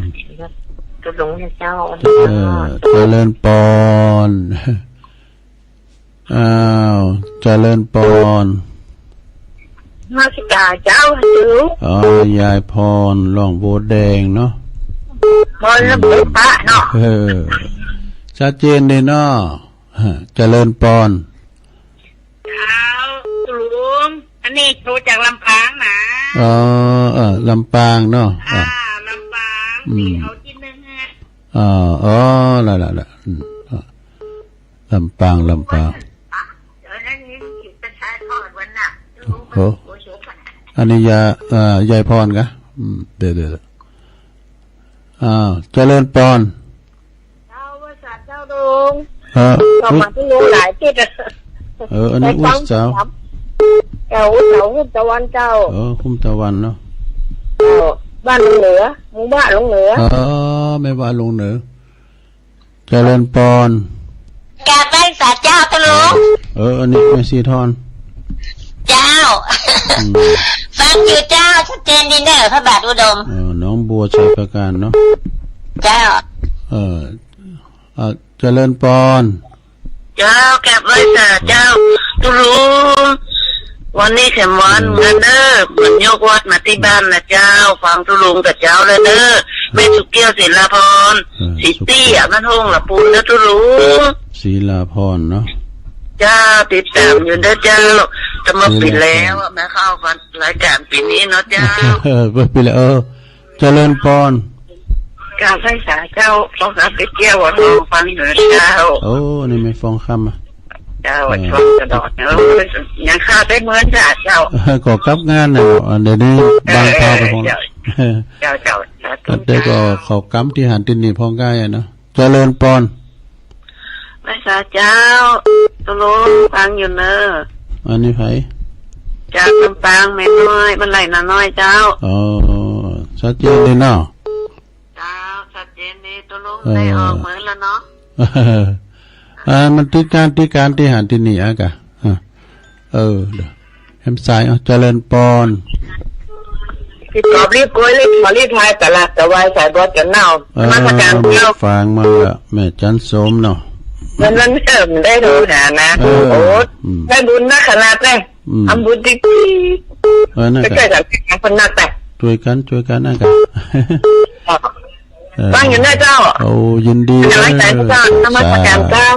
ำตะลงให้เจ้า เจริญปอนอ้าวเจริญปอน มาสิกาเจ้าจู ยายพรหลวงโบแดงเนาะ พอระบุปะเนาะ ชัดเจนเลยเนาะเจริญปอน เจ้าลุงอันนี้โทรจากลำปางนะ ลำปางเนาะ ลำปางมีเอาที่นึงฮะ ละลำปางเดี๋ยวนั้นนี่จะใช้ทอดวันน่ะ โอ้อันนี้ยายพรกะเดี๋ยวเจริญปอน เจ้าว่าสัตว์เจ้าลุง ก็ มาที่ลุงหลายที่ อันนี้อุ้ยสาว เจ้าอุ้ยสาวหุ้มตะวันเจ้า คุ้มตะวันเนาะ บ้านลงเหนือหมู่บ้านลงเหนือ ไม่ว่าลงเหนือเจริญปอน กราบไหว้ศาลเจ้าตะลุง อันนี้แม่สีทอน เจ้า ฟังอยู่เจ้าชัดเจนดีเนอร์พระบาทอุดม น้องบัวชัยประการเนาะ เจ้า เจริญปอน เจ้าแก็บไว้จ้ะเจ้าตุลุงวันนี้แขมวันเงินเด้อเหมือนยกวัดมาที่บ้านนะเจ้าฟังตุลุงกับเจ้าเลยเด้อแม่สุเกี้ยวศิลาพรสิตี้อ่ะมันห้องละปูนนะตุลุง ศิลาพรเนาะ เจ้าติดตามอยู่เด้อเจ้าจะมาปิดแล้วแม่เข้ากันรายการปีนี้เนาะเจ้า ไปเลยเจริญปอน การไฟสาเจ้าต้องการไปเกี่ยววันน้องฟังอยู่เจ้า นี่ไม่ฟองคำอ่ะ เจ้าชอบกระโดดยังข้าได้เหมือนจ้าเจ้า ก็กลับงานนะเดี๋ยวนี้บางพาไปพอง เจ้าเด็กก็เขากำที่หันตินนี่พองง่ายเนาะเจริญปอน ไฟสาเจ้าตุลุงฟังอยู่เนอะ อันนี้ไผ จากลำปางแม่น้อยมันไหลน่ะน้อยเจ้า ชัดเจนเลยเนาะ เจ้าชัดเจนดีตุลุงได้ออกเหมือนแล้วเนาะ มันติดการที่หันตินนี่กะเดี๋ยวแฮมสายเจริญปอน ที่ตอบรีบกล้วยรีบขอรีบทายแต่ละแต่วายสายบอสกันเน่ามาตรการเจ้า ฟังมาละแม่จันสมเนาะ มันเริ่มได้ดูนะโอ้ได้บุญนะขนาดเลยทำบุญจริงนั่น ๆไม่ กะ ใช่จากคนนักแต่ ช่วยกันนั่นกะ ฟังอยู่นะเจ้า ยินดี น้อยใจพระเจ้านมัสการเจ้า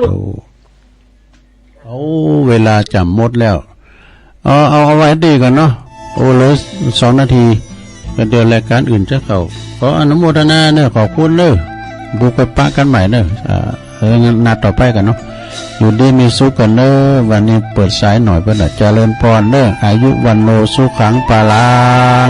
เวลาจำหมดแล้วเอาไว้ดีก่อนเนาะเหลือ2 นาทีก็เดี๋ยวรายการอื่นจะเข้าขออนุโมทนาเนอะขอบคุณเนอะบุกไปปะกันใหม่เนอะงั้นนัดต่อไปกันเนาะอยู่ดีมีสุขกันเนอะวันนี้เปิดสายหน่อยเพื่อนเจริญพรเนอะอายุวันโนสุขังปาลัง